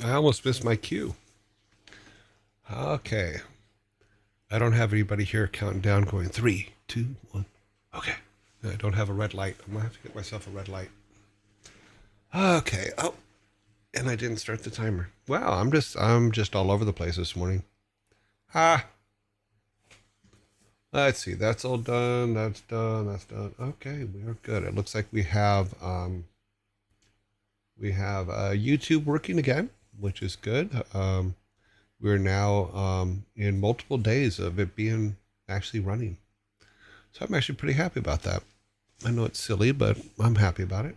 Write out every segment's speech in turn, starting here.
I almost missed my cue. Okay. I don't have anybody here counting down going three, two, one. Okay. I don't have a red light. I'm going to have to get myself a red light. Okay. Oh, and I didn't start the timer. Wow, I'm just all over the place this morning. Ah, let's see. That's all done. That's done. That's done. Okay, we are good. It looks like we have YouTube working again, which is good. We're now in multiple days of it being actually running. So I'm actually pretty happy about that. I know it's silly, but I'm happy about it.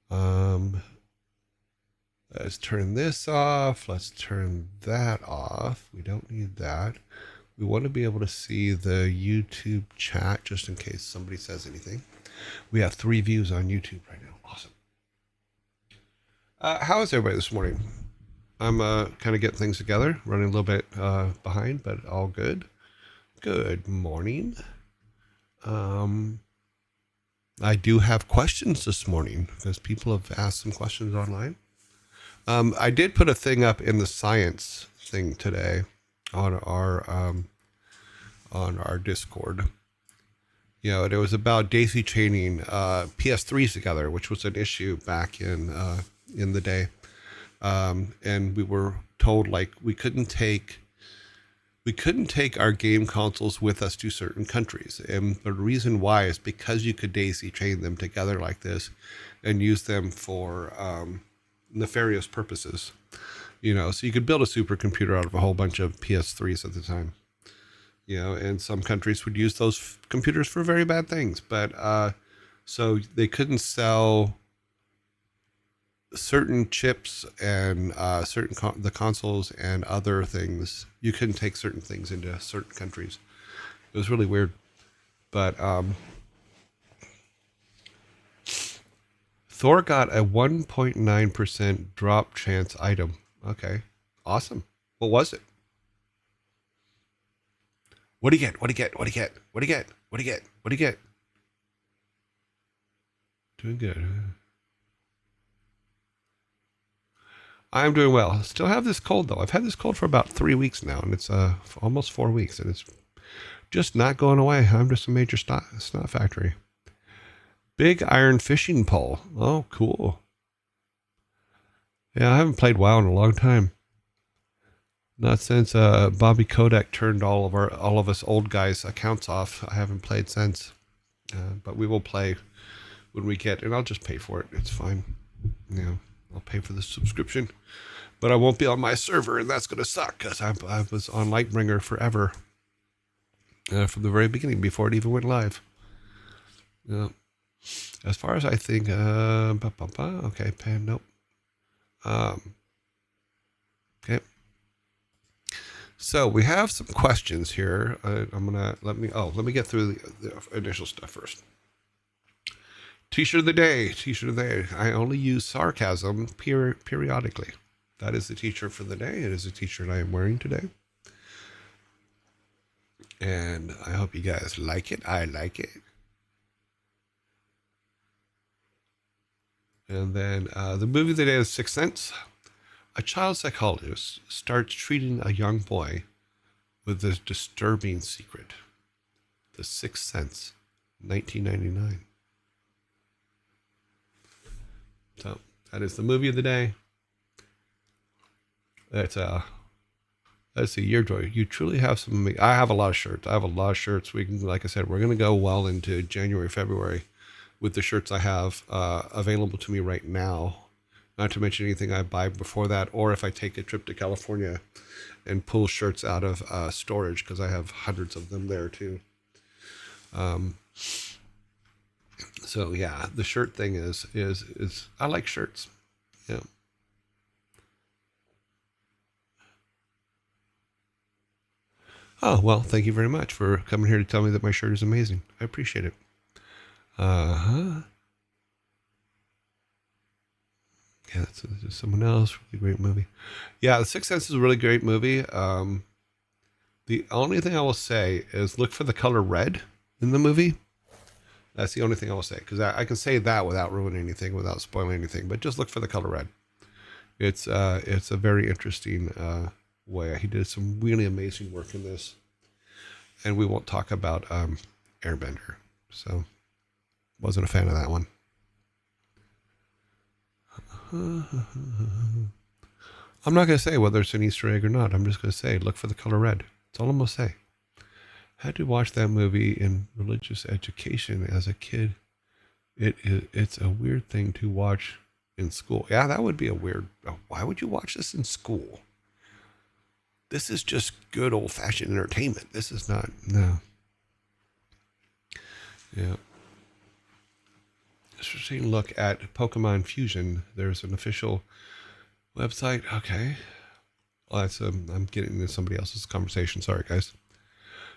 Um, let's turn this off. Let's turn that off. We don't need that. We want to be able to see the YouTube chat just in case somebody says anything. We have 3 views on YouTube right now. Awesome. How is everybody this morning? I'm kind of getting things together, running a little bit behind, but all good. Good morning. Um, I do have questions this morning because people have asked some questions online. I did put a thing up in the science thing today on our Discord. You know, it was about daisy chaining PS3s together, which was an issue back in the day. And we were told like we couldn't take our game consoles with us to certain countries. And the reason why is because you could daisy chain them together like this and use them for nefarious purposes. You know, so you could build a supercomputer out of a whole bunch of PS3s at the time. You know, and some countries would use those computers for very bad things. But so they couldn't sell certain chips and the consoles and other things. You couldn't take certain things into certain countries. It was really weird. But Thor got a 1.9% drop chance item. Okay, awesome. What was it? What do you get? What do you get? What do you get? What do you get? What do you get? What do you get? Doing good. I'm doing well. Still have this cold though. I've had this cold for about 3 weeks now, and it's almost 4 weeks, and it's just not going away. I'm just a major snot factory. Big iron fishing pole. Oh, cool. Yeah, I haven't played WoW in a long time. Not since Bobby Kodak turned all of us old guys accounts off. I haven't played since. But we will play when we get, and I'll just pay for it. It's fine. Yeah, I'll pay for the subscription, but I won't be on my server, and that's gonna suck because I was on Lightbringer forever from the very beginning before it even went live. Yeah. As far as I think, okay, pan, nope. Um, okay. So we have some questions here. Let me get through the initial stuff first. T-shirt of the day. T-shirt of the day. I only use sarcasm periodically. That is the T-shirt for the day. It is a T-shirt I am wearing today, and I hope you guys like it. I like it. And then the movie of the day is Sixth Sense. A child psychologist starts treating a young boy with this disturbing secret. The Sixth Sense, 1999. So that is the movie of the day. That's let's see, your joy. You truly have some. I have a lot of shirts. I have a lot of shirts. We can, like I said, we're gonna go well into January, February, with the shirts I have available to me right now. Not to mention anything I buy before that, or if I take a trip to California and pull shirts out of storage because I have hundreds of them there too. Um, so yeah, the shirt thing is I like shirts. Yeah. Oh well, thank you very much for coming here to tell me that my shirt is amazing. I appreciate it. Uh huh. Yeah, that's someone else. Really great movie. Yeah, The Sixth Sense is a really great movie. The only thing I will say is look for the color red in the movie. That's the only thing I will say because I can say that without ruining anything, without spoiling anything. But just look for the color red. It's a very interesting way. He did some really amazing work in this, and we won't talk about Airbender. So wasn't a fan of that one. I'm not going to say whether it's an Easter egg or not. I'm just going to say look for the color red. That's all I'm going to say. Had to watch that movie in religious education as a kid. It's a weird thing to watch in school. Yeah, that would be a weird. Why would you watch this in school? This is just good old fashioned entertainment. This is not. No. Yeah. Interesting look at Pokemon Fusion. There's an official website. Okay. Well, that's I'm getting into somebody else's conversation. Sorry, guys.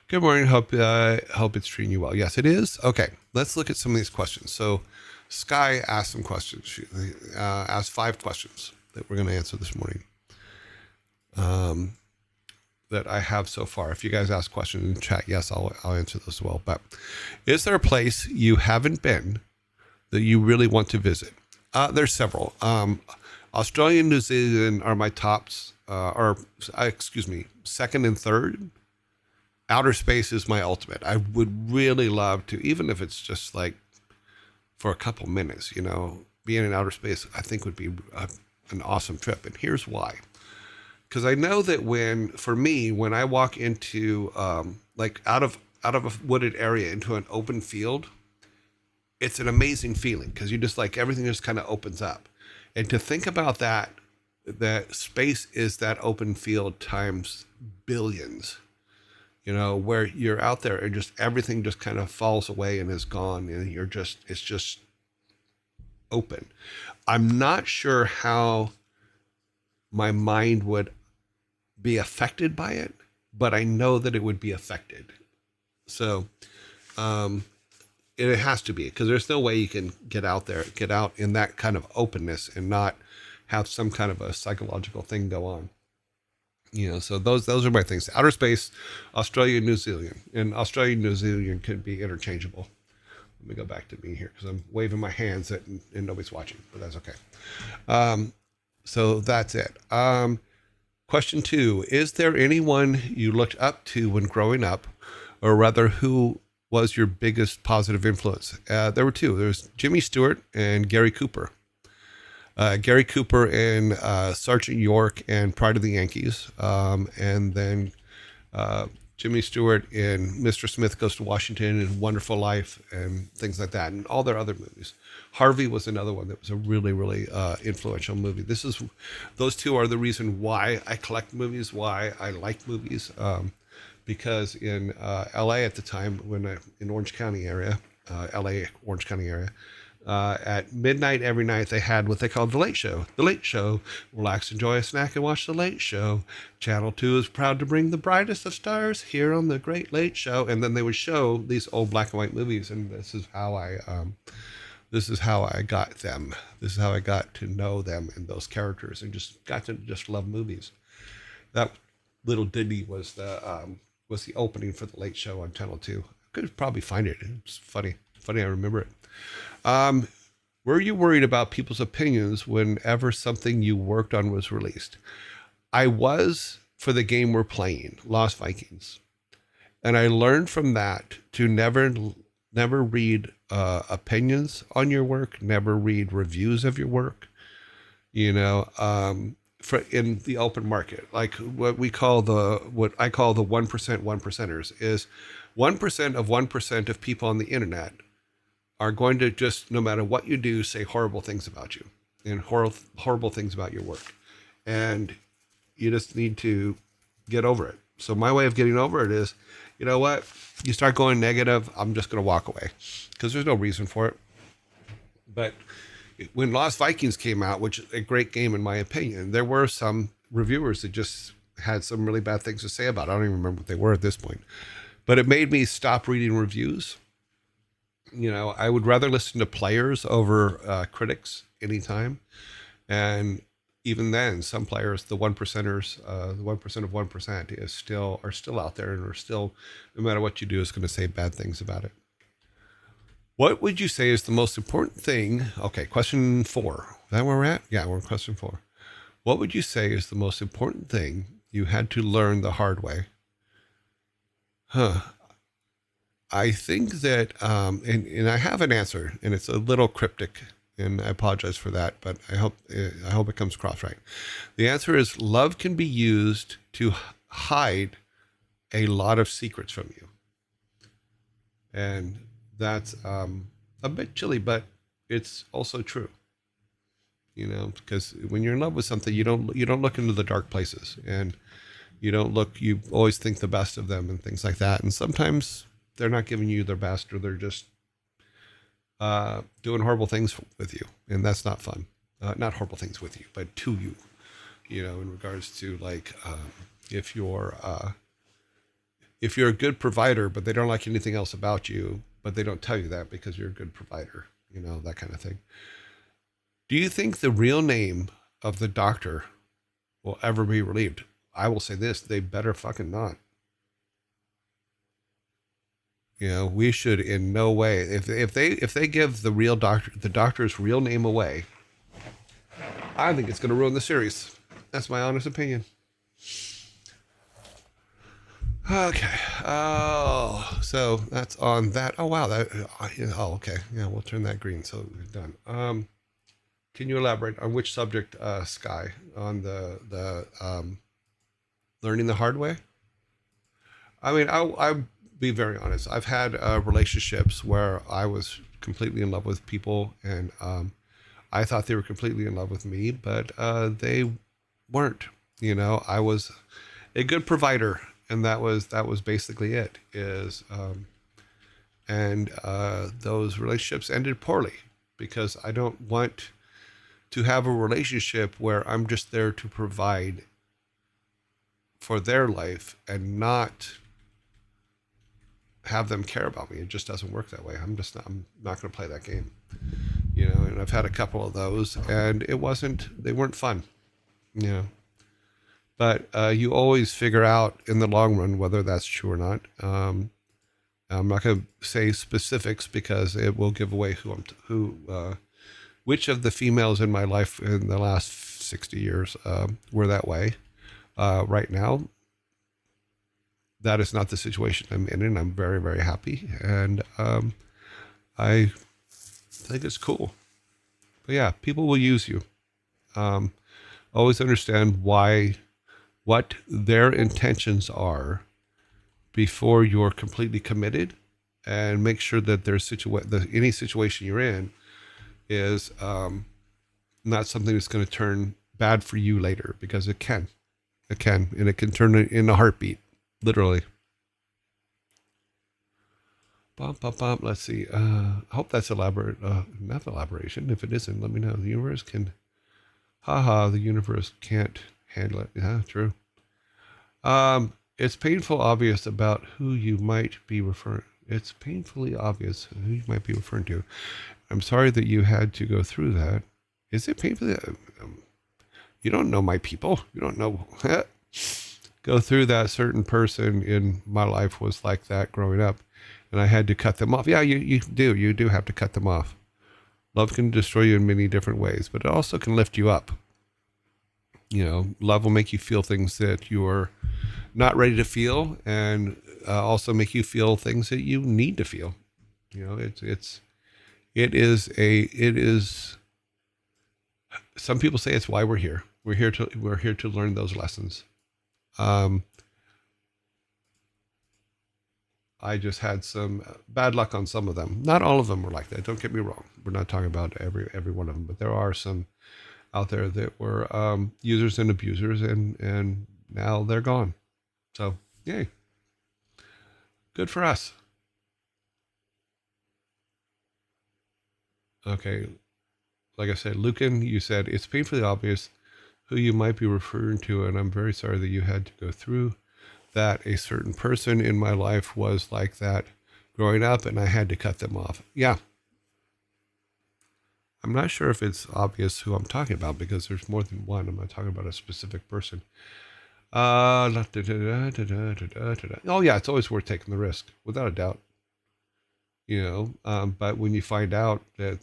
Good morning. Hope it's treating you well. Yes, it is. Okay, let's look at some of these questions. So, Sky asked some questions. She asked 5 questions that we're going to answer this morning. That I have so far. If you guys ask questions in the chat, yes, I'll answer those as well. But is there a place you haven't been that you really want to visit? There's several. Australia and New Zealand are my tops, second and third. Outer space is my ultimate. I would really love to, even if it's just like for a couple minutes, being in outer space, I think would be an awesome trip. And here's why. Because I know that when I walk into out of a wooded area into an open field, it's an amazing feeling because you just everything just kind of opens up. And to think about that space is that open field times billions. Where you're out there and just everything just kind of falls away and is gone, and it's just open. I'm not sure how my mind would be affected by it, but I know that it would be affected. So, it has to be, because there's no way you can get out in that kind of openness and not have some kind of a psychological thing go on. So those are my things. Outer space, Australia, New Zealand. And Australia and New Zealand could be interchangeable. Let me go back to me here because I'm waving my hands and nobody's watching, but that's okay. So that's it. Question 2, is there anyone you looked up to when growing up, or rather who was your biggest positive influence? There were 2. There's Jimmy Stewart and Gary Cooper. Gary Cooper in Sergeant York and Pride of the Yankees, and then Jimmy Stewart in Mr. Smith Goes to Washington and Wonderful Life and things like that, and all their other movies. Harvey was another one that was a really, really influential movie. Those 2 are the reason why I collect movies, why I like movies, because in L.A. at the time, in Orange County area, Orange County area, at midnight every night they had what they called The Late Show. The Late Show. Relax, enjoy a snack, and watch The Late Show. Channel 2 is proud to bring the brightest of stars here on The Great Late Show. And then they would show these old black and white movies, and this is how I got them. This is how I got to know them and those characters, and just got to just love movies. That little ditty was the opening for The Late Show on Channel 2. I could probably find it. It's funny. I remember it. Were you worried about people's opinions whenever something you worked on was released? I was, for the game we're playing, Lost Vikings. And I learned from that to never read opinions on your work, never read reviews of your work, in the open market. Like what I call the 1% 1%ers is 1% of 1% of people on the internet are going to just, no matter what you do, say horrible things about you and horrible things about your work. And you just need to get over it. So my way of getting over it is, you know what? You start going negative, I'm just going to walk away because there's no reason for it. But when Lost Vikings came out, which is a great game in my opinion, there were some reviewers that just had some really bad things to say about it. I don't even remember what they were at this point. But it made me stop reading reviews. I would rather listen to players over critics anytime. And even then, some players, the 1%ers, the 1% of 1% are still out there and are still, no matter what you do, is going to say bad things about it. What would you say is the most important thing? Okay, question 4. Is that where we're at? Yeah, we're on question 4. What would you say is the most important thing you had to learn the hard way? Huh. I think that, and I have an answer, and it's a little cryptic, and I apologize for that, but I hope it comes across right. The answer is love can be used to hide a lot of secrets from you, and that's a bit chilly, but it's also true. Because when you're in love with something, you don't look into the dark places, and you don't look. You always think the best of them and things like that, and sometimes they're not giving you their best, or they're just doing horrible things with you, and that's not fun. Not horrible things with you, but to you. In regards to like if you're if you're a good provider, but they don't like anything else about you, but they don't tell you that because you're a good provider. That kind of thing. Do you think the real name of the doctor will ever be relieved? I will say this: they better fucking not. We should in no way. If they give the doctor's real name away, I think it's going to ruin the series. That's my honest opinion. Okay. Oh, so that's on that. Oh wow. Oh, okay. Yeah, we'll turn that green. So we're done. Can you elaborate on which subject, Sky, on the learning the hard way? I mean, I'll be very honest. I've had relationships where I was completely in love with people, and I thought they were completely in love with me, but they weren't. I was a good provider, and that was basically it. And those relationships ended poorly because I don't want to have a relationship where I'm just there to provide for their life and not have them care about me. It just doesn't work that way. I'm not going to play that game. And I've had a couple of those, and they weren't fun. You know, but you always figure out in the long run whether that's true or not. I'm not going to say specifics because it will give away which of the females in my life in the last 60 years were that way. Right now, that is not the situation I'm in, and I'm very, very happy. And I think it's cool. But yeah, people will use you. Always understand what their intentions are before you're completely committed, and make sure that any situation you're in is not something that's going to turn bad for you later, because and it can turn in a heartbeat, literally. Bum, bum, bum. Let's see. I hope that's elaborate. Enough elaboration. If it isn't, let me know. The universe can. Haha. The universe can't handle it. Yeah, true. It's painful obvious about who you might be referring. It's painfully obvious who you might be referring to. I'm sorry that you had to go through that. Is it painfully? You don't know my people. You don't know. Go through that. Certain person in my life was like that growing up, and I had to cut them off. Yeah, you do. You do have to cut them off. Love can destroy you in many different ways, but it also can lift you up. Love will make you feel things that you're not ready to feel, and also make you feel things that you need to feel. It is. Some people say it's why we're here. We're here to learn those lessons. Um, I just had some bad luck on some of them. Not all of them were like that. Don't get me wrong. We're not talking about every one of them, but there are some out there that were users and abusers, and now they're gone. So yay, good for us. Okay, like I said, Lucan, you said it's painfully obvious who you might be referring to, and I'm very sorry that you had to go through that. A certain person in my life was like that growing up, and I had to cut them off. Yeah, I'm not sure if it's obvious who I'm talking about because there's more than one. I'm not talking about a specific person. Oh yeah, it's always worth taking the risk, without a doubt. But when you find out that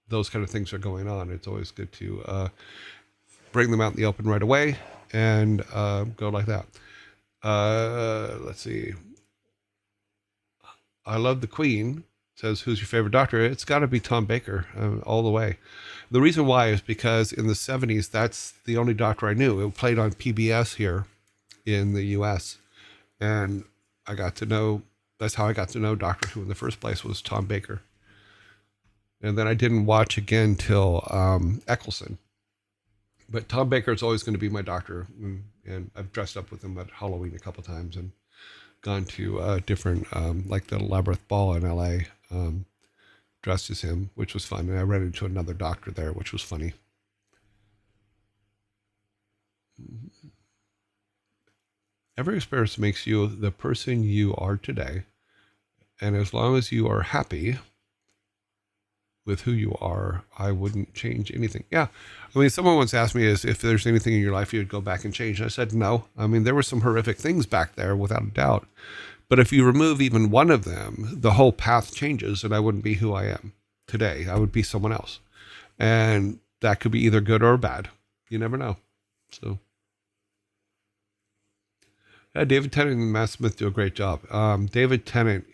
those kind of things are going on, it's always good to bring them out in the open right away and go like that. Let's see. I love the Queen. Says, who's your favorite doctor? It's got to be Tom Baker all the way. The reason why is because in the 70s, that's the only doctor I knew. It played on PBS here in the U.S. And I got to know, that's how I got to know Doctor Who in the first place, was Tom Baker. And then I didn't watch again till Eccleston. But Tom Baker is always going to be my doctor. And I've dressed up with him at Halloween a couple times and gone to different, like the Labyrinth Ball in LA, dressed as him, which was fun. And I ran into another doctor there, which was funny. Every experience makes you the person you are today. And as long as you are happy with who you are, I wouldn't change anything. Yeah. I mean, someone once asked me if there's anything in your life you'd go back and change. And I said, no. I mean, there were some horrific things back there without a doubt. But if you remove even one of them, the whole path changes and I wouldn't be who I am today. I would be someone else. And that could be either good or bad. You never know. So, yeah, David Tennant and Matt Smith do a great job. David Tennant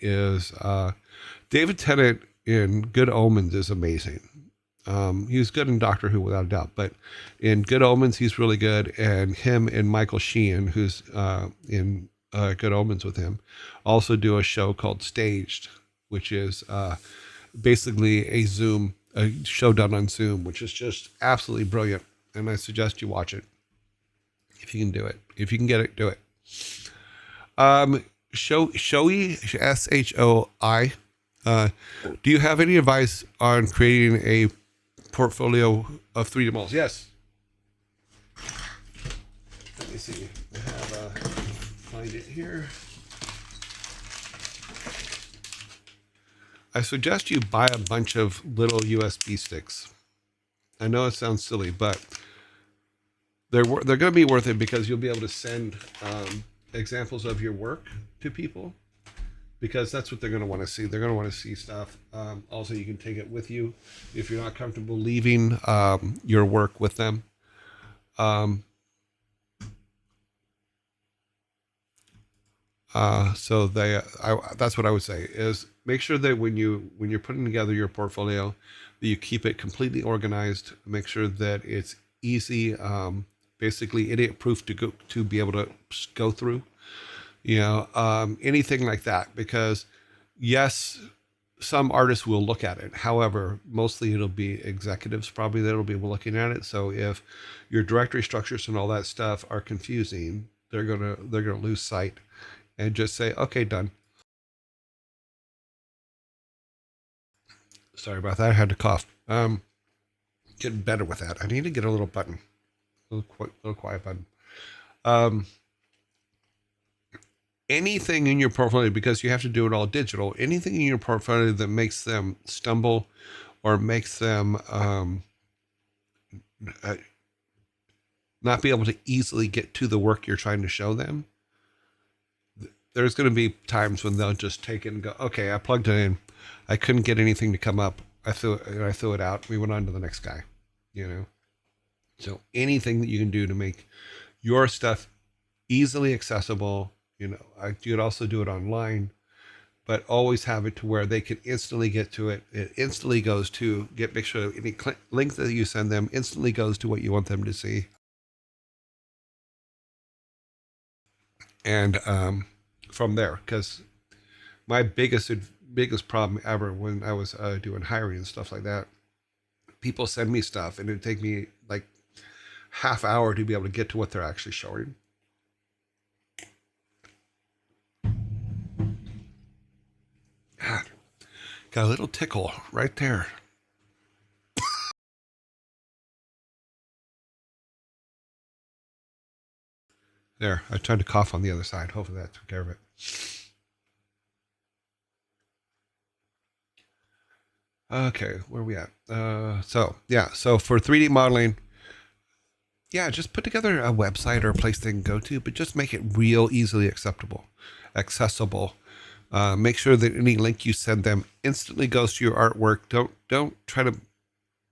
in Good Omens is amazing. He's good in Doctor Who without a doubt, but in Good Omens, he's really good. And him and Michael Sheen, who's in Good Omens with him, also do a show called Staged, which is basically a show done on Zoom, which is just absolutely brilliant. And I suggest you watch it if you can do it. If you can get it, do it. Shoi, S-H-O-I. Do you have any advice on creating a portfolio of 3D models? Yes. Let me see. I have find it here. I suggest you buy a bunch of little USB sticks. I know it sounds silly, but they're going to be worth it because you'll be able to send examples of your work to people, because that's what they're going to want to see. They're going to want to see stuff. Also, you can take it with you if you're not comfortable leaving your work with them. So that's what I would say is make sure that when you're putting together your portfolio, that you keep it completely organized. Make sure that it's easy, basically idiot proof to be able to go through, anything like that, because yes, some artists will look at it. However, mostly it'll be executives probably that'll be looking at it. So if your directory structures and all that stuff are confusing, they're gonna lose sight and just say, okay, done. Sorry about that. I had to cough. Getting better with that. I need to get a little button, little quiet button. Anything in your portfolio, because you have to do it all digital, anything in your portfolio that makes them stumble or makes them not be able to easily get to the work you're trying to show them, there's going to be times when they'll just take it and go, okay, I plugged it in. I couldn't get anything to come up. I threw it out. We went on to the next guy, So anything that you can do to make your stuff easily accessible, you could also do it online, but always have it to where they can instantly get to it. It instantly goes to make sure any link that you send them instantly goes to what you want them to see. And from there, because my biggest problem ever when I was doing hiring and stuff like that, people send me stuff and it'd take me like half hour to be able to get to what they're actually showing. God, got a little tickle right there. There, I tried to cough on the other side. Hopefully that took care of it. Okay, where are we at? So for 3D modeling, just put together a website or a place they can go to, but just make it real easily accessible. Make sure that any link you send them instantly goes to your artwork. Don't try to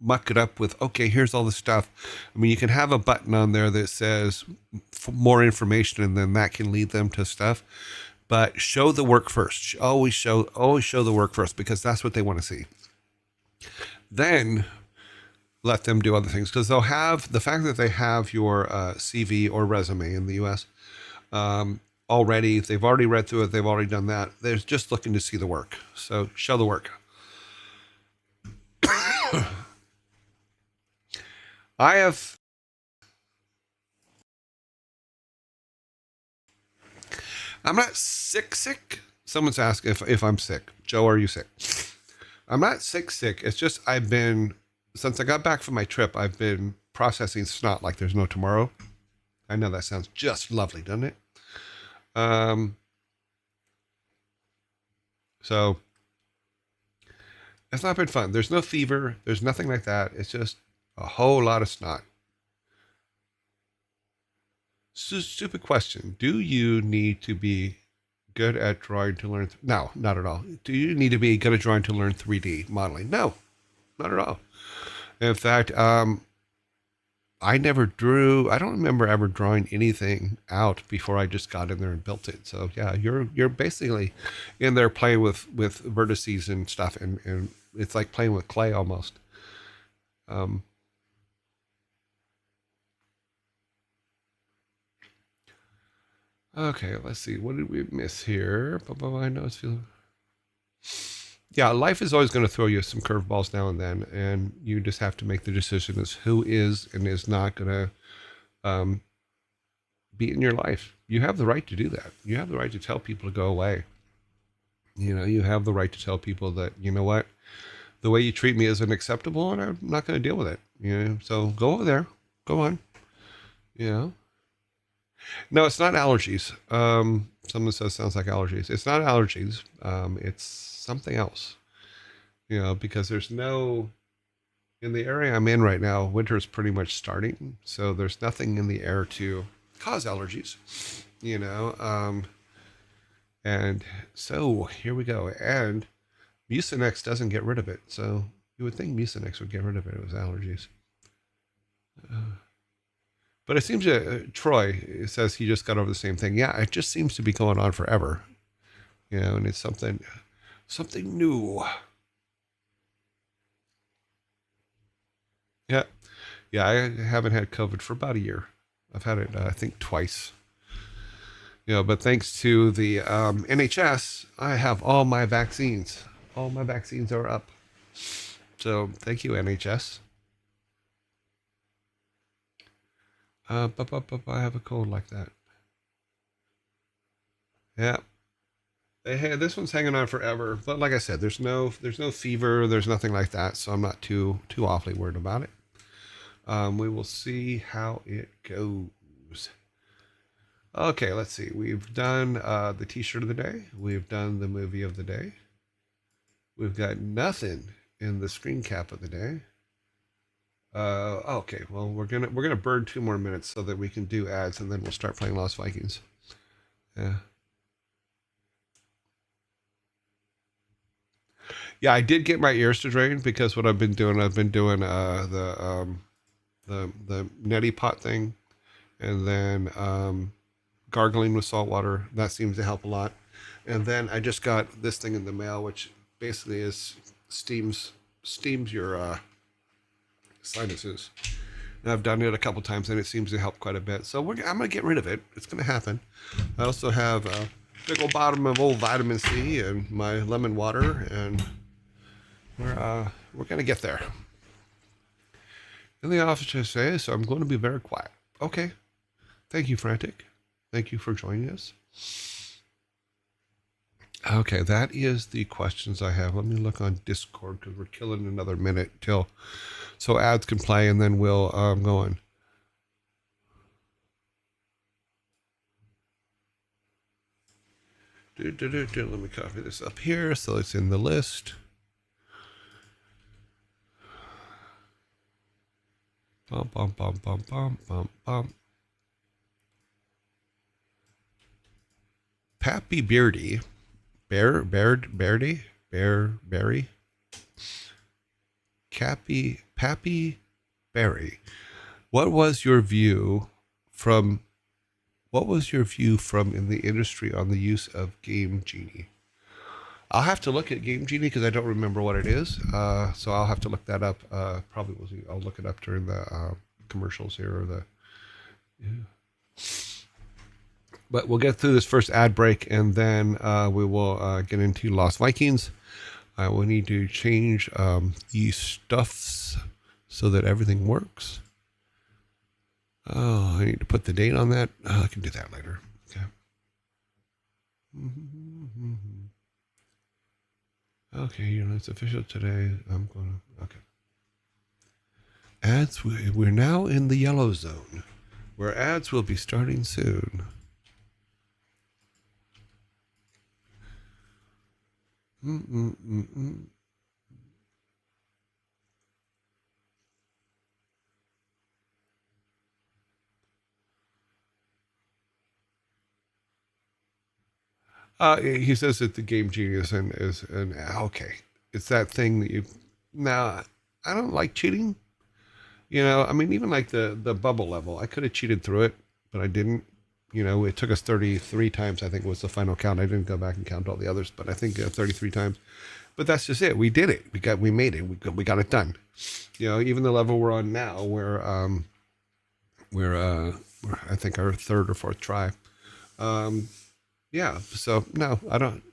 muck it up with, okay, here's all the stuff. I mean, you can have a button on there that says more information, and then that can lead them to stuff. But show the work first. Always show the work first, because that's what they want to see. Then let them do other things, because they'll have the fact that they have your CV or resume in the U.S. Already. They've already read through it. They've already done that. They're just looking to see the work. So show the work. I have. I'm not sick. Someone's asked if I'm sick. Joe, are you sick? I'm not sick. It's just since I got back from my trip, I've been processing snot like there's no tomorrow. I know that sounds just lovely, doesn't it? Um, so it's not been fun. There's no fever. There's nothing like that. It's just a whole lot of snot. Stupid question. Do you need to be good at drawing to learn? No, not at all. Do you need to be good at drawing to learn 3D modeling? No, not at all. In fact, I never drew. I don't remember ever drawing anything out before I just got in there and built it. So yeah, you're basically in there playing with vertices and stuff, and it's like playing with clay almost. Um, okay, let's see. What did we miss here? I know it's feeling. Yeah, life is always going to throw you some curveballs now and then, and you just have to make the decision as who is and is not going to um, be in your life. You have the right to do that. You have the right to tell people to go away. You have the right to tell people that, you know what, the way you treat me isn't acceptable, and I'm not going to deal with it. So go over there. Go on. You know, no, it's not allergies. Someone says sounds like allergies. It's not allergies. It's something else. Because there's no in the area I'm in right now. Winter is pretty much starting, so there's nothing in the air to cause allergies. You know, and so here we go. And Mucinex doesn't get rid of it, so you would think Mucinex would get rid of it. It was allergies. But it seems that Troy says he just got over the same thing. Yeah, it just seems to be going on forever. And it's something new. Yeah, yeah. I haven't had COVID for about a year. I've had it, I think, twice. But thanks to the NHS, I have all my vaccines. All my vaccines are up. So thank you, NHS. I have a cold like that. Yeah. Hey, this one's hanging on forever. But like I said, there's no fever, there's nothing like that, so I'm not too awfully worried about it. We will see how it goes. Okay, let's see. We've done the T-shirt of the day. We've done the movie of the day. We've got nothing in the screen cap of the day. Okay. Well, we're gonna burn 2 more minutes so that we can do ads, and then we'll start playing Lost Vikings. Yeah. Yeah, I did get my ears to drain because what I've been doing the neti pot thing, and then gargling with salt water. That seems to help a lot. And then I just got this thing in the mail, which basically is steams your sinuses. And I've done it a couple times, and it seems to help quite a bit. So I'm gonna get rid of it. It's gonna happen. I also have a big old bottom of old vitamin C and my lemon water, and we're gonna get there. And the officer says, so I'm going to be very quiet. Okay. Thank you, Frantic. Thank you for joining us. Okay, that is the questions I have. Let me look on Discord because we're killing another minute till so ads can play, and then we'll go on. Let me copy this up here so it's in the list. Bum, bum, bum, bum, bum, bum, bum. Pappy Beardy. Beardy? Bearberry? Pappy Berry. What was your view from in the industry on the use of Game Genie? I'll have to look at Game Genie because I don't remember what it is. So I'll have to look that up. I'll look it up during the commercials here or the. Yeah. But we'll get through this first ad break and then we will get into Lost Vikings. We need to change these stuffs so that everything works. Oh, I need to put the date on that. I can do that later. Okay. Okay, it's official today. I'm going to. Okay. Ads. We're now in the yellow zone, where ads will be starting soon. He says that the Game Genius is okay. It's that thing that you. Now, I don't like cheating. I mean, even like the bubble level, I could have cheated through it, but I didn't. It took us 33 times. I think was the final count. I didn't go back and count all the others, but I think 33 times. But that's just it. We did it. We made it. We got it done. Even the level we're on now, we're I think our third or fourth try. Yeah. So no, I don't.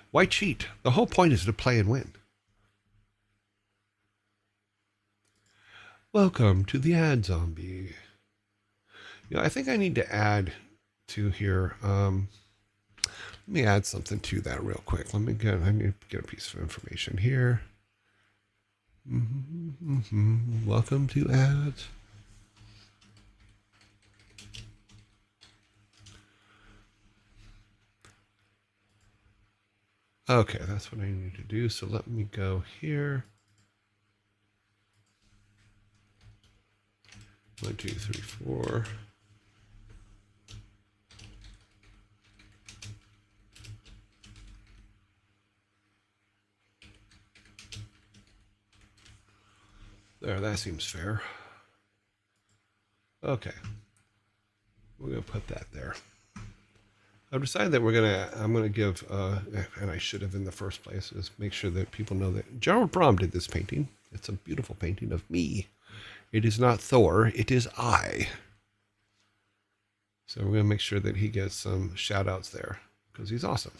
Why cheat? The whole point is to play and win. Welcome to the ad zombie. I think I need to add to here. Let me add something to that real quick. I need to get a piece of information here. Welcome to ads. Okay, that's what I need to do. So let me go here. 1, 2, 3, 4. There, that seems fair. Okay. We're going to put that there. I've decided that I'm going to give, and I should have in the first place, is make sure that people know that Gerald Brom did this painting. It's a beautiful painting of me. It is not Thor, it is I. So we're going to make sure that he gets some shout outs there because he's awesome.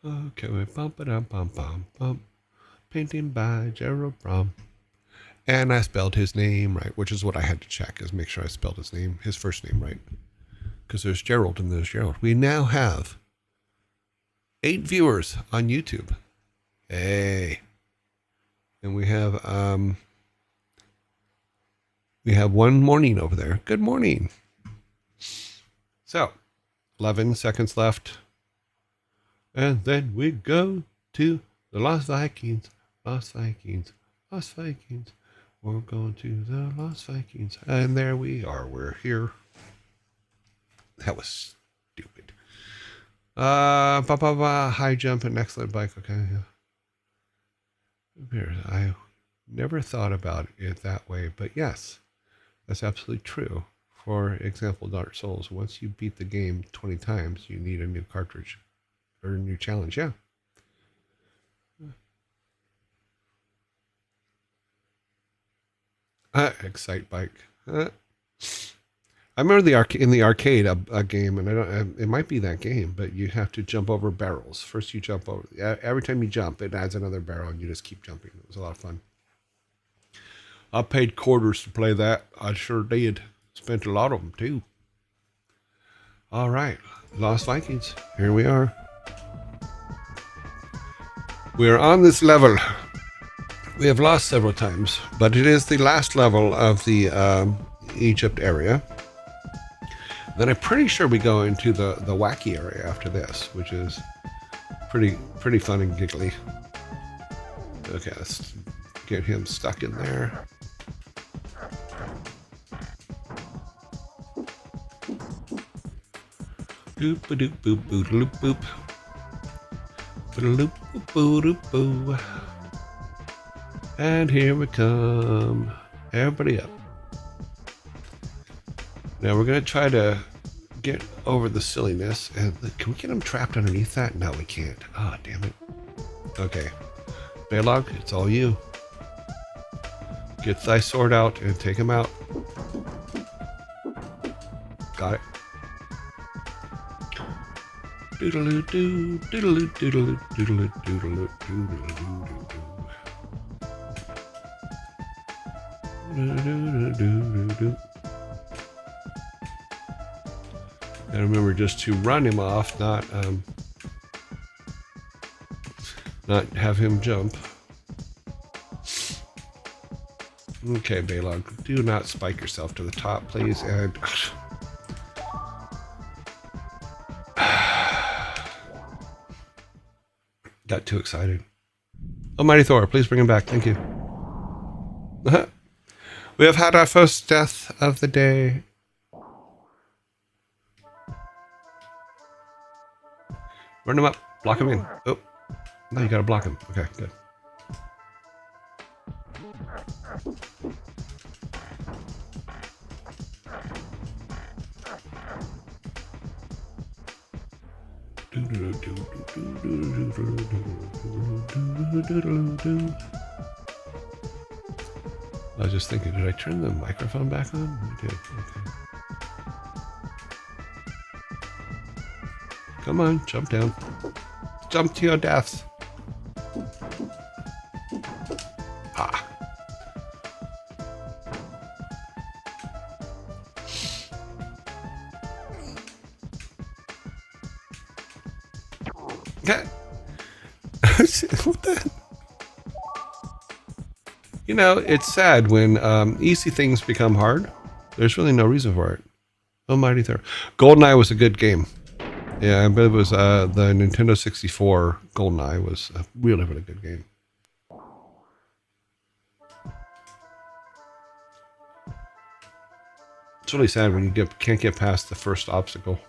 Okay, we bump it up, bump, bump, bump. Painting by Gerald Brom. And I spelled his name right, which is what I had to check, is make sure I spelled his first name right. Because there's Gerald and there's Gerald. We now have 8 viewers on YouTube. Hey. And we have one morning over there. Good morning. So, 11 seconds left. And then we go to the Lost Vikings. Lost Vikings. Lost Vikings. We're going to the Lost Vikings. And there we are. We're here. That was stupid. High jump and excellent bike. Okay. Yeah. I never thought about it that way, but yes, that's absolutely true. For example, Dark Souls, once you beat the game 20 times, you need a new cartridge or a new challenge. Yeah. Excite bike. I remember in the arcade a game, and it might be that game, but you have to jump over barrels. First, you jump over. Every time you jump, it adds another barrel, and you just keep jumping. It was a lot of fun. I paid quarters to play that. I sure did. Spent a lot of them too. All right, Lost Vikings. Here we are. We are on this level. We have lost several times, but it is the last level of the Egypt area. Then I'm pretty sure we go into the wacky area after this, which is pretty fun and giggly. Okay, let's get him stuck in there. Doop a doop boop boop loop boop. Boop boop boop boop. And here we come. Everybody up. Now we're gonna try to get over the silliness. And can we get him trapped underneath that? No, we can't. Ah, oh, damn it. Okay, Baylog, it's all you. Get thy sword out and take him out. Got it. Doodaloo doo, doodaloo doodaloo doodaloo doodaloo doodaloo doodaloo. And remember just to run him off, not have him jump. Okay, Baylog, do not spike yourself to the top, please. And got too excited. Almighty Thor, please bring him back. Thank you. We have had our first death of the day. Run him up. Block him in. Oh, now you gotta block him. Okay, good. I was just thinking, did I turn the microphone back on? I did. Okay. Come on, jump down. Jump to your death. Ah. Okay. What the? You know, it's sad when easy things become hard. There's really no reason for it. Almighty Thor. GoldenEye was a good game. Yeah, but it was the Nintendo 64 GoldenEye was a really, really good game. It's really sad when you can't get past the first obstacle.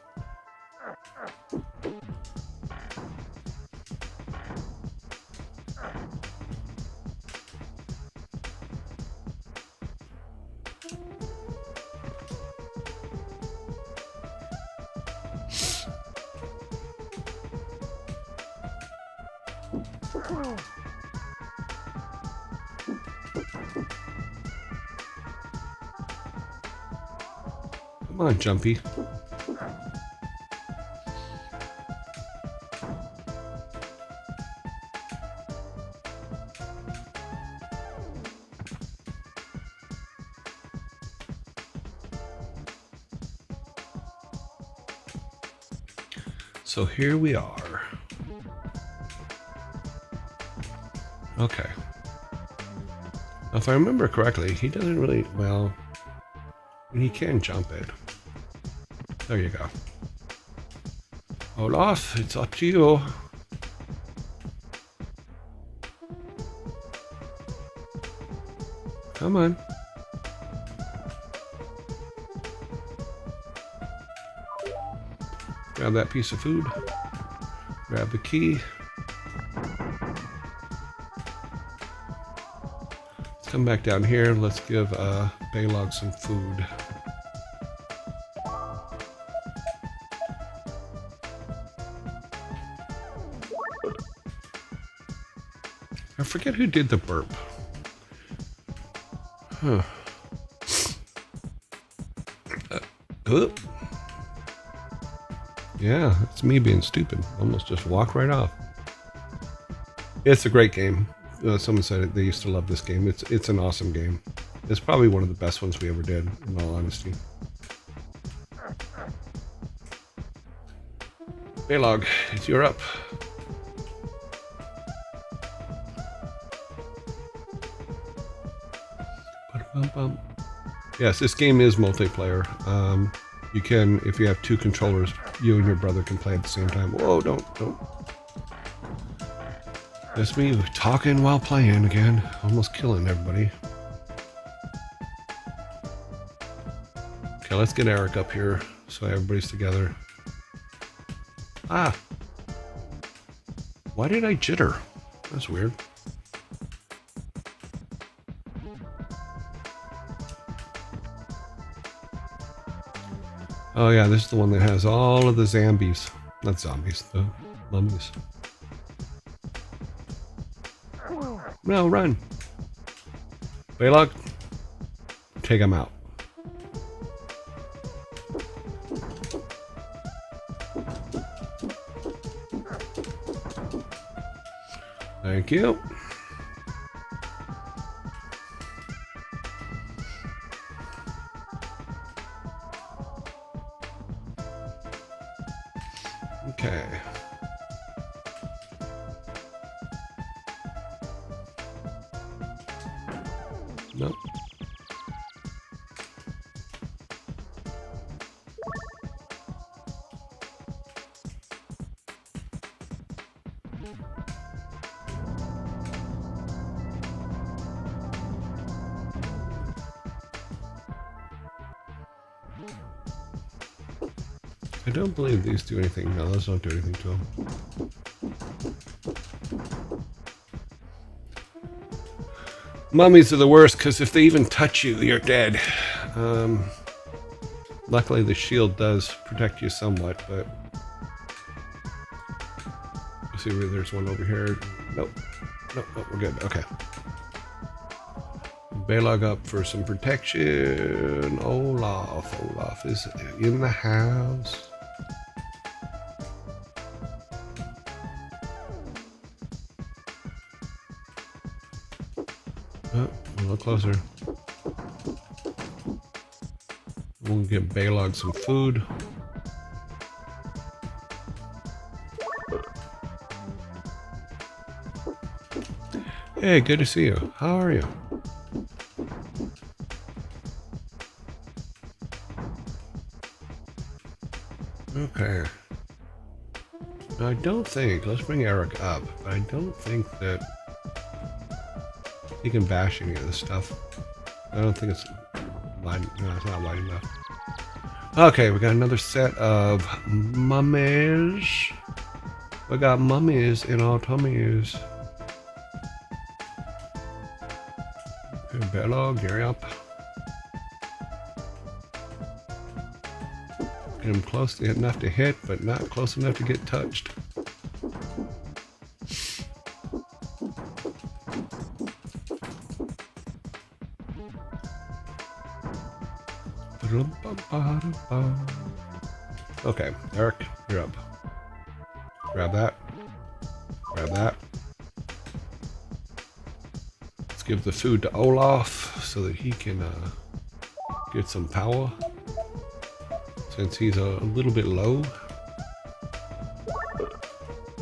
Come on, Jumpy. So here we are. Okay. Now, if I remember correctly, he doesn't really, well, he can jump it. There you go. Olaf, it's up to you. Come on. Grab that piece of food. Grab the key. Let's come back down here. Let's give Baylog some food. I forget who did the burp. Huh. Oop. Yeah, it's me being stupid. Almost just walk right off. It's a great game. Someone said they used to love this game. It's an awesome game. It's probably one of the best ones we ever did, in all honesty. Baylog, you're up. Yes, this game is multiplayer. You can, if you have two controllers, you and your brother can play at the same time. Whoa, don't. That's me talking while playing again. Almost killing everybody. Okay, let's get Eric up here so everybody's together. Ah. Why did I jitter? That's weird. Oh yeah, this is the one that has all of the zombies. Not zombies, the mummies. No, run. Baylog, take him out. Thank you. Okay. Nope. I don't believe these do anything. No, those don't do anything to them. Mummies are the worst because if they even touch you, you're dead. Luckily, the shield does protect you somewhat, but... Let's see where there's one over here. Nope. Nope, we're good. Okay. Baylog up for some protection. Olaf is in the house. Oh, a little closer. We'll get Baylog some food. Hey, good to see you. How are you? Okay. Now, I don't think, let's bring Eric up, but I don't think that he can bash any of this stuff. I don't think it's wide, no, it's not wide enough. Okay, we got another set of mummies. We got mummies in our tummies. Okay, Baylog, hurry up. Get him close enough to hit, but not close enough to get touched. Okay, Eric, you're up. Grab that. Grab that. Let's give the food to Olaf so that he can get some power. Since he's a little bit low.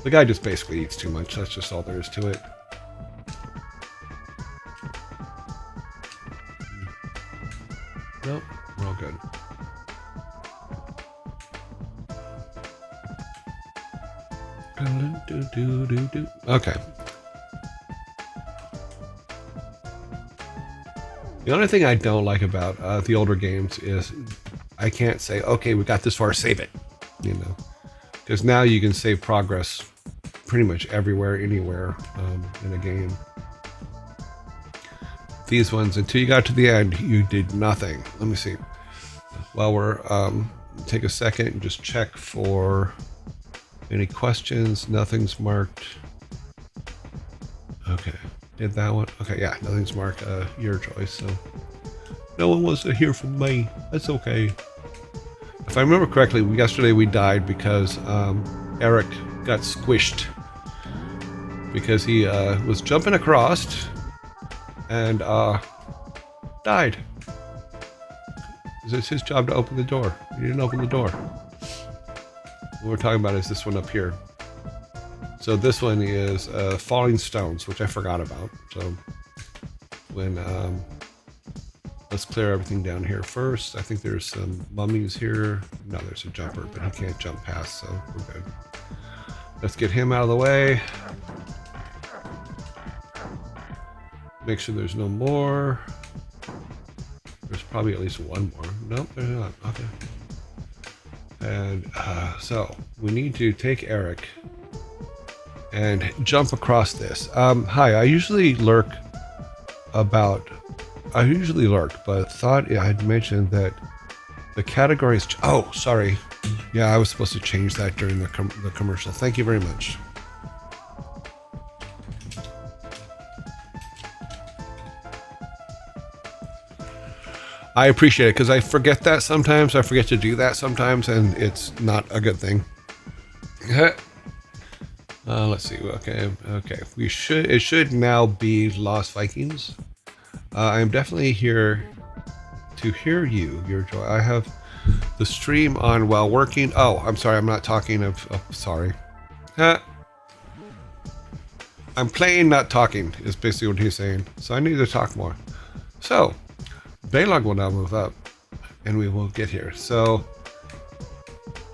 The guy just basically eats too much. That's just all there is to it. Nope, we're all good. Okay. The only thing I don't like about the older games is I can't say, okay, we got this far, save it, you know, because now you can save progress pretty much everywhere, anywhere in a game. These ones, until you got to the end, you did nothing. Let me see. While we're take a second and just check for any questions. Nothing's marked. Okay, did that one? Okay, yeah, nothing's marked. Your choice. So no one wants to hear from me. That's okay. If I remember correctly, yesterday we died because Eric got squished because he was jumping across and died. It's his job to open the door. He didn't open the door. What we're talking about is this one up here. So this one is falling stones, which I forgot about. So when let's clear everything down here first. I think there's some mummies here. No, there's a jumper, but he can't jump past, so we're good. Let's get him out of the way. Make sure there's no more. There's probably at least one more. Nope, there's not. Okay. And so we need to take Eric and jump across this. Hi, I usually lurk, but thought I'd mentioned that the categories. Oh, sorry. Yeah, I was supposed to change that during the commercial. Thank you very much. I appreciate it because I forget that sometimes. I forget to do that sometimes, and it's not a good thing. Let's see. Okay. It should now be Lost Vikings. I am definitely here to hear you, your joy. I have the stream on while working. Oh, I'm sorry. I'm not talking of. Oh, sorry. I'm playing, not talking, is basically what he's saying. So I need to talk more. So, Baylog will now move up, and we will get here. So,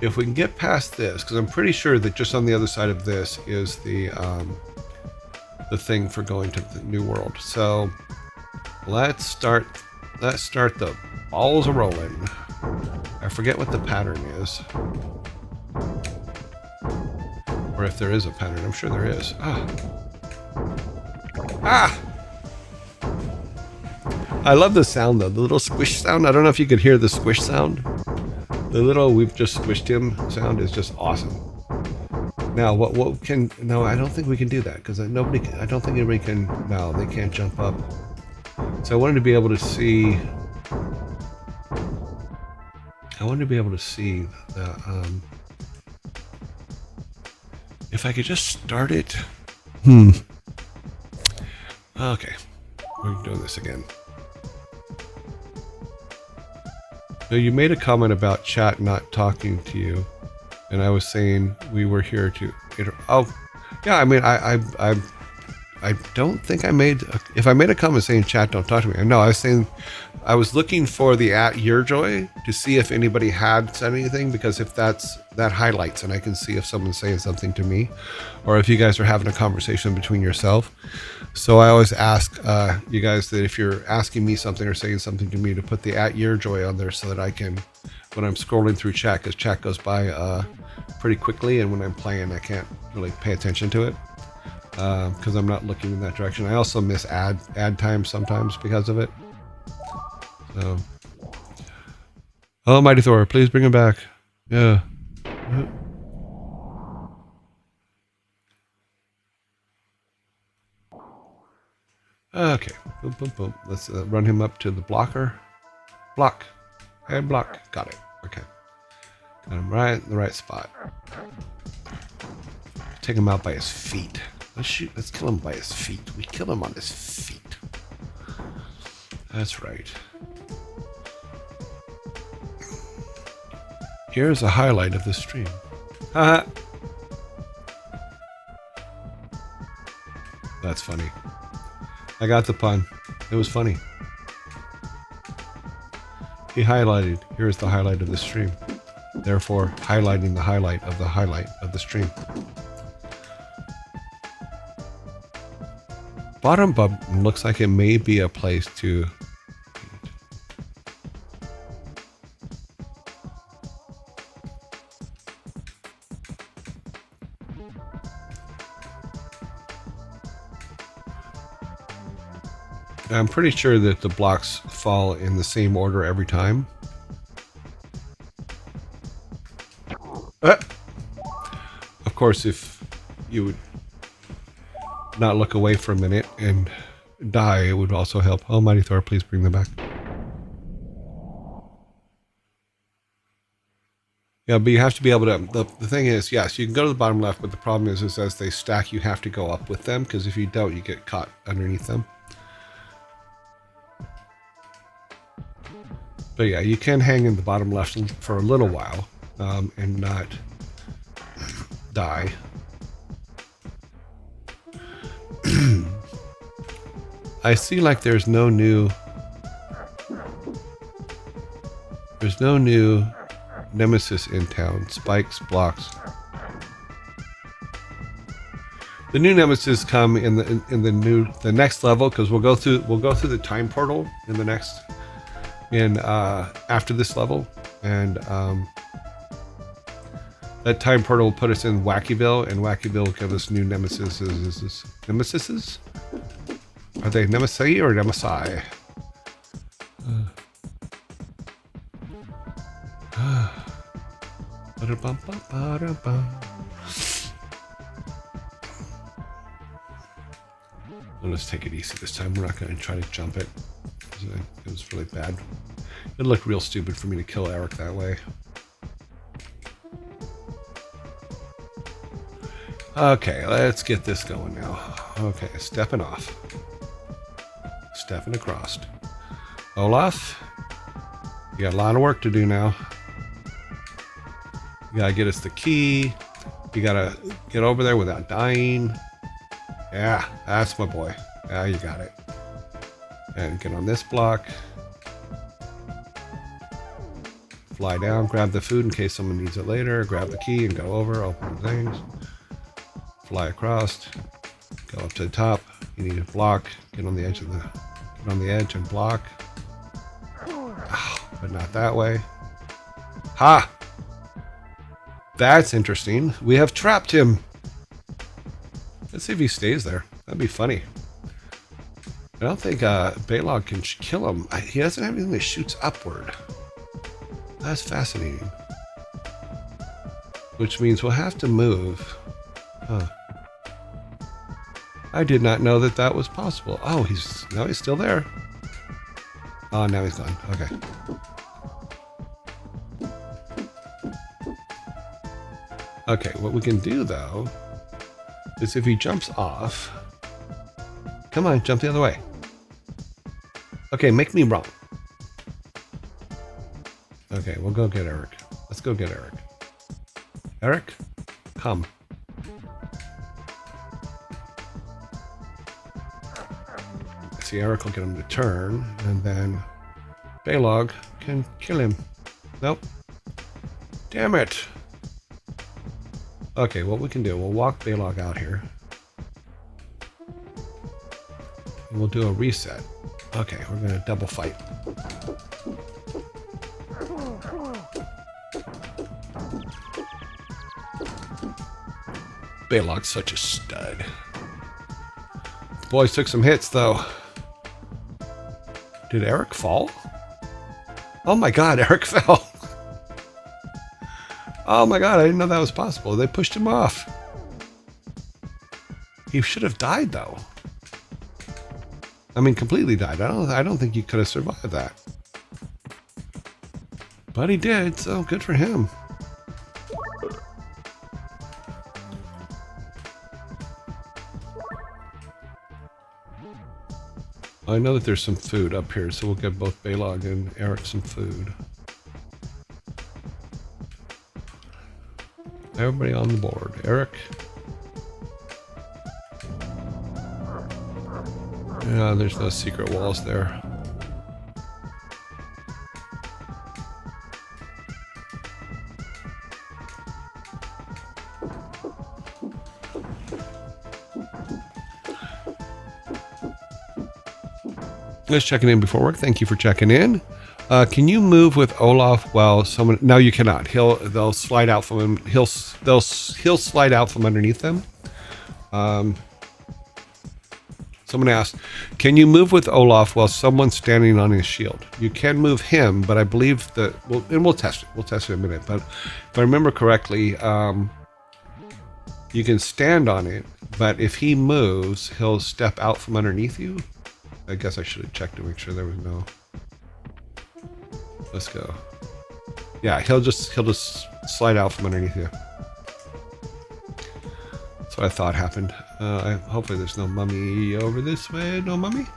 if we can get past this, because I'm pretty sure that just on the other side of this is the thing for going to the new world. So, let's start the balls a rolling. I forget what the pattern is, or if there is a pattern. I'm sure there is. I love the sound though, the little squish sound. I don't know if you could hear the squish sound. The little "we've just squished him" sound is just awesome. Now, what can? No, I don't think we can do that because I don't think anybody can. No, they can't jump up. So I wanted to be able to see. The. If I could just start it. Okay, we're doing this again. Now, you made a comment about chat not talking to you, and I was saying we were here to. Oh, yeah. I mean, I don't think I made. If I made a comment saying chat don't talk to me, no, I was saying I was looking for the @YourJoy to see if anybody had said anything, because if that highlights, and I can see if someone's saying something to me, or if you guys are having a conversation between yourself. So I always ask you guys that if you're asking me something or saying something to me, to put the @YourJoy on there so that I can, when I'm scrolling through chat, because chat goes by pretty quickly, and when I'm playing, I can't really pay attention to it because I'm not looking in that direction. I also miss ad time sometimes because of it. So, oh, Mighty Thor, please bring him back. Yeah. Okay. Boom, boom, boom. Let's run him up to the blocker. Block. And block. Got it. Okay. Got him right in the right spot. Take him out by his feet. Let's kill him by his feet. We kill him on his feet. That's right. Here's a highlight of the stream. Haha. That's funny. I got the pun. It was funny. He highlighted. Here's the highlight of the stream. Therefore, highlighting the highlight of the stream. Bottom button looks like it may be a place to. I'm pretty sure that the blocks fall in the same order every time. Of course, if you would not look away for a minute and die, it would also help. Almighty Thor, please bring them back. Yeah, but you have to be able to. The thing is, yes, you can go to the bottom left, but the problem is as they stack, you have to go up with them, because if you don't, you get caught underneath them. But yeah, you can hang in the bottom left for a little while and not die. I see like there's no new nemesis in town. Spikes, blocks. The new nemesis come in the next level, because we'll go through the time portal in the next after this level, and That time portal will put us in Wackyville, and Wackyville will give us new nemesis. Nemesises? Are they Nemesi or Nemesi? Let's take it easy this time. We're not going to try to jump it. It was really bad. It looked real stupid for me to kill Eric that way. Okay, let's get this going now. Okay, stepping off. Stepping across. Olaf, you got a lot of work to do now. You gotta get us the key. You gotta get over there without dying. Yeah, that's my boy. Yeah, you got it. And get on this block. Fly down, grab the food in case someone needs it later. Grab the key and go over, open the things. Fly across. Go up to the top. You need a block. Get on the edge and block. Oh, but not that way. Ha! That's interesting. We have trapped him. Let's see if he stays there. That'd be funny. I don't think Balog can kill him. He doesn't have anything that shoots upward. That's fascinating. Which means we'll have to move. Huh. I did not know that that was possible. Oh, he's still there. Oh, now he's gone. Okay. Okay, what we can do though is if he jumps off. Come on, jump the other way. Okay, make me wrong. Okay, we'll go get Eric. Let's go get Eric. Eric, come. See, Eric will get him to turn, and then Balog can kill him. Nope. Damn it. Okay, what we can do, we'll walk Balog out here. And we'll do a reset. Okay, we're going to double fight. Balog's such a stud. The boys took some hits, though. Did Eric fall? Oh my god, Eric fell. Oh my god, I didn't know that was possible. They pushed him off. He should have died, though. I mean, completely died. I don't think he could have survived that. But he did, so good for him. I know that there's some food up here, so we'll get both Balog and Eric some food. Everybody on the board. Eric. Yeah, there's no secret walls there. Just checking in before work. Thank you for checking in. Can you move with Olaf while someone? No, you cannot. They'll slide out from him. He'll slide out from underneath them. Someone asked, can you move with Olaf while someone's standing on his shield? You can move him, but I believe that. We'll test it. We'll test it in a minute. But if I remember correctly, you can stand on it, but if he moves, he'll step out from underneath you. I guess I should have checked to make sure there was no. Let's go. Yeah, he'll just slide out from underneath you. That's what I thought happened. Hopefully there's no mummy over this way. No mummy?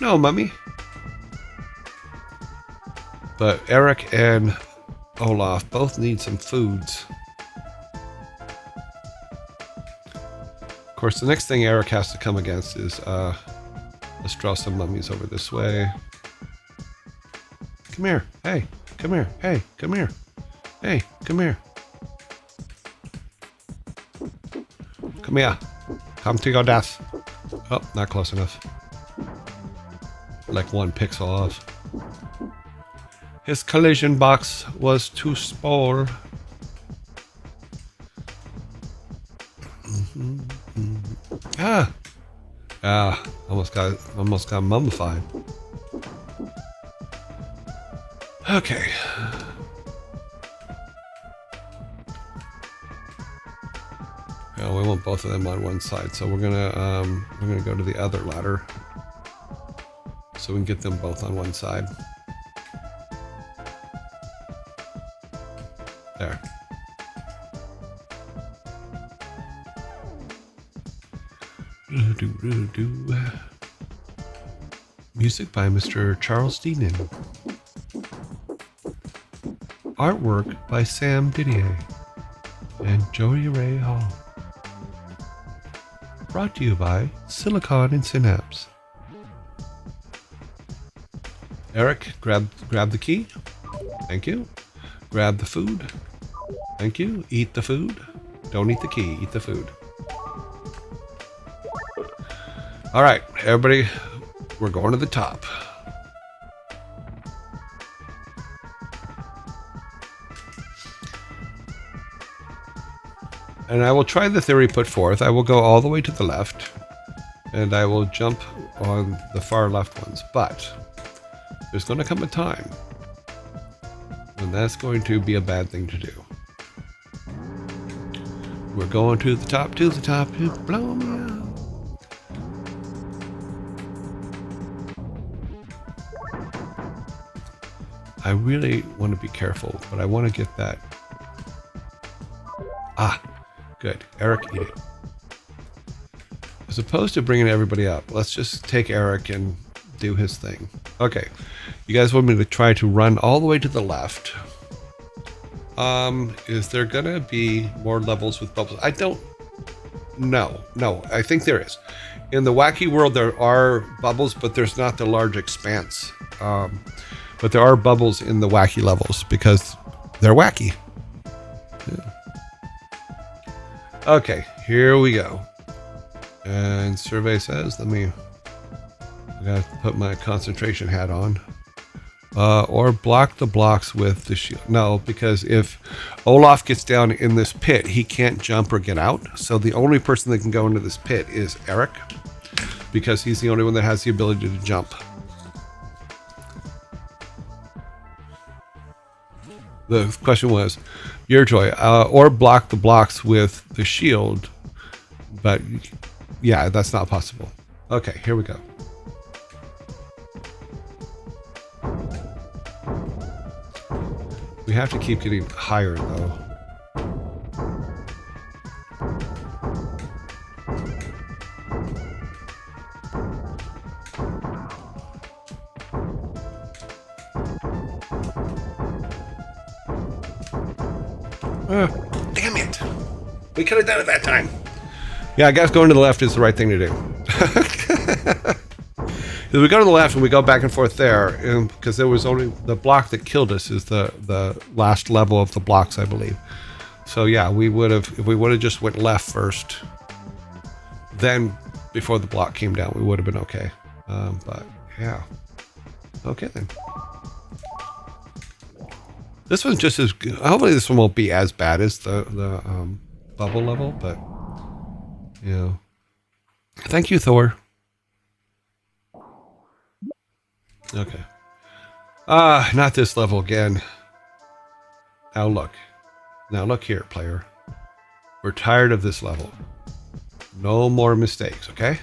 No mummy. But Eric and Olaf both need some foods. Of course, the next thing Eric has to come against is let's draw some mummies over this way. Come here. Hey, come here. Hey, come here. Hey, come here. Come here. Come to your death. Oh, not close enough. Like 1 pixel off. His collision box was too small. Ah, almost got mummified. Okay. Oh, we want both of them on one side, so we're gonna go to the other ladder, so we can get them both on one side. There. Music by Mr. Charles Deanan. Artwork by Sam Didier and Joey Ray Hall. Brought to you by Silicon and Synapse. Eric, grab the key. Thank you. Grab the food. Thank you. Eat the food. Don't eat the key. Eat the food. All right, everybody, we're going to the top. And I will try the theory put forth. I will go all the way to the left, and I will jump on the far left ones. But there's going to come a time when that's going to be a bad thing to do. We're going to the top, to blow me out. I really want to be careful, but I want to get that. Ah, good. Eric, eat it. As opposed to bringing everybody up, let's just take Eric and do his thing. Okay, you guys want me to try to run all the way to the left. Is there gonna be more levels with bubbles? I don't know. No, I think there is. In the wacky world, there are bubbles, but there's not the large expanse. But there are bubbles in the wacky levels because they're wacky. Yeah. Okay, here we go. And survey says, I gotta put my concentration hat on. Or block the blocks with the shield. No, because if Olaf gets down in this pit, he can't jump or get out. So the only person that can go into this pit is Eric, because he's the only one that has the ability to jump. The question was, your joy, or block the blocks with the shield. But yeah, that's not possible. Okay, here we go. We have to keep getting higher, though. Damn it! We could have done it that time. Yeah, I guess going to the left is the right thing to do. If we go to the left and we go back and forth there, and because there was only the block that killed us is the last level of the blocks, I believe. So yeah, we would have, if we would have just went left first, then before the block came down, we would have been okay. But yeah, okay then. This one's just as good. Hopefully this one won't be as bad as the bubble level, but you know. Thank you, Thor. Okay. Not this level again. Now look here, player. We're tired of this level. No more mistakes, okay?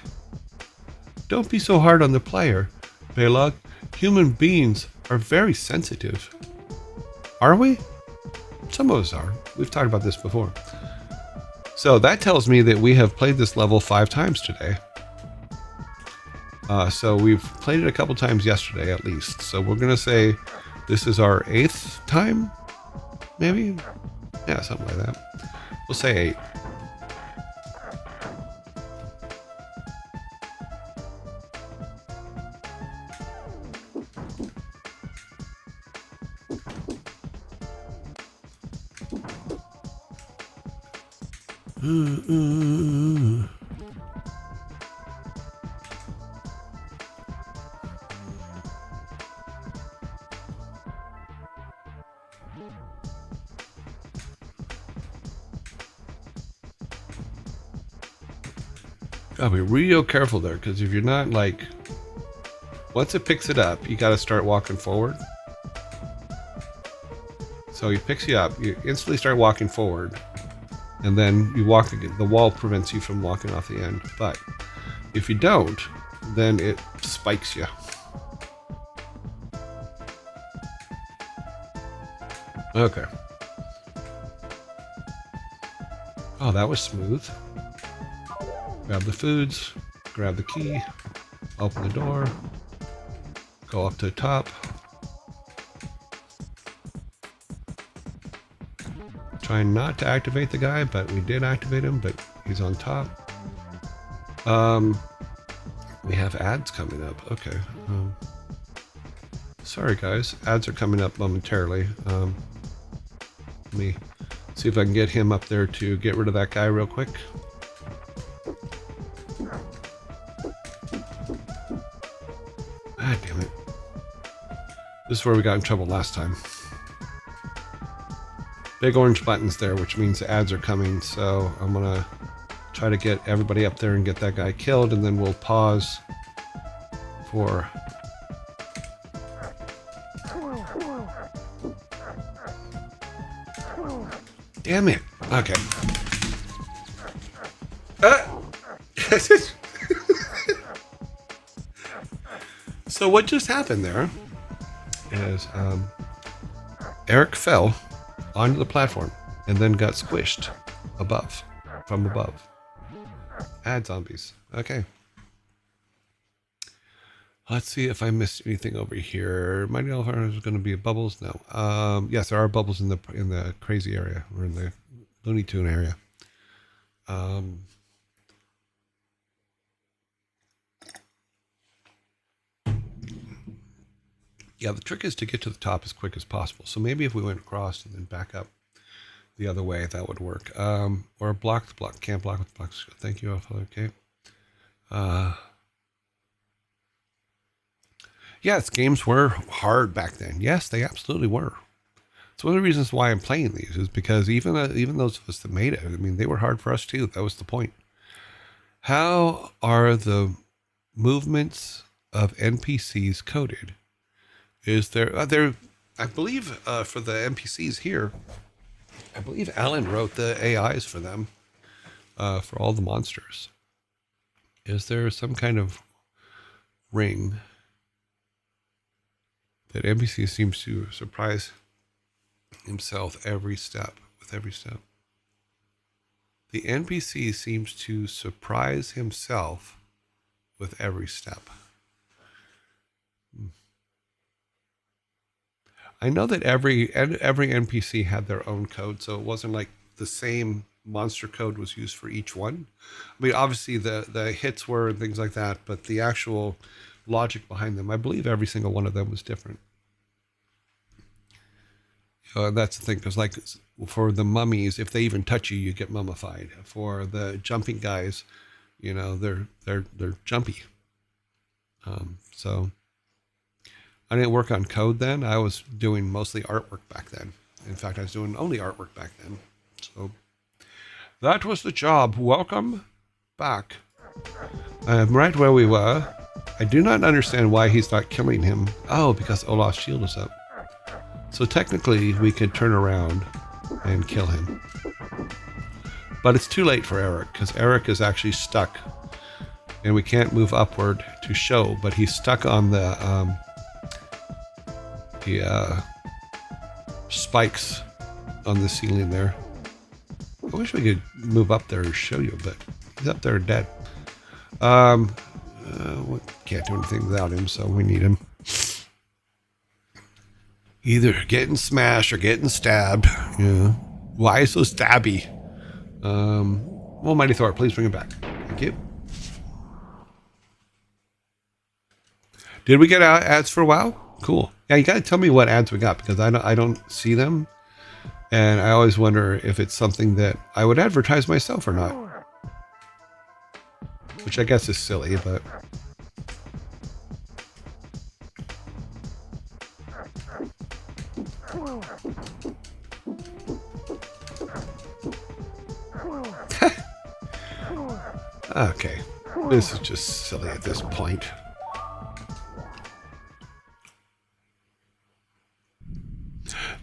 Don't be so hard on the player, Balog. Human beings are very sensitive. Are we? Some of us are. We've talked about this before. So that tells me that we have played this level 5 times today. So we've played it a couple times yesterday at least. So we're going to say this is our 8th time? Maybe? Yeah, something like that. We'll say 8. Gotta be real careful there, because if you're not like, once it picks it up, you gotta start walking forward. So he picks you up, you instantly start walking forward, and then you walk again. The wall prevents you from walking off the end. But if you don't, then it spikes you. Okay. Oh, that was smooth. Grab the foods, grab the key, open the door, go up to the top. Trying not to activate the guy, but we did activate him, but he's on top. We have ads coming up. Okay. Sorry guys, ads are coming up momentarily. Let me see if I can get him up there to get rid of that guy real quick. Ah, damn it. This is where we got in trouble last time. Big orange buttons there, which means the ads are coming, so I'm gonna try to get everybody up there and get that guy killed, and then we'll pause for... Damn it! Okay. So what just happened there is Eric fell onto the platform and then got squished from above. Ad zombies. Okay. Let's see if I missed anything over here. Mighty Elephant is going to be bubbles. No. Yes, there are bubbles in the crazy area, or in the Looney Tune area. Yeah, the trick is to get to the top as quick as possible. So maybe if we went across and then back up the other way, that would work. Or block the block. Can't block with blocks. Thank you. Okay. Yes, games were hard back then. Yes, they absolutely were. It's one of the reasons why I'm playing these, is because even those of us that made it, I mean, they were hard for us too. That was the point. How are the movements of NPCs coded? Is there, I believe for the NPCs here, I believe Alan wrote the AIs for them, for all the monsters. Is there some kind of ring that NPC seems to surprise himself every step, with every step? The NPC seems to surprise himself with every step. I know that every NPC had their own code, so it wasn't like the same monster code was used for each one. I mean, obviously the hits were and things like that, but the actual logic behind them, I believe every single one of them was different. That's the thing, because like for the mummies, if they even touch you, you get mummified. For the jumping guys, you know, they're jumpy. So I didn't work on code then. I was doing mostly artwork back then. In fact, I was doing only artwork back then. So that was the job. Welcome back. I'm right where we were. I do not understand why he's not killing him. Oh, because Olaf's shield is up. So technically, we could turn around and kill him. But it's too late for Eric, because Eric is actually stuck. And we can't move upward to show, but he's stuck on the spikes on the ceiling there. I wish we could move up there and show you, but he's up there dead. We can't do anything without him, so we need him. Either getting smashed or getting stabbed. Yeah. Why so stabby? Well, Mighty Thor, please bring him back. Thank you. Did we get ads for a while? Cool. Yeah, you gotta tell me what ads we got, because I don't see them, and I always wonder if it's something that I would advertise myself or not. Which I guess is silly, but... Okay. This is just silly at this point.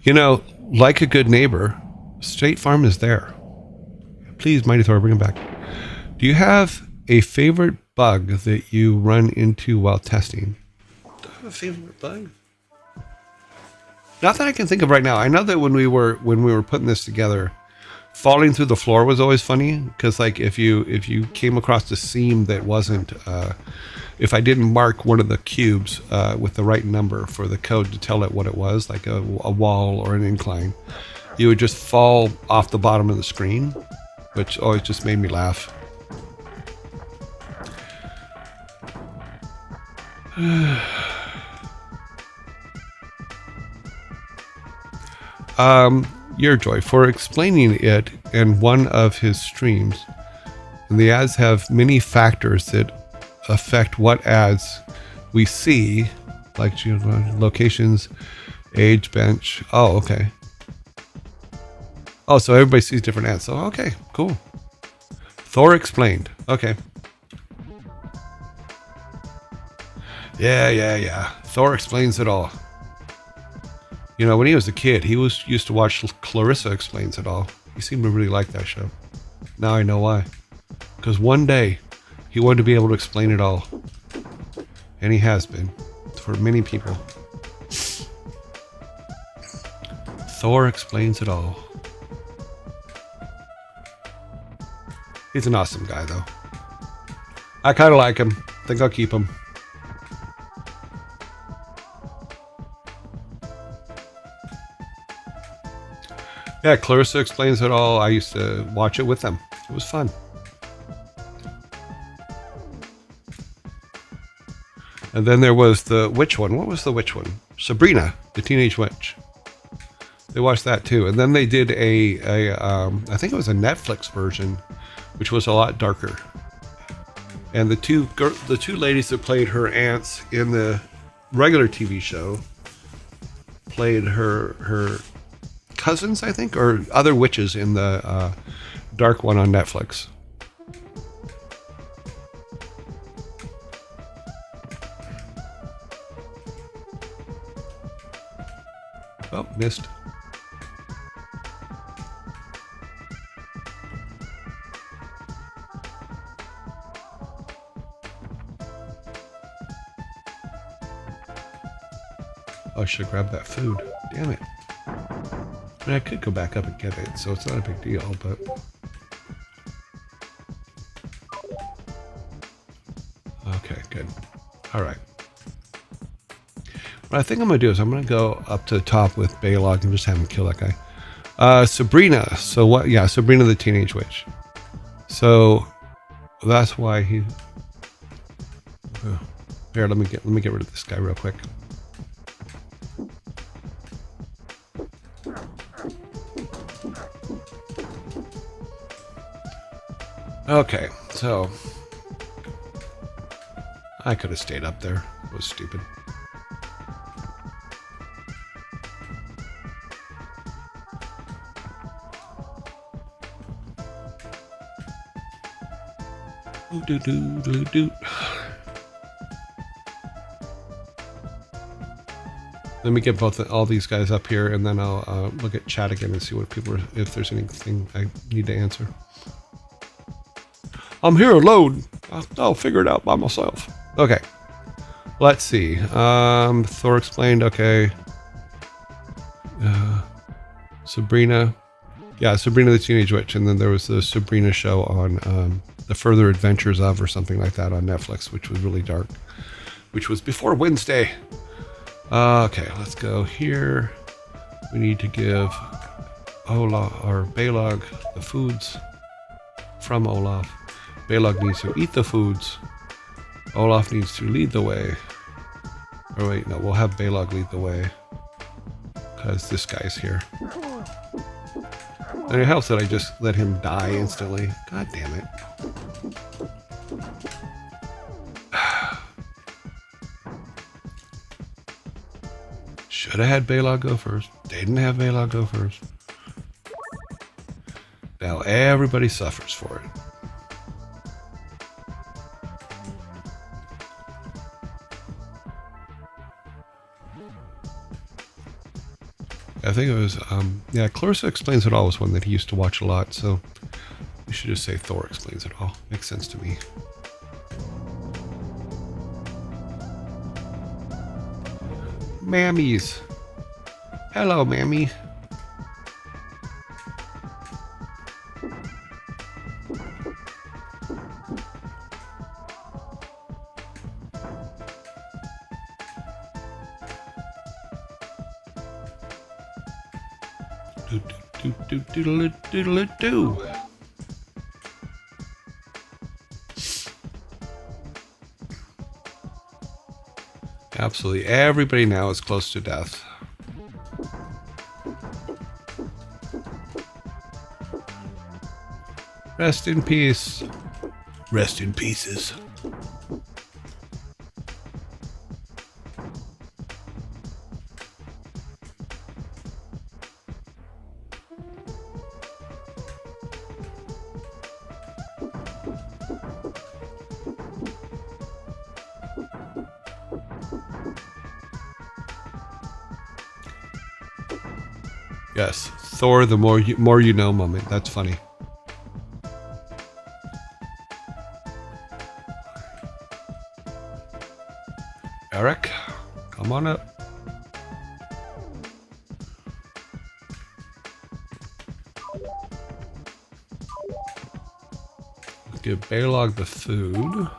You know, like a good neighbor, State Farm is there. Please, Mighty Thor, bring him back. Do you have a favorite bug that you run into while testing? Do I have a favorite bug? Not that I can think of right now. I know that when we were putting this together, falling through the floor was always funny because, like, if you came across a seam that wasn't, if I didn't mark one of the cubes with the right number for the code to tell it what it was, like a wall or an incline, you would just fall off the bottom of the screen, which always just made me laugh. Your Joy for explaining it in one of his streams. And the ads have many factors that affect what ads we see, like locations, age, bench. Oh, okay. Oh, so everybody sees different ads. So, okay, cool. Thor explained. Okay. Yeah. Thor explains it all. You know, when he was a kid, he used to watch Clarissa Explains It All. He seemed to really like that show. Now I know why. Because one day, he wanted to be able to explain it all. And he has been. For many people. Thor Explains It All. He's an awesome guy, though. I kind of like him. Think I'll keep him. Yeah, Clarissa Explains It All. I used to watch it with them. It was fun. And then there was the witch one. What was the witch one? Sabrina, the Teenage Witch. They watched that too. And then they did I think it was a Netflix version, which was a lot darker. And the two ladies that played her aunts in the regular TV show played her cousins, I think, or other witches in the dark one on Netflix. Oh, missed. Oh, I should grab that food. Damn it. I mean, I could go back up and get it, so it's not a big deal, but... Okay, good. Alright. What I think I'm going to do is I'm going to go up to the top with Baylog and just have him kill that guy. Sabrina. So what? Yeah, Sabrina the Teenage Witch. So that's why he... Here, let me get rid of this guy real quick. Okay, so I could have stayed up there. It was stupid. Let me get all these guys up here, and then I'll look at chat again and see what people are, if there's anything I need to answer. I'm here alone. I'll figure it out by myself. Okay. Let's see. Thor explained. Okay. Sabrina. Yeah, Sabrina the Teenage Witch. And then there was the Sabrina show on The Further Adventures of, or something like that on Netflix, which was really dark. Which was before Wednesday. Okay, let's go here. We need to give Olaf, or Baylog, the foods from Olaf. Baylog needs to eat the foods. Olaf needs to lead the way. Or wait, no, we'll have Baylog lead the way. Because this guy's here. And it helps that I just let him die instantly. God damn it. Should have had Baylog go first. Didn't have Baylog go first. Now everybody suffers for it. I think it was, yeah, Clarissa Explains It All was one that he used to watch a lot, so we should just say Thor Explains It All. Makes sense to me. Mammies. Hello, Mammy. Do. Absolutely everybody now is close to death. Rest in peace. Rest in pieces. Yes, Thor, the more you know moment. That's funny. Eric, come on up. Let's give Balog the food.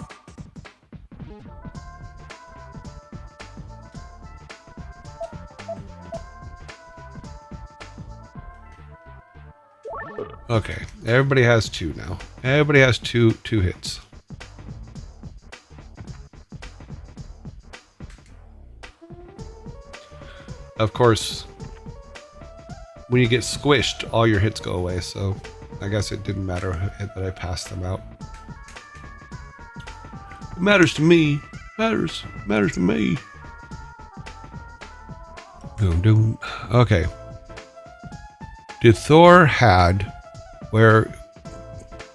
Okay, everybody has 2 now. Everybody has two hits. Of course, when you get squished, all your hits go away, so I guess it didn't matter that I passed them out. It matters to me. Matters to me. Doom. Okay. Did Thor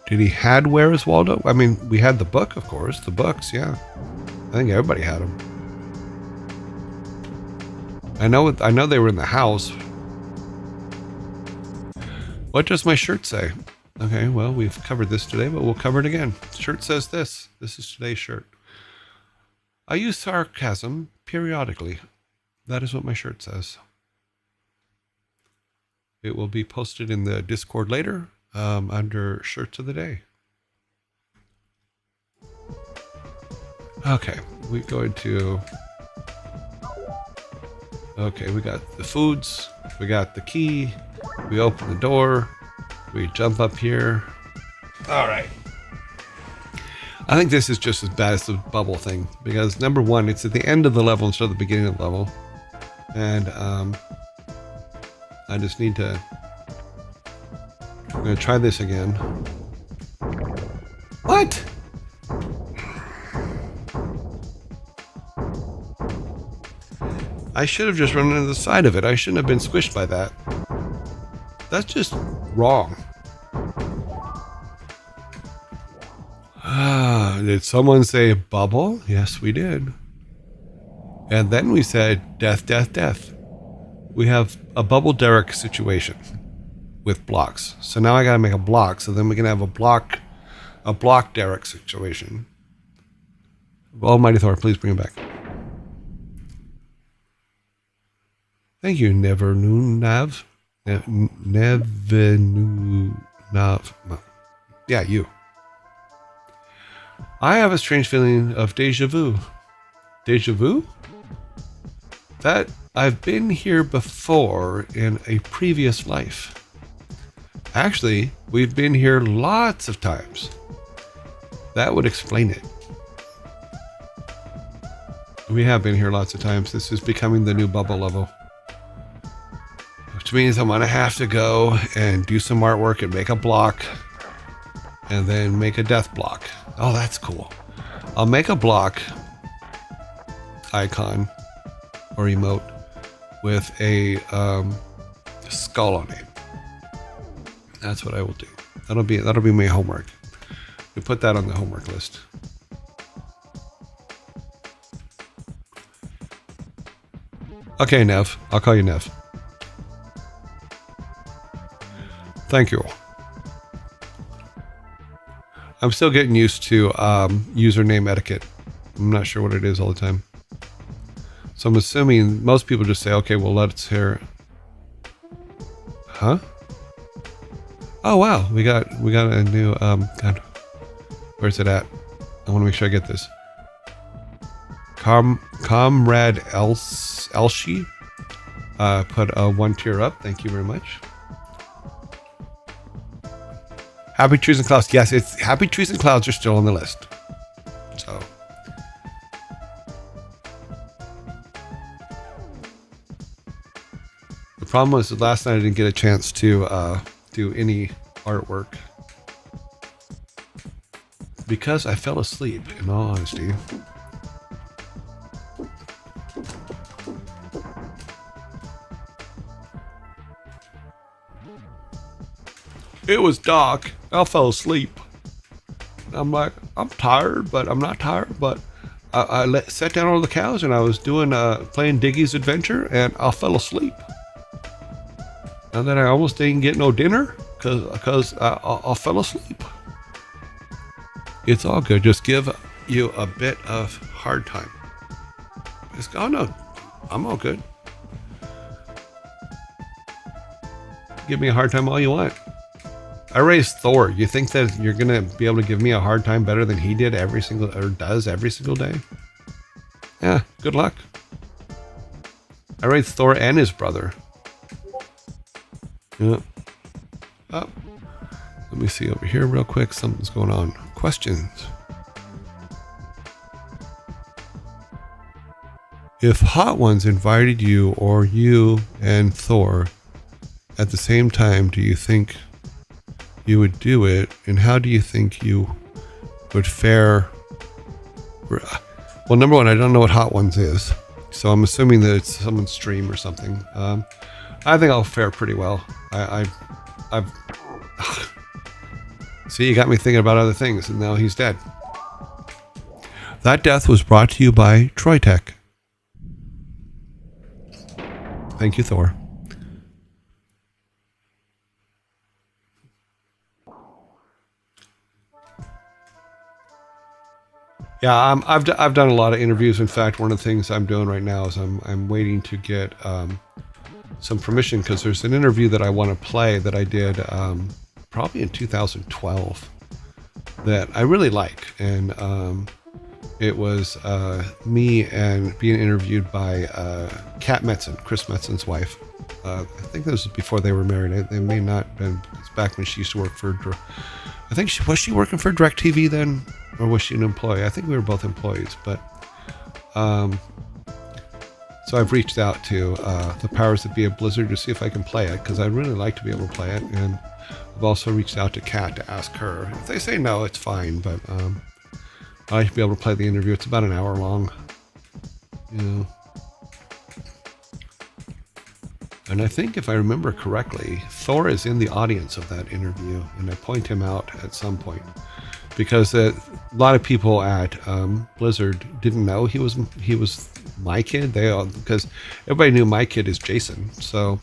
did he had Where is Waldo? I mean, we had the book, of course. The books, yeah. I think everybody had them. I know they were in the house. What does my shirt say? Okay, well, we've covered this today, but we'll cover it again. The shirt says this. This is today's shirt. I use sarcasm periodically. That is what my shirt says. It will be posted in the Discord later under Shirts of the Day. Okay, we go into... Okay, we got the foods. We got the key. We open the door. We jump up here. All right. I think this is just as bad as the bubble thing because number one, it's at the end of the level instead of the beginning of the level, and I just need to. I'm gonna try this again. What? I should have just run into the side of it. I shouldn't have been squished by that. That's just wrong. Did someone say bubble? Yes, we did. And then we said death, death, death. We have a bubble Derek situation with blocks. So now I gotta make a block, so then we can have a block Derek situation. Almighty Thor, please bring him back. Thank you, Never Knew Nav. Never Knew Nav. Yeah, you. I have a strange feeling of deja vu. Deja vu? That I've been here before in a previous life. Actually, we've been here lots of times. That would explain it. We have been here lots of times. This is becoming the new bubble level. Which means I'm gonna have to go and do some artwork and make a block and then make a death block. Oh, that's cool. I'll make a block icon or emote with a skull on it. That's what I will do. That'll be my homework. We put that on the homework list. Okay, Nev. I'll call you Nev. Thank you. I'm still getting used to username etiquette. I'm not sure what it is all the time. So I'm assuming most people just say, okay, well, let's hear. Huh? Oh, wow. We got a new, God, where's it at? I want to make sure I get this. Comrade Elshi put a 1 tier up. Thank you very much. Happy Trees and Clouds. Yes, it's Happy Trees and Clouds are still on the list. So. The problem was that last night I didn't get a chance to do any artwork because I fell asleep, in all honesty. It was dark. I fell asleep. I'm like, I'm tired, but I'm not tired. But I sat down on the couch and I was doing playing Diggy's Adventure, and I fell asleep. And then I almost didn't get no dinner because I fell asleep. It's all good. Just give you a bit of hard time. Just, oh no, I'm all good. Give me a hard time all you want. I raised Thor. You think that you're gonna be able to give me a hard time better than he did does every single day? Yeah, good luck. I raised Thor and his brother. Yeah. Oh. Let me see over here real quick. Something's going on. Questions. If Hot Ones invited you or you and Thor at the same time, do you think you would do it? And how do you think you would fare? Well, number one, I don't know what Hot Ones is. So I'm assuming that it's someone's stream or something. I think I'll fare pretty well. I've see, you got me thinking about other things, and now he's dead. That death was brought to you by Troy Tech. Thank you, Thor. Yeah, I've done a lot of interviews. In fact, one of the things I'm doing right now is I'm waiting to get some permission, because there's an interview that I want to play that I did probably in 2012 that I really like, and it was me and being interviewed by Kat Metzen, Chris Metzen's wife. I think this was before they were married. They may not have been. It's back when she used to work for. I think was she working for DirecTV then, or was she an employee? I think we were both employees, but. So I've reached out to the powers that be of Blizzard to see if I can play it, because I'd really like to be able to play it. And I've also reached out to Kat to ask her. If they say no, it's fine, but I like to be able to play the interview. It's about an hour long. You know. And I think if I remember correctly, Thor is in the audience of that interview, and I point him out at some point. Because a lot of people at Blizzard didn't know he was my kid. Because everybody knew my kid is Jason. So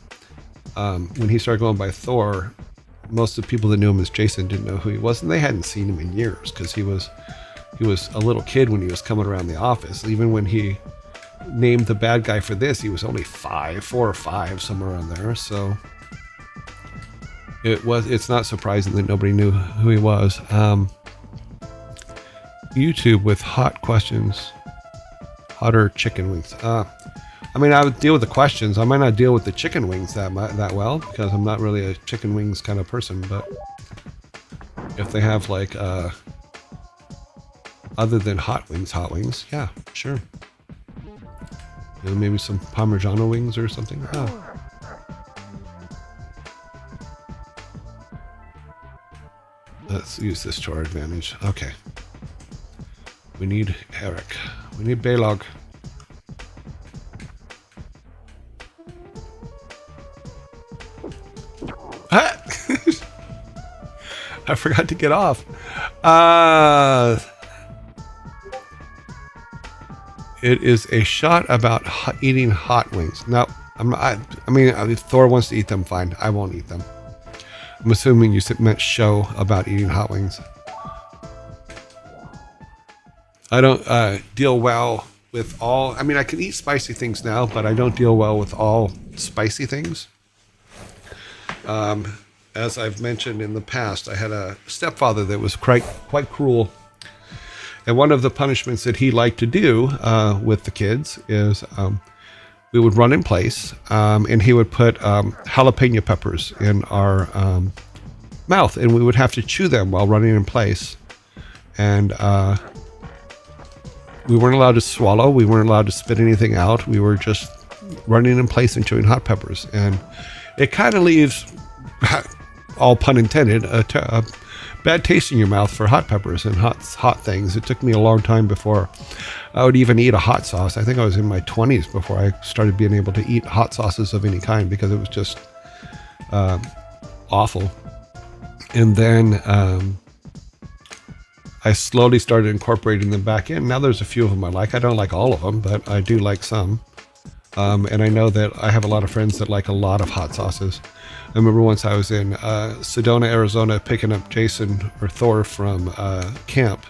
when he started going by Thor, most of the people that knew him as Jason didn't know who he was, and they hadn't seen him in years, because he was a little kid when he was coming around the office. Even when he named the bad guy for this, he was only 4 or 5, somewhere around there. So it's not surprising that nobody knew who he was. YouTube with hot questions. Hotter chicken wings. I mean, I would deal with the questions. I might not deal with the chicken wings that well, because I'm not really a chicken wings kind of person. But if they have like other than hot wings, yeah, sure. You know, maybe some Parmigiano wings or something. Oh. Let's use this to our advantage. Okay. We need Eric. We need Baylog. I forgot to get off. It is a shot about eating hot wings. No, I'm not. I mean, if Thor wants to eat them, fine. I won't eat them. I'm assuming you meant show about eating hot wings. I don't deal well with all. I mean, I can eat spicy things now, but I don't deal well with all spicy things. As I've mentioned in the past, I had a stepfather that was quite cruel. And one of the punishments that he liked to do with the kids is we would run in place, and he would put jalapeno peppers in our mouth, and we would have to chew them while running in place. And we weren't allowed to swallow. We weren't allowed to spit anything out. We were just running in place and chewing hot peppers. And it kind of leaves, all pun intended, a bad taste in your mouth for hot peppers and hot things. It took me a long time before I would even eat a hot sauce. I think I was in my 20s before I started being able to eat hot sauces of any kind, because it was just awful. And then I slowly started incorporating them back in. Now there's a few of them I like. I don't like all of them, but I do like some. And I know that I have a lot of friends that like a lot of hot sauces. I remember once I was in Sedona, Arizona, picking up Jason or Thor from camp,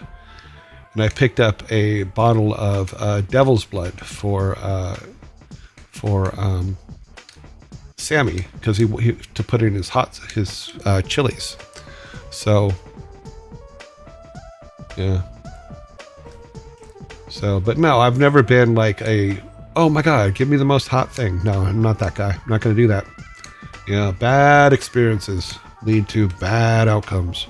and I picked up a bottle of Devil's Blood for Sammy, because he to put in his chilies. So yeah. So, but no, I've never been like oh my God, give me the most hot thing. No, I'm not that guy. I'm not going to do that. Yeah, bad experiences lead to bad outcomes.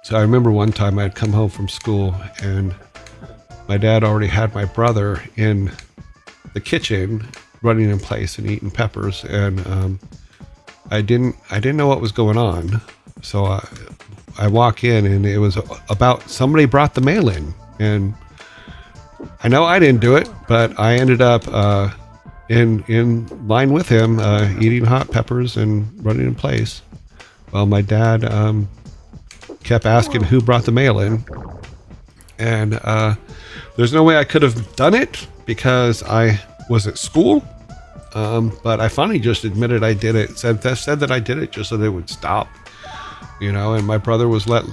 So I remember one time I'd come home from school and my dad already had my brother in the kitchen running in place and eating peppers, and I didn't know what was going on. So I walk in and it was about somebody brought the mail in, and I know I didn't do it, but I ended up in line with him, eating hot peppers and running in place. Well, my dad kept asking who brought the mail in, and there's no way I could have done it because I was at school. But I finally just admitted I did it. Said that I did it just so that it would stop, and my brother was let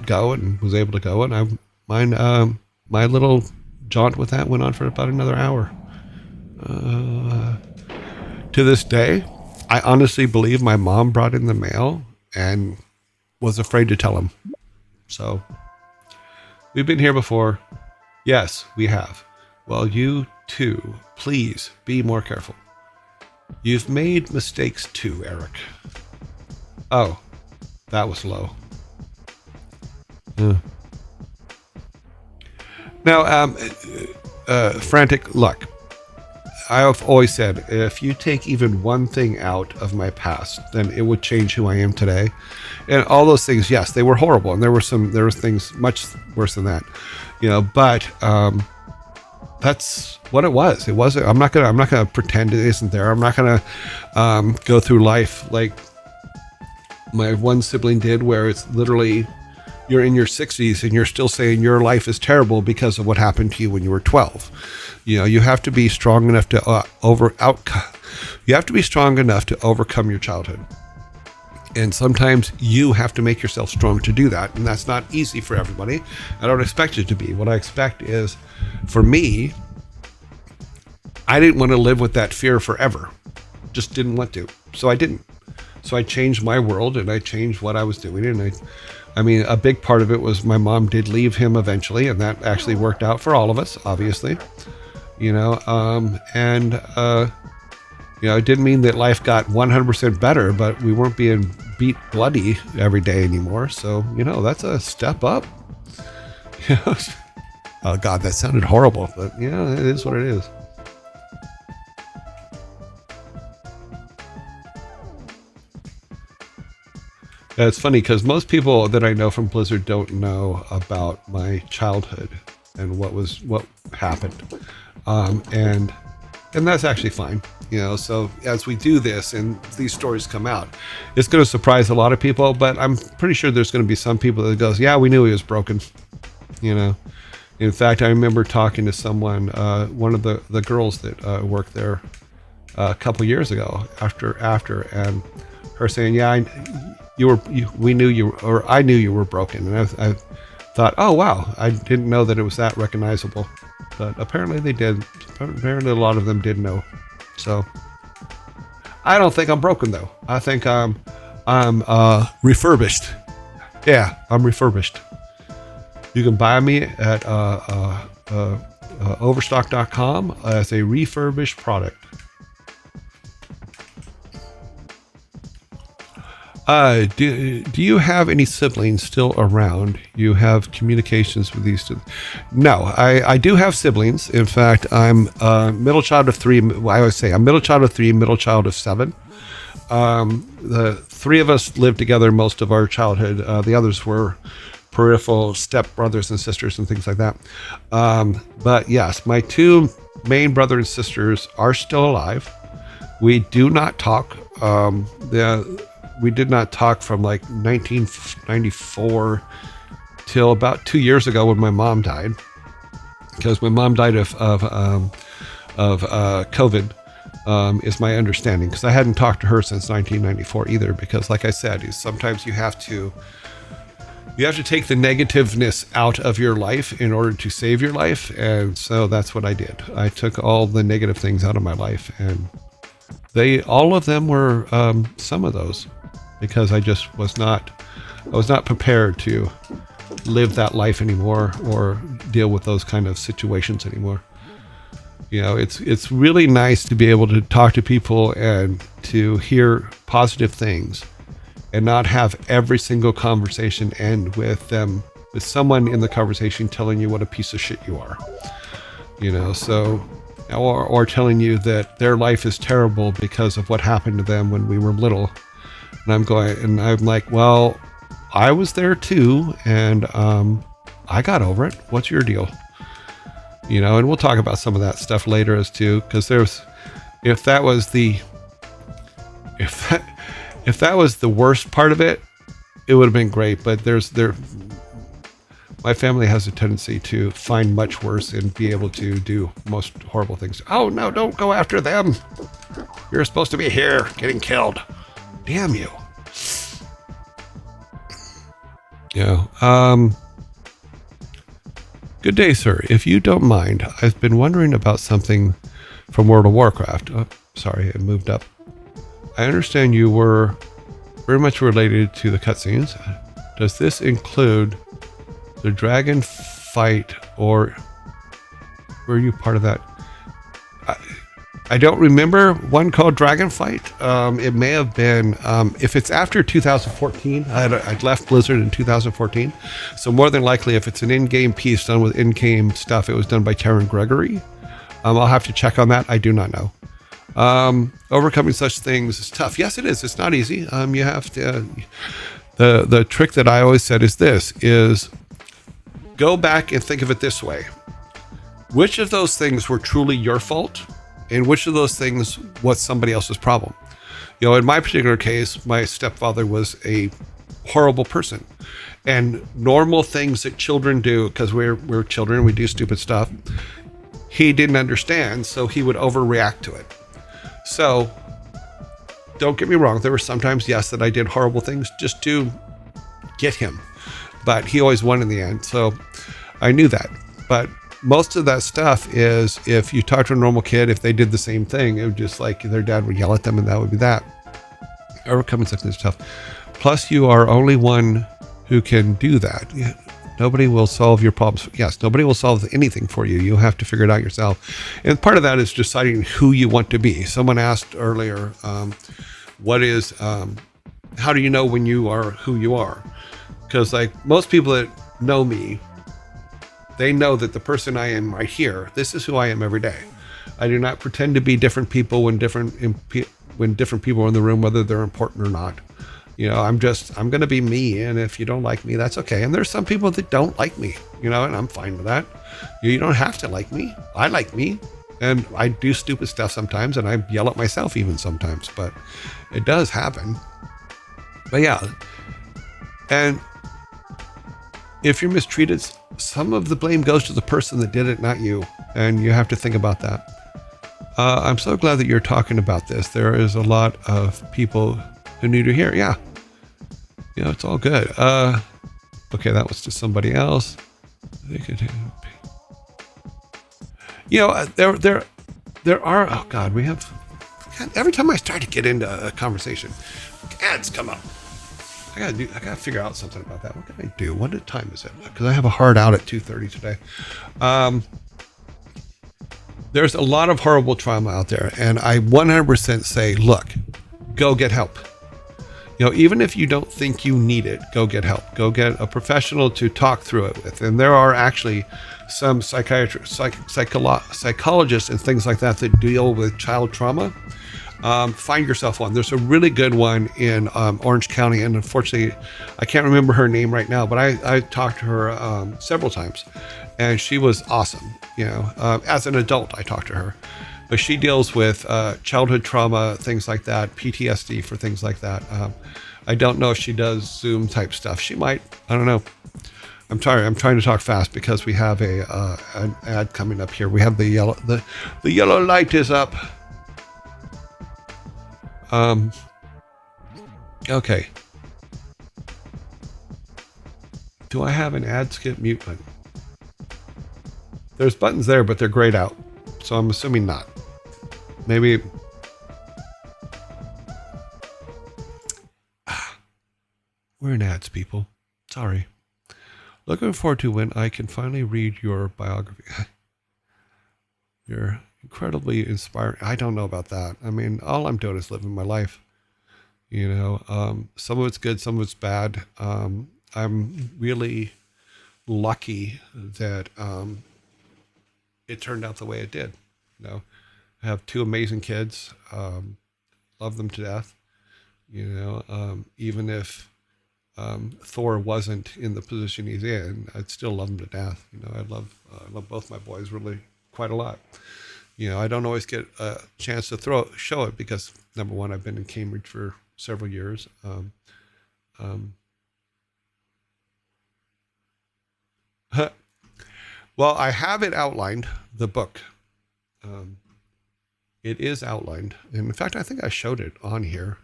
go and was able to go, and my little jaunt with that went on for about another hour. To this day, I honestly believe my mom brought in the mail and was afraid to tell him. So we've been here before. Yes, we have. Well, you too, please be more careful. You've made mistakes too, Eric. Oh, that was low. Yeah. Now, frantic luck. I have always said, if you take even one thing out of my past, then it would change who I am today. And all those things, yes, they were horrible, and there were things much worse than that, But that's what it was. It wasn't. I'm not gonna pretend it isn't there. I'm not gonna go through life like my one sibling did, where it's literally you're in your 60s and you're still saying your life is terrible because of what happened to you when you were 12. You have to be strong enough to You have to be strong enough to overcome your childhood. And sometimes you have to make yourself strong to do that. And that's not easy for everybody. I don't expect it to be. What I expect is, for me, I didn't want to live with that fear forever. Just didn't want to. So I didn't. So I changed my world and I changed what I was doing. And I mean, a big part of it was my mom did leave him eventually. And that actually worked out for all of us, obviously. It didn't mean that life got 100% better, but we weren't being beat bloody every day anymore. So, that's a step up. Oh God, that sounded horrible, but it is what it is. Yeah, it's funny because most people that I know from Blizzard don't know about my childhood and what happened. And that's actually fine. So as we do this and these stories come out, it's going to surprise a lot of people, but I'm pretty sure there's going to be some people that goes, yeah, we knew he was broken. In fact, I remember talking to someone, one of the girls that worked there, a couple years ago after, and her saying, "Yeah, we knew you, or I knew you were broken," and I thought, "Oh wow, I didn't know that it was that recognizable," but apparently they did. Apparently, a lot of them did know. So I don't think I'm broken though. I think I'm refurbished. Yeah, I'm refurbished. You can buy me at overstock.com as a refurbished product. Do you have any siblings still around? You have communications with these two? No, I do have siblings. In fact, I'm middle child of three. I always say I'm middle child of three, middle child of seven. The three of us lived together most of our childhood. The others were peripheral step brothers and sisters and things like that. But yes, my two main brother and sisters are still alive. We do not talk. We did not talk from like 1994 till about 2 years ago when my mom died, because my mom died of COVID, is my understanding, because I hadn't talked to her since 1994 either, because like I said, sometimes you have to take the negativeness out of your life in order to save your life. And so that's what I did. I took all the negative things out of my life, and all of them were some of those, because I just was not prepared to live that life anymore or deal with those kind of situations anymore. You know, it's really nice to be able to talk to people and to hear positive things, and not have every single conversation end with someone in the conversation telling you what a piece of shit you are. You know, so or telling you that their life is terrible because of what happened to them when we were little. And I'm like, well, I was there too, and I got over it. What's your deal? You know, and we'll talk about some of that stuff later as too, because if that was the worst part of it, it would have been great. But my family has a tendency to find much worse and be able to do most horrible things. Oh no, don't go after them. You're supposed to be here getting killed. Damn you. Yeah. Good day, sir. If you don't mind, I've been wondering about something from World of Warcraft. Oh, sorry, it moved up. I understand you were very much related to the cutscenes. Does this include the dragon fight, or were you part of that? I don't remember one called Dragon Fight. It may have been, if it's after 2014, I'd left Blizzard in 2014. So more than likely, if it's an in-game piece done with in-game stuff, it was done by Karen Gregory. I'll have to check on that. I do not know. Overcoming such things is tough. Yes, it is. It's not easy. You have to, the trick that I always said is go back and think of it this way. Which of those things were truly your fault? And which of those things was somebody else's problem? You know, in my particular case, my stepfather was a horrible person. And normal things that children do, because we're children, we do stupid stuff, he didn't understand, so he would overreact to it. So, don't get me wrong, there were sometimes, yes, that I did horrible things just to get him. But he always won in the end, so I knew that. But most of that stuff is, if you talk to a normal kid, if they did the same thing, it would just like their dad would yell at them, and that would be that. Overcoming something is tough. Plus, you are only one who can do that. Nobody will solve your problems. Yes, nobody will solve anything for you. You have to figure it out yourself. And part of that is deciding who you want to be. Someone asked earlier, how do you know when you are who you are? Because like most people that know me, they know that the person I am right here, this is who I am every day. I do not pretend to be different people when different people are in the room, whether they're important or not. You know, I'm going to be me. And if you don't like me, that's okay. And there's some people that don't like me, you know, and I'm fine with that. You don't have to like me. I like me. And I do stupid stuff sometimes, and I yell at myself even sometimes, but it does happen. But yeah. And if you're mistreated, some of the blame goes to the person that did it, not you. And you have to think about that. I'm so glad that you're talking about this. There is a lot of people who need to hear. Yeah, it's all good. Okay, that was to somebody else. They could, there are. Oh God, we have. God, every time I start to get into a conversation, ads come up. I gotta figure out something about that. What can I do? What time is it? Because I have a hard out at 2:30 today. There's a lot of horrible trauma out there, and I 100% say, look, go get help. Even if you don't think you need it, go get help. Go get a professional to talk through it with. And there are actually some psychologists and things like that deal with child trauma. Find yourself one. There's a really good one in Orange County, and unfortunately, I can't remember her name right now, but I talked to her several times, and she was awesome. As an adult, I talked to her, but she deals with childhood trauma, things like that, PTSD for things like that. I don't know if she does Zoom type stuff. She might. I don't know. I'm sorry. I'm trying to talk fast because we have an ad coming up here. We have the yellow light is up. Okay. Do I have an ad skip mute button? There's buttons there, but they're grayed out. So I'm assuming not. Maybe. We're in ads, people. Sorry. Looking forward to when I can finally read your biography. You're incredibly inspiring. I don't know about that. I mean, all I'm doing is living my life. Some of it's good, some of it's bad. I'm really lucky that it turned out the way it did. I have two amazing kids. Love them to death. Even if Thor wasn't in the position he's in, I'd still love him to death. I love both my boys really quite a lot. I don't always get a chance to show it because, number one, I've been in Cambridge for several years. Well, I have it outlined, the book. It is outlined. And in fact, I think I showed it on here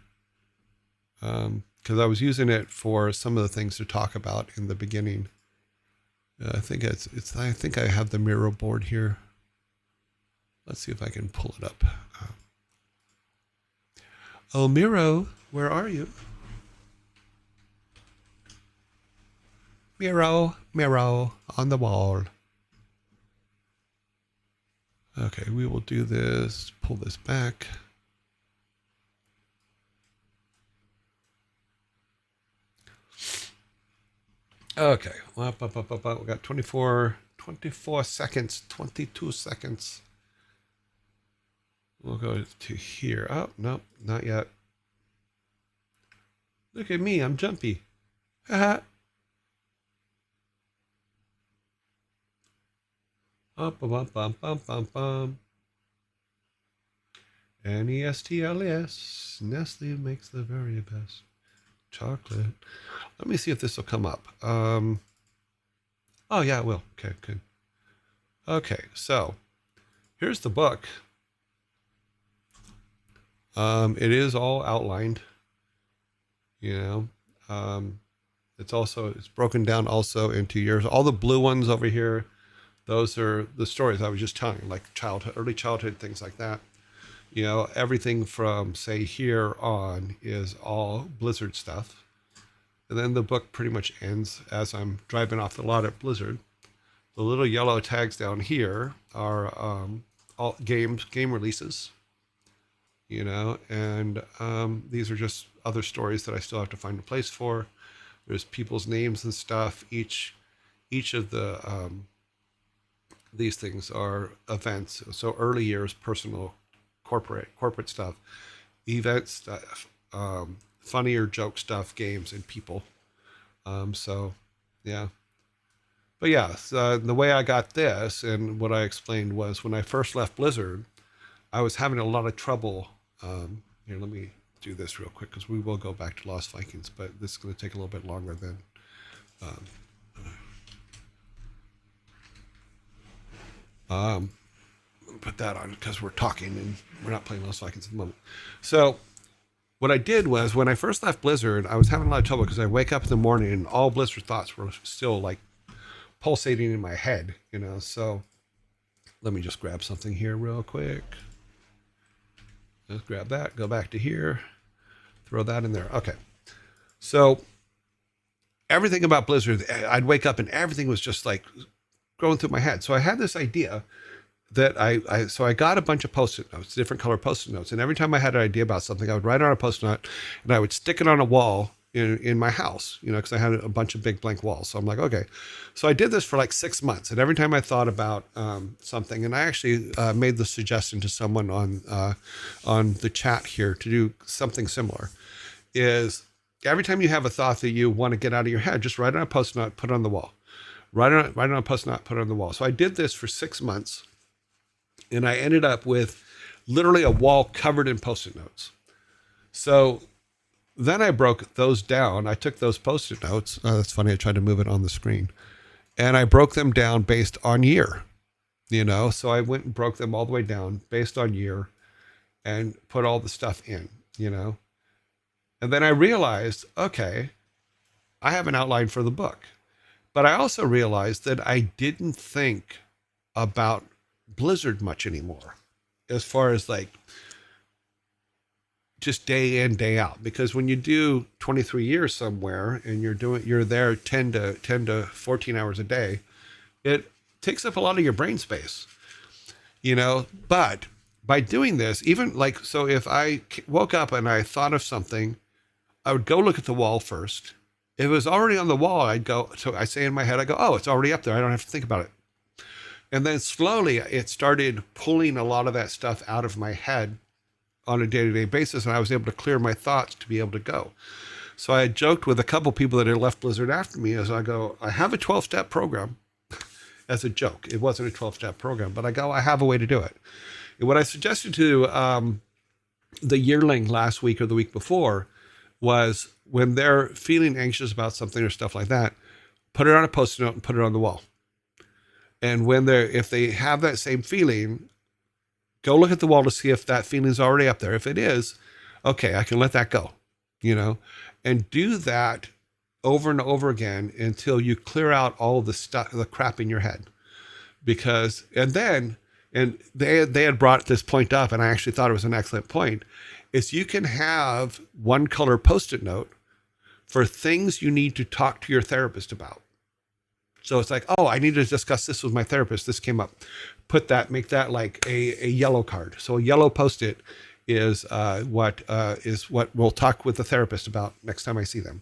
because I was using it for some of the things to talk about in the beginning. I think I think I have the Miro board here. Let's see if I can pull it up. Oh, Miro, where are you? Miro, Miro, on the wall. Okay, we will do this. Pull this back. Okay, we got 24 seconds, 22 seconds. We'll go to here. Oh, no, not yet. Look at me, I'm jumpy. Haha. Nestls. Nestle makes the very best chocolate. Let me see if this will come up. Oh yeah, it will. Okay, good. Okay, so here's the book. It is all outlined. It's broken down also into years. All the blue ones over here, those are the stories I was just telling you, like early childhood, things like that. Everything from say here on is all Blizzard stuff. And then the book pretty much ends as I'm driving off the lot at Blizzard. The little yellow tags down here are all game releases. And these are just other stories that I still have to find a place for. There's people's names and stuff. Each of the these things are events. So early years, personal, corporate stuff, event stuff, funny or joke stuff, games, and people. So, yeah. But yeah, so the way I got this and what I explained was when I first left Blizzard, I was having a lot of trouble. Here, let me do this real quick because we will go back to Lost Vikings, but this is going to take a little bit longer than. Put put that on because we're talking and we're not playing Lost Vikings at the moment. So what I did was when I first left Blizzard, I was having a lot of trouble because I wake up in the morning and all Blizzard thoughts were still like pulsating in my head, you know. So let me just grab something here real quick. Let's grab that, go back to here, throw that in there. Okay. So everything about Blizzard, I'd wake up and everything was just like going through my head. So I had this idea that I got a bunch of post-it notes, different color post-it notes. And every time I had an idea about something, I would write on a post-it note and I would stick it on a wall in my house, you know, because I had a bunch of big blank walls. So I'm like, okay. So I did this for like 6 months. And every time I thought about something, and I actually made the suggestion to someone on the chat here to do something similar, is every time you have a thought that you want to get out of your head, just write on a post-it note, put it on the wall. Write on a post-it note, put it on the wall. So I did this for 6 months. And I ended up with literally a wall covered in post-it notes. So then I broke those down. I took those post-it notes. Oh, that's funny. I tried to move it on the screen. And I broke them down based on year, you know. So I went and broke them all the way down based on year and put all the stuff in, you know. And then I realized, okay, I have an outline for the book. But I also realized that I didn't think about Blizzard much anymore as far as like just day in, day out, because when you do 23 years somewhere and you're there 10 to 14 hours a day, it takes up a lot of your brain space, you know. But by doing this, even like, so if I woke up and I thought of something, I would go look at the wall first. If it was already on the wall, I'd go, so I say in my head, I go, oh, it's already up there. I don't have to think about it. And then slowly it started pulling a lot of that stuff out of my head on a day-to-day basis. And I was able to clear my thoughts to be able to go. So I joked with a couple people that had left Blizzard after me as I go, I have a 12-step program as a joke. It wasn't a 12-step program, but I go, I have a way to do it. And what I suggested to the yearling last week or the week before was when they're feeling anxious about something or stuff like that, put it on a post-it note and put it on the wall. And if they have that same feeling, go look at the wall to see if that feeling is already up there. If it is, okay, I can let that go, you know, and do that over and over again until you clear out all of the stuff, the crap in your head. Because, and they had brought this point up, and I actually thought it was an excellent point, is you can have one color post-it note for things you need to talk to your therapist about. So it's like, oh, I need to discuss this with my therapist. This came up. Make that like a yellow card. So a yellow Post-it is what we'll talk with the therapist about next time I see them.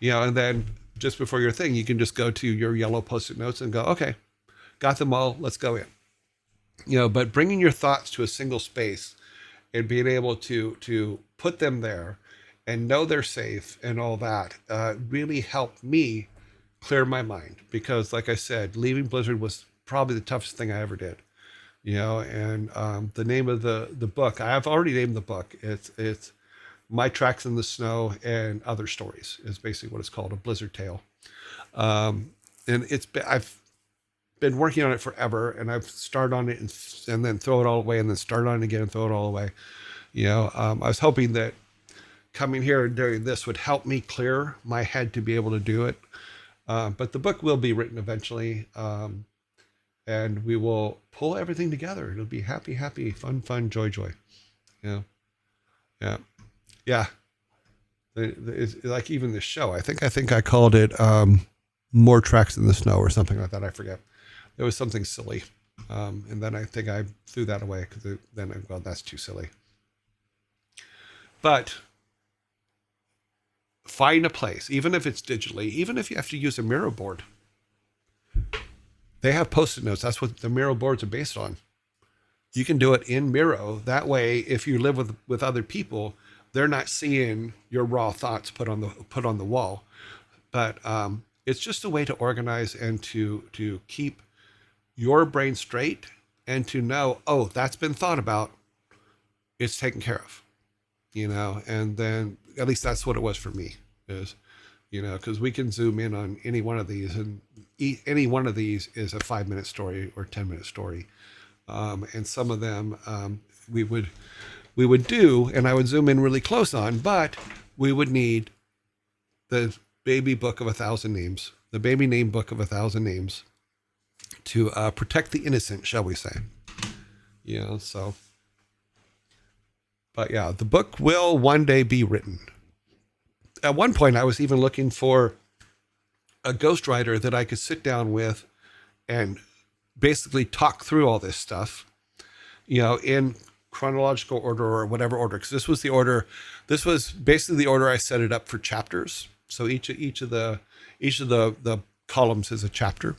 You know, and then just before your thing, you can just go to your yellow Post-it notes and go, okay, got them all. Let's go in. You know, but bringing your thoughts to a single space and being able to put them there and know they're safe and all that really helped me clear my mind, because like I said, leaving Blizzard was probably the toughest thing I ever did, you know. And the name of the book, I've already named the book. It's My Tracks in the Snow and Other Stories is basically what it's called, a Blizzard tale. And I've been working on it forever, and I've started on it and then throw it all away and then start on it again and throw it all away. You know, I was hoping that coming here and doing this would help me clear my head to be able to do it. But the book will be written eventually, and we will pull everything together. It'll be happy, happy, fun, fun, joy, joy. Yeah, yeah, yeah. It's like even this show, I think I called it More Tracks in the Snow or something like that. I forget. It was something silly, and then I think I threw that away because that's too silly. But find a place, even if it's digitally, even if you have to use a Miro board. They have Post-it notes. That's what the Miro boards are based on. You can do it in Miro. That way, if you live with other people, they're not seeing your raw thoughts put on the wall. But it's just a way to organize and to keep your brain straight and to know, oh, that's been thought about. It's taken care of, you know. And then at least that's what it was for me, is, you know, because we can zoom in on any one of these, and any one of these is a 5-minute story or 10-minute story. and some of them we would do, and I would zoom in really close on, but we would need the baby book of 1,000 names, the baby name book of 1,000 names to protect the innocent, shall we say? So. But yeah, the book will one day be written. At one point, I was even looking for a ghostwriter that I could sit down with and basically talk through all this stuff, in chronological order or whatever order, because this was basically the order I set it up for chapters. So each of the columns is a chapter.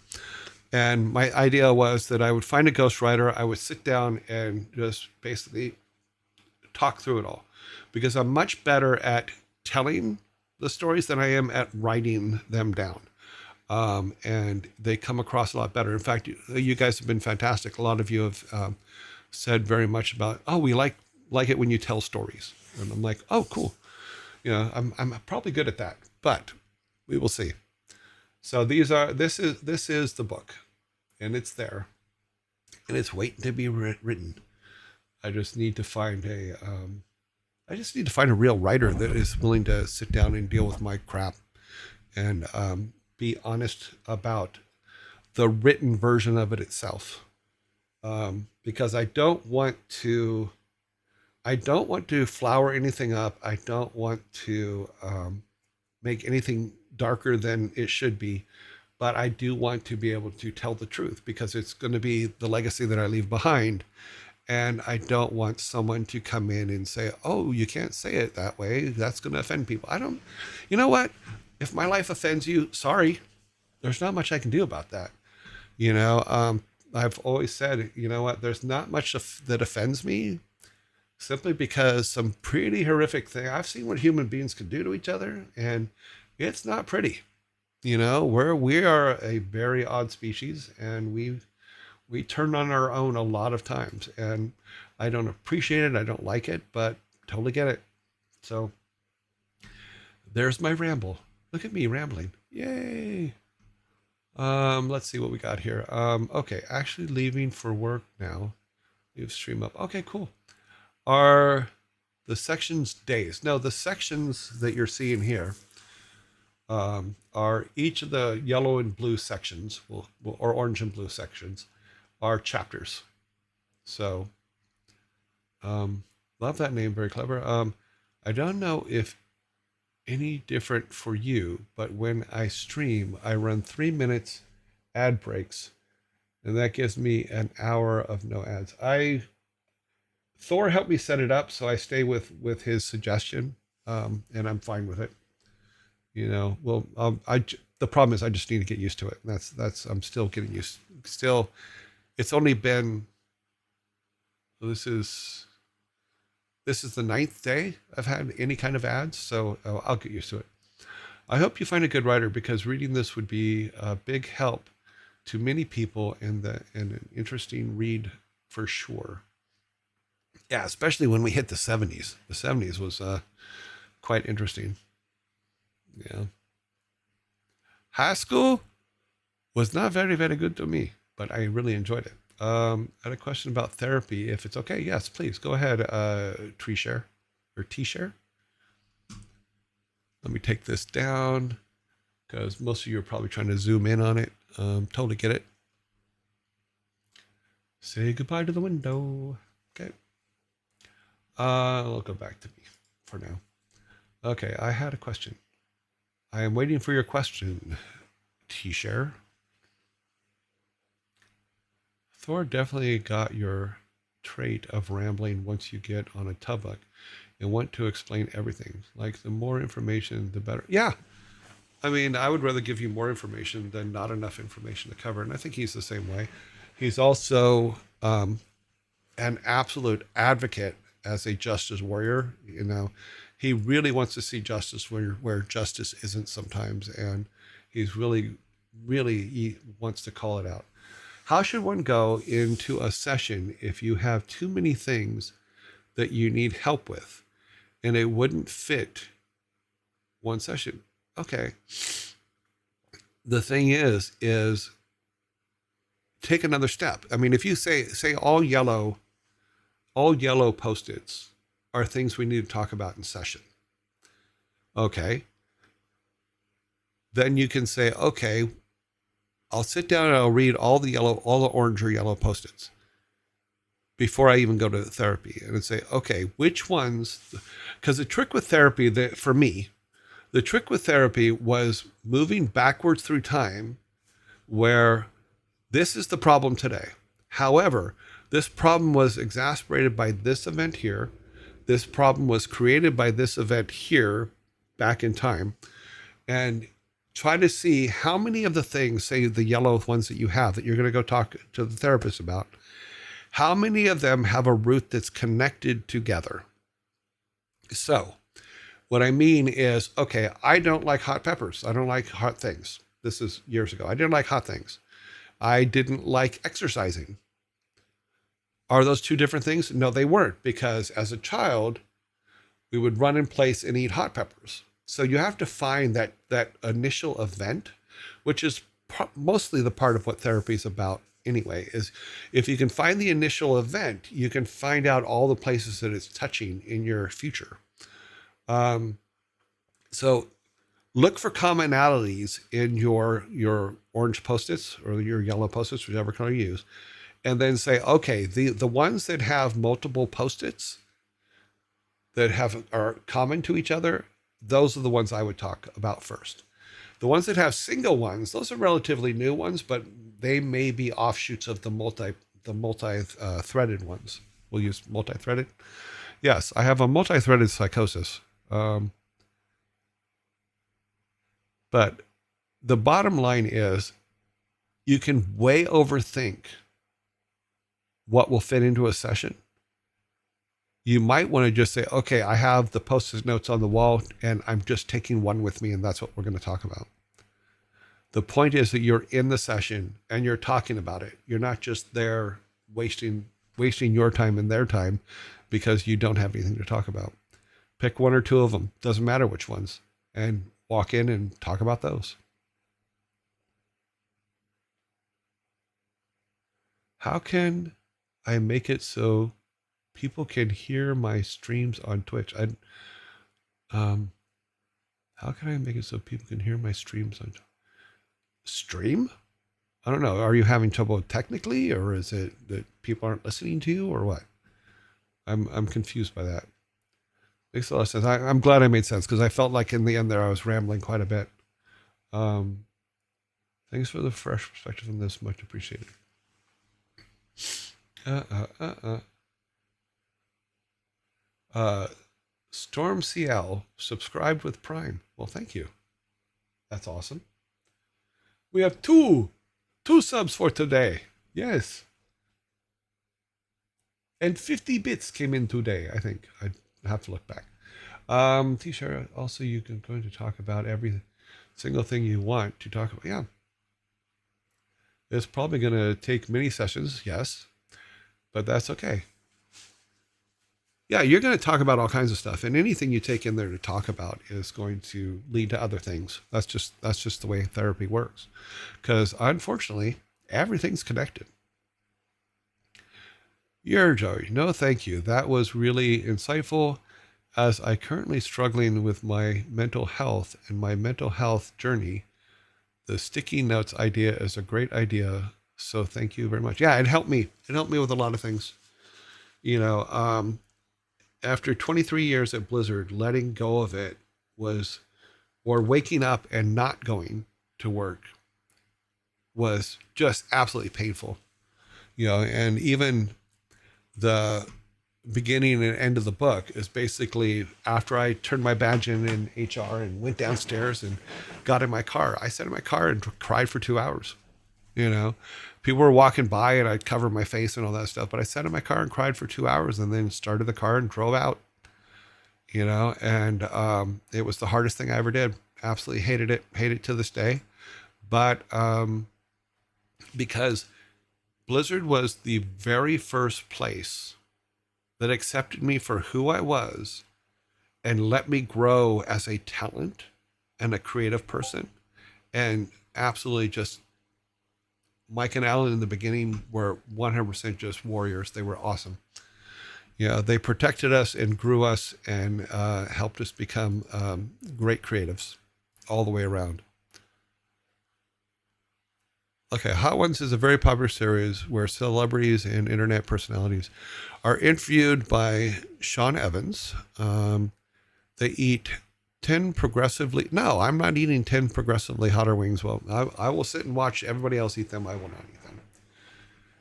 And my idea was that I would find a ghostwriter, I would sit down and just basically talk through it all, because I'm much better at telling the stories than I am at writing them down. And they come across a lot better. In fact, you guys have been fantastic. A lot of you have said very much about, oh, we like it when you tell stories. And I'm like, oh, cool. I'm probably good at that, but we will see. So this is the book, and it's there, and it's waiting to be written. I just need to find a real writer that is willing to sit down and deal with my crap and be honest about the written version of it itself. Because I don't want to flower anything up. I don't want to make anything darker than it should be. But I do want to be able to tell the truth, because it's going to be the legacy that I leave behind. And I don't want someone to come in and say, oh, you can't say it that way. That's going to offend people. You know what? If my life offends you, sorry. There's not much I can do about that. I've always said, you know what? There's not much that offends me, simply because some pretty horrific thing. I've seen what human beings can do to each other, and it's not pretty. We are a very odd species, and we turn on our own a lot of times, and I don't appreciate it. I don't like it, but totally get it. So there's my ramble. Look at me rambling. Yay. Let's see what we got here. Okay. Actually leaving for work now. Leave stream up. Okay, cool. Are the sections days? No, the sections that you're seeing here are each of the yellow and blue sections, or orange and blue sections, are chapters. So, love that name. Very clever. I don't know if any different for you, but when I stream, I run 3 minutes ad breaks, and that gives me an hour of no ads. Thor helped me set it up, so I stay with his suggestion, and I'm fine with it. The problem is I just need to get used to it. I'm still getting used. Still, it's only been. This is the 9th day I've had any kind of ads, so I'll get used to it. I hope you find a good writer, because reading this would be a big help to many people, and an interesting read for sure. Yeah, especially when we hit the 70s. The 70s was quite interesting. Yeah. High school was not very, very good to me, but I really enjoyed it. I had a question about therapy. If it's okay, yes, please go ahead, tree share or T-share. Let me take this down, because most of you are probably trying to zoom in on it. Totally get it. Say goodbye to the window. Okay. I'll go back to me for now. Okay, I had a question. I am waiting for your question, T-share. Thor definitely got your trait of rambling once you get on a tubbuck and want to explain everything. Like, the more information, the better. Yeah. I mean, I would rather give you more information than not enough information to cover. And I think he's the same way. He's also an absolute advocate as a justice warrior. He really wants to see justice where justice isn't sometimes. And he's really, he wants to call it out. How should one go into a session if you have too many things that you need help with and it wouldn't fit one session? Okay. The thing is take another step. I mean, if you say all yellow Post-its are things we need to talk about in session. Okay. Then you can say, okay, I'll sit down and I'll read all the orange or yellow Post-its before I even go to therapy, and say, okay, which ones? Because the trick with therapy, for me, the trick with therapy was moving backwards through time, where this is the problem today. However, this problem was exacerbated by this event here. This problem was created by this event here back in time. And try to see how many of the things, say the yellow ones that you have that you're going to go talk to the therapist about, how many of them have a root that's connected together. So what I mean is, okay, I don't like hot peppers. I don't like hot things. This is years ago. I didn't like hot things. I didn't like exercising. Are those two different things? No, they weren't, because as a child, we would run in place and eat hot peppers. So you have to find that initial event, which is mostly the part of what therapy is about anyway, is if you can find the initial event, you can find out all the places that it's touching in your future. So look for commonalities in your orange Post-its or your yellow Post-its, whichever color you use, and then say, okay, the ones that have multiple Post-its that are common to each other, those are the ones I would talk about first. The ones that have single ones, those are relatively new ones, but they may be offshoots of the multi-threaded ones. We'll use multi-threaded. Yes, I have a multi-threaded psychosis. But the bottom line is, you can way overthink what will fit into a session. You might want to just say, okay, I have the Post-it notes on the wall and I'm just taking one with me, and that's what we're going to talk about. The point is that you're in the session and you're talking about it. You're not just there wasting your time and their time because you don't have anything to talk about. Pick one or two of them, doesn't matter which ones, and walk in and talk about those. How can I make it so people can hear my streams on Twitch? How can I make it so people can hear my streams on stream? I don't know. Are you having trouble technically, or is it that people aren't listening to you, or what? I'm confused by that. Makes a lot of sense. I'm glad I made sense, because I felt like in the end there I was rambling quite a bit. Thanks for the fresh perspective on this. Much appreciated. Storm CL subscribed with Prime. Well, thank you. That's awesome. We have two subs for today. Yes. And 50 bits came in today, I think. I'd have to look back. T-shirt, also you can going to talk about every single thing you want to talk about. Yeah. It's probably going to take many sessions, yes, but that's okay. Yeah, you're going to talk about all kinds of stuff, and anything you take in there to talk about is going to lead to other things. That's just the way therapy works, because unfortunately, everything's connected. Your Joey, no, thank you. That was really insightful. As I currently struggling with my mental health and my mental health journey, the sticky notes idea is a great idea. So thank you very much. Yeah, it helped me. It helped me with a lot of things. After 23 years at Blizzard, letting go of it or waking up and not going to work was just absolutely painful. And even the beginning and end of the book is basically after I turned my badge in HR and went downstairs and got in my car. I sat in my car and cried for 2 hours. People were walking by and I'd cover my face and all that stuff, but I sat in my car and cried for 2 hours and then started the car and drove out, and it was the hardest thing I ever did. Absolutely hated it to this day. But because Blizzard was the very first place that accepted me for who I was and let me grow as a talent and a creative person, and absolutely just Mike and Alan in the beginning were 100% just warriors. They were awesome. Yeah, they protected us and grew us and helped us become great creatives all the way around. Okay, Hot Ones is a very popular series where celebrities and internet personalities are interviewed by Sean Evans. They eat 10 progressively. No, I'm not eating 10 progressively hotter wings. Well, I will sit and watch everybody else eat them. I will not eat them.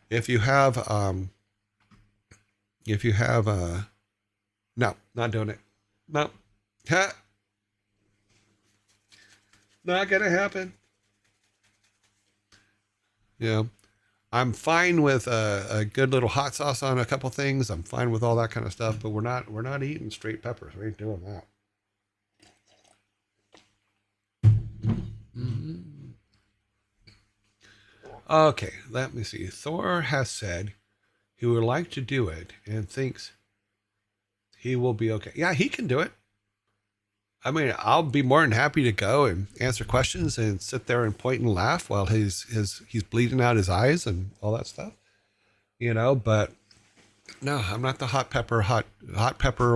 If you have, no, not doing it. No, ha, not gonna happen. Yeah, I'm fine with a good little hot sauce on a couple things. I'm fine with all that kind of stuff, but we're not eating straight peppers. We ain't doing that. Mm-hmm. Okay, let me see. Thor has said he would like to do it and thinks he will be okay. Yeah, he can do it. I mean, I'll be more than happy to go and answer questions and sit there and point and laugh while he's bleeding out his eyes and all that stuff. But no, I'm not the hot pepper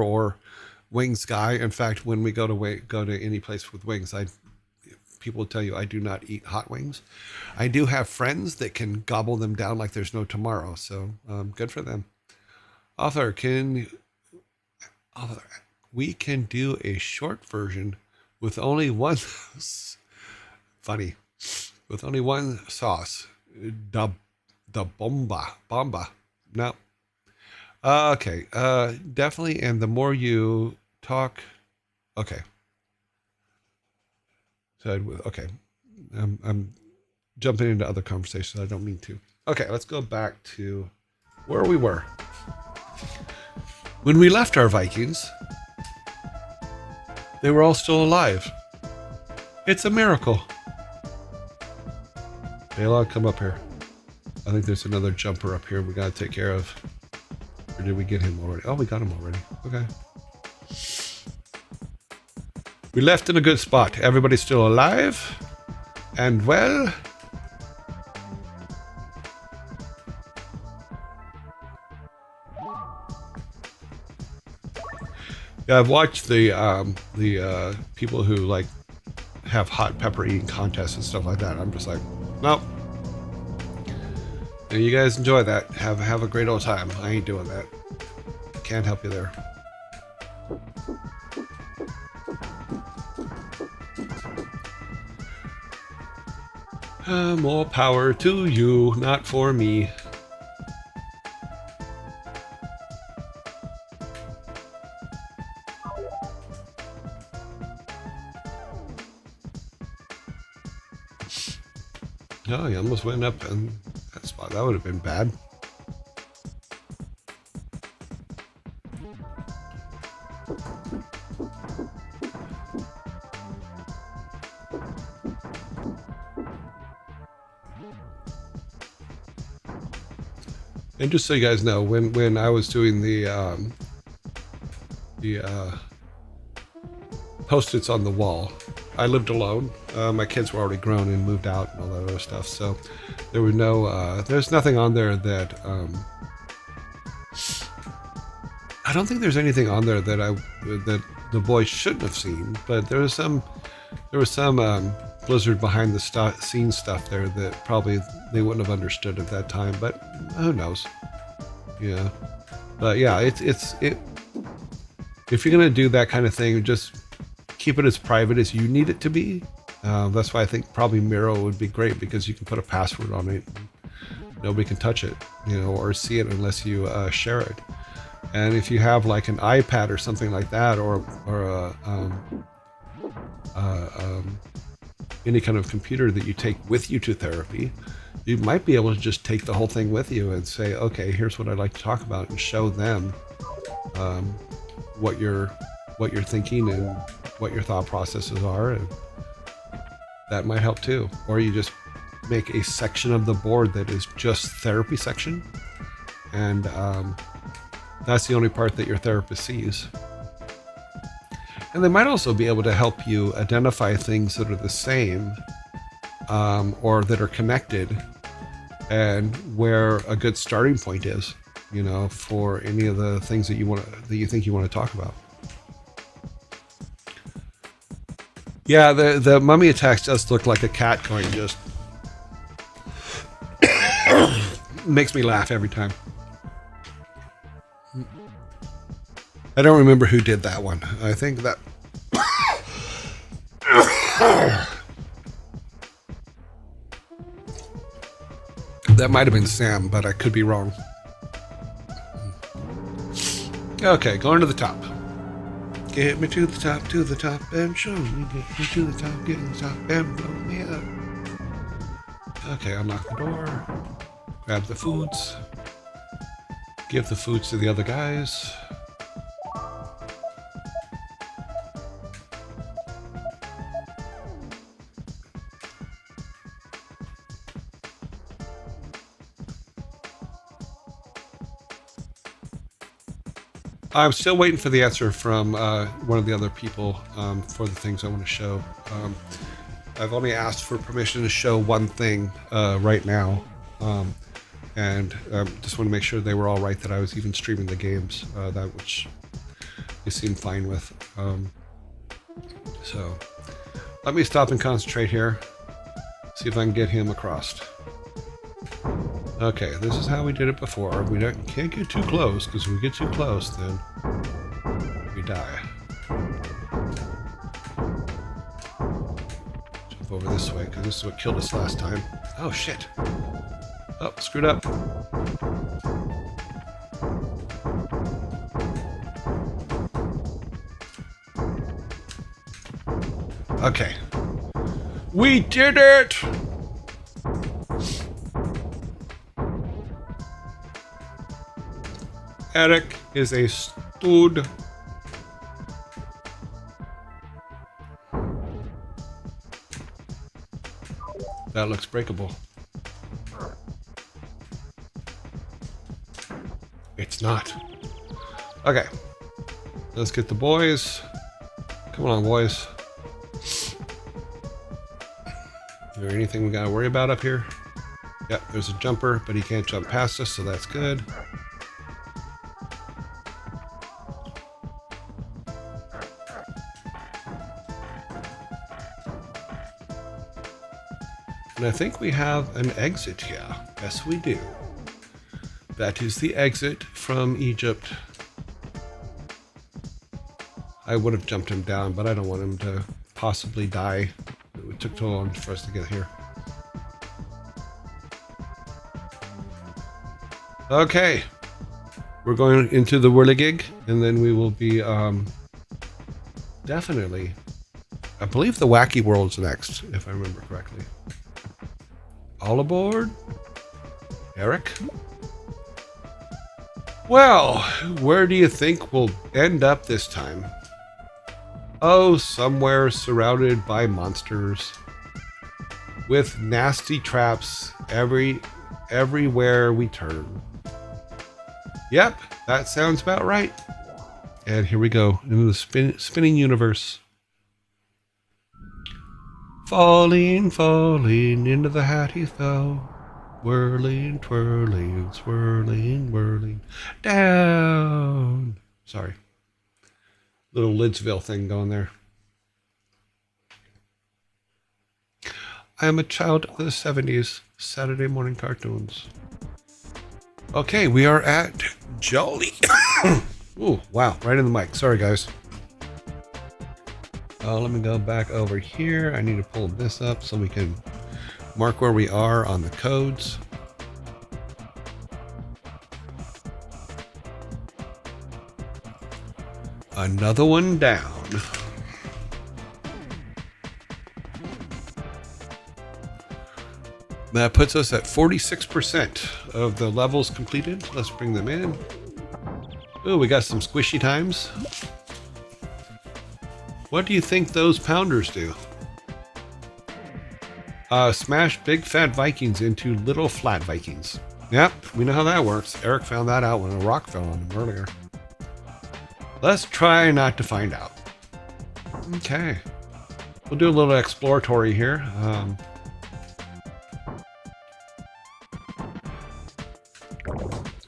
or wings guy. In fact, when we go to any place with wings, I people tell you I do not eat hot wings. I do have friends that can gobble them down like there's no tomorrow. So good for them. Author, author, we can do a short version with only one funny with only one sauce. The bomba. No. Okay. Definitely. And the more you talk, okay. So okay. I'm jumping into other conversations. I don't mean to. Okay, let's go back to where we were. When we left our Vikings, they were all still alive. It's a miracle. Baylog, come up here. I think there's another jumper up here we gotta take care of. Or did we get him already? Oh, we got him already. Okay. We left in a good spot. Everybody's still alive. And well, yeah, I've watched the people who like have hot pepper eating contests and stuff like that. I'm just like, nope. And you guys enjoy that. Have a great old time. I ain't doing that. Can't help you there. More power to you, not for me. Oh, you almost went up in that spot. That would have been bad. And just so you guys know, when I was doing the post-its on the wall, I lived alone. My kids were already grown and moved out and all that other stuff. So there were there's nothing on there that, I don't think there's anything on there that the boys shouldn't have seen, but there was some Blizzard behind the scenes stuff there that probably they wouldn't have understood at that time, but who knows? Yeah. But yeah, it if you're gonna do that kind of thing, just keep it as private as you need it to be. That's why I think probably Miro would be great, because you can put a password on it. Nobody can touch it, or see it unless you share it. And if you have like an iPad or something like that, or any kind of computer that you take with you to therapy, you might be able to just take the whole thing with you and say, okay, here's what I'd like to talk about, and show them what you're thinking and what your thought processes are, and that might help too. Or you just make a section of the board that is just therapy section, and that's the only part that your therapist sees. And they might also be able to help you identify things that are the same, or that are connected, and where a good starting point is, you know, for any of the things that you think you want to talk about. Yeah, the mummy attacks just look like a cat going just makes me laugh every time. I don't remember who did that one. I think that that might have been Sam, but I could be wrong. Okay, going to the top. Get me to the top, and show me. Get me to the top, get to the top, and blow me up. Okay, unlock the door. Grab the foods. Give the foods to the other guys. I'm still waiting for the answer from one of the other people for the things I want to show. I've only asked for permission to show one thing right now, and just want to make sure they were all right that I was even streaming the games, that which they seem fine with. So let me stop and concentrate here, see if I can get him across. Okay, this is how we did it before. We can't get too close, because if we get too close, then we die. Jump over this way, because this is what killed us last time. Oh, shit. Oh, screwed up. Okay. We did it! Eric is a stud. That looks breakable. It's not. Okay. Let's get the boys. Come along, boys. Is there anything we gotta worry about up here? Yep, there's a jumper, but he can't jump past us, so that's good. And I think we have an exit here. Yes, we do. That is the exit from Egypt. I would have jumped him down, but I don't want him to possibly die. It took too long for us to get here. Okay. We're going into the whirligig, and then we will be definitely... I believe the Wacky World's next, if I remember correctly. All aboard, Eric. Well, where do you think we'll end up this time? Oh, somewhere surrounded by monsters, with nasty traps everywhere we turn. Yep, that sounds about right. And here we go into the spinning universe. Falling, falling into the hat he fell. Whirling, twirling, swirling, whirling. Down. Sorry. Little Lidsville thing going there. I am a child of the 70s. Saturday morning cartoons. Okay, we are at Jolly. Ooh, wow. Right in the mic. Sorry, guys. Let me go back over here. I need to pull this up so we can mark where we are on the codes. Another one down. That puts us at 46% of the levels completed. Let's bring them in. Oh, we got some squishy times. What do you think those pounders do? Smash big fat Vikings into little flat Vikings. Yep, we know how that works. Eric found that out when a rock fell on him earlier. Let's try not to find out. Okay. We'll do a little exploratory here.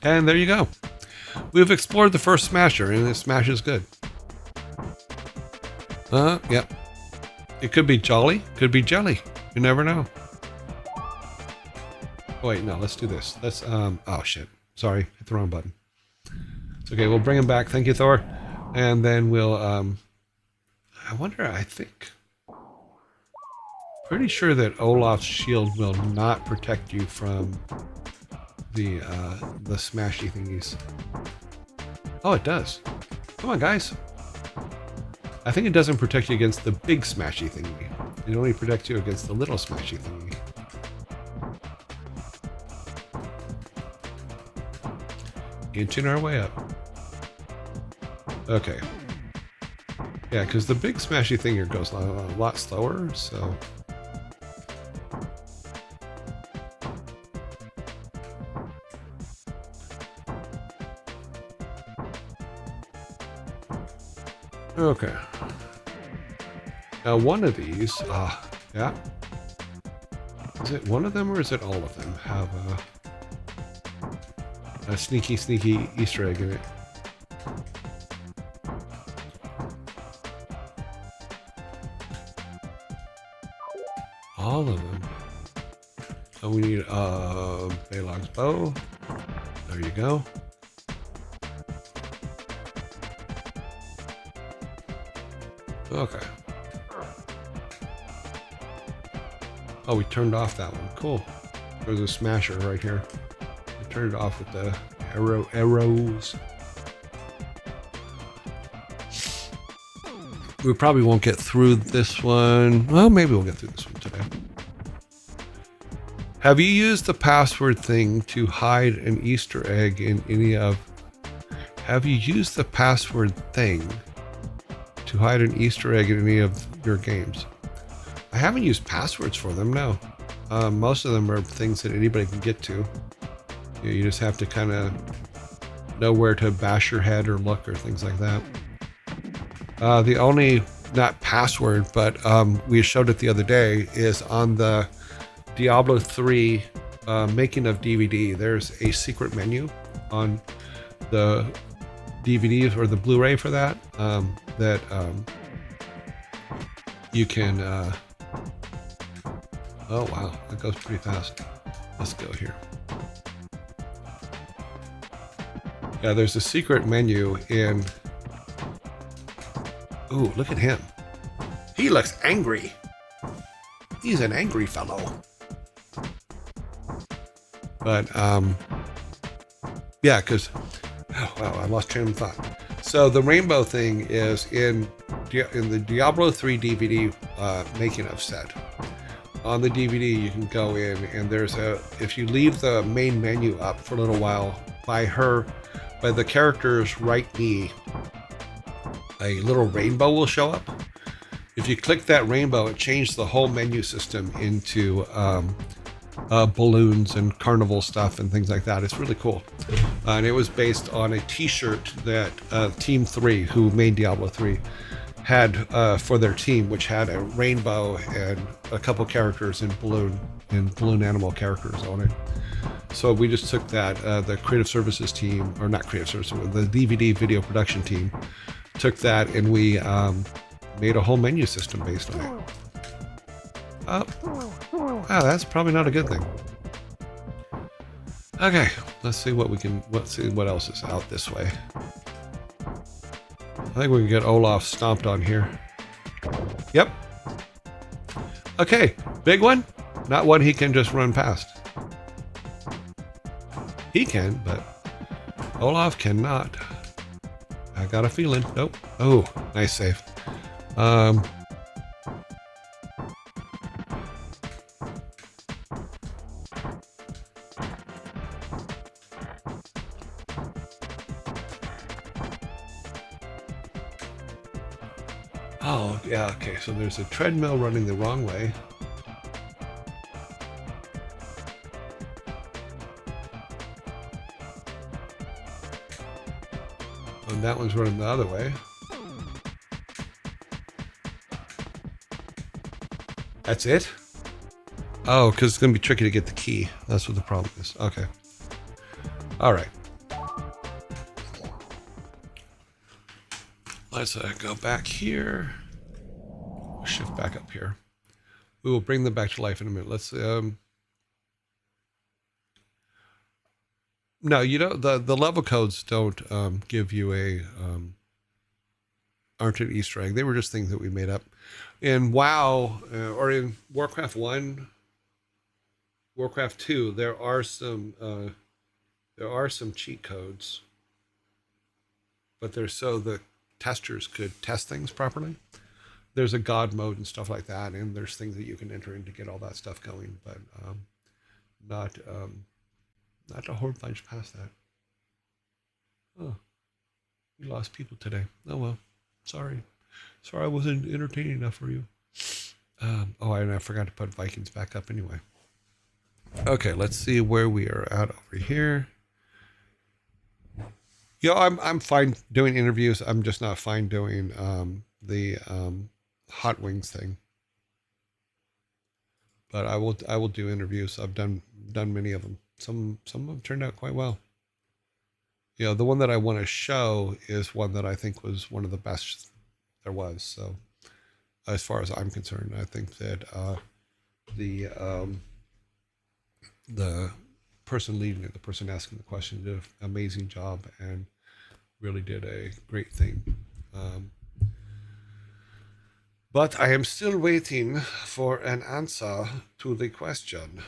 And there you go. We've explored the first Smasher, and this Smash is good. Yep. It could be Jolly, could be Jelly. You never know. Oh, wait, no, let's do this. Let's, oh shit. Sorry, hit the wrong button. It's okay, we'll bring him back. Thank you, Thor. And then we'll, I wonder, I think, pretty sure that Olaf's shield will not protect you from the smashy thingies. Oh, it does. Come on, guys. I think it doesn't protect you against the big smashy thingy. It only protects you against the little smashy thingy. Inching our way up. Okay. Yeah, because the big smashy thingy goes a lot slower, so... Okay. Now one of these, yeah. Is it one of them or is it all of them have a sneaky Easter egg in it? All of them. So we need Balog's bow. There you go. Okay. Oh, we turned off that one. Cool. There's a smasher right here. I turned it off with the arrows. We probably won't get through this one. Well, maybe we'll get through this one today. Have you used the password thing to hide an Easter egg in any of... Have you used the password thing to hide an Easter egg in any of your games? I haven't used passwords for them, no. Most of them are things that anybody can get to. You just have to kind of know where to bash your head or look or things like that. The only, not password, but we showed it the other day, is on the Diablo 3 making of DVD. There's a secret menu on the DVDs or the Blu-ray for that, that you can, oh wow, that goes pretty fast. Let's go here. Yeah, there's a secret menu in, ooh, look at him. He looks angry. He's an angry fellow. But, yeah, because, oh, wow, I lost train of thought. So the rainbow thing is in the Diablo 3 DVD making of set. On the DVD, you can go in and there's if you leave the main menu up for a little while, by the character's right knee, a little rainbow will show up. If you click that rainbow, it changes the whole menu system into balloons and carnival stuff and things like that. It's really cool. And it was based on a t-shirt that Team 3, who made Diablo 3, had for their team, which had a rainbow and a couple characters in balloon animal characters on it. So we just took that, the creative services team, or not creative services, the DVD video production team, took that and we made a whole menu system based on it. Wow, that's probably not a good thing. Okay, let's see what else is out this way. I think we can get Olaf stomped on here. Yep. Okay, big one. Not one he can just run past. He can, but Olaf cannot. I got a feeling. Nope. Oh, nice save. Oh, yeah, okay, so there's a treadmill running the wrong way. And that one's running the other way. That's it? Oh, because it's going to be tricky to get the key. That's what the problem is. Okay. All right. Let's go back here. Shift back up here. We will bring them back to life in a minute. Let's no, you don't. The level codes don't give you a aren't an Easter egg. They were just things that we made up. In WoW or in Warcraft 1, Warcraft 2, there are some cheat codes, but they're so the testers could test things properly. There's a god mode and stuff like that, and there's things that you can enter in to get all that stuff going, but not not a whole bunch past that. Oh, we lost people today. Oh well, sorry. Sorry I wasn't entertaining enough for you. Oh, and I forgot to put Vikings back up anyway. Okay, let's see where we are at over here. I'm fine doing interviews. I'm just not fine doing the hot wings thing. But I will do interviews. I've done many of them. Some of them turned out quite well. The one that I want to show is one that I think was one of the best there was. So as far as I'm concerned, I think that the the person leading it, the person asking the question, did an amazing job and really did a great thing. Um, but I am still waiting for an answer to the question.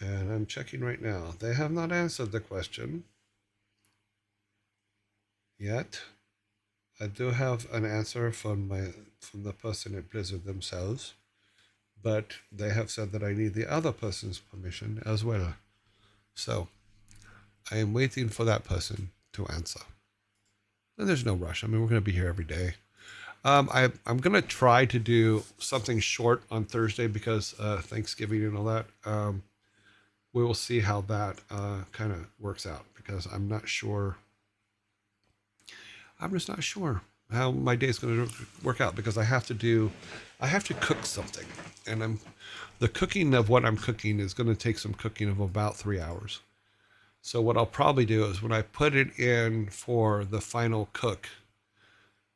And I'm checking right now. They have not answered the question yet. I do have an answer from the person at Blizzard themselves, but they have said that I need the other person's permission as well. So I am waiting for that person to answer. And there's no rush. I mean, we're going to be here every day. I'm going to try to do something short on Thursday because Thanksgiving and all that. We will see how that kind of works out because I'm not sure. I'm just not sure how my day is going to work out because I have to cook something, and the cooking of what I'm cooking is going to take some cooking of about 3 hours. So what I'll probably do is when I put it in for the final cook,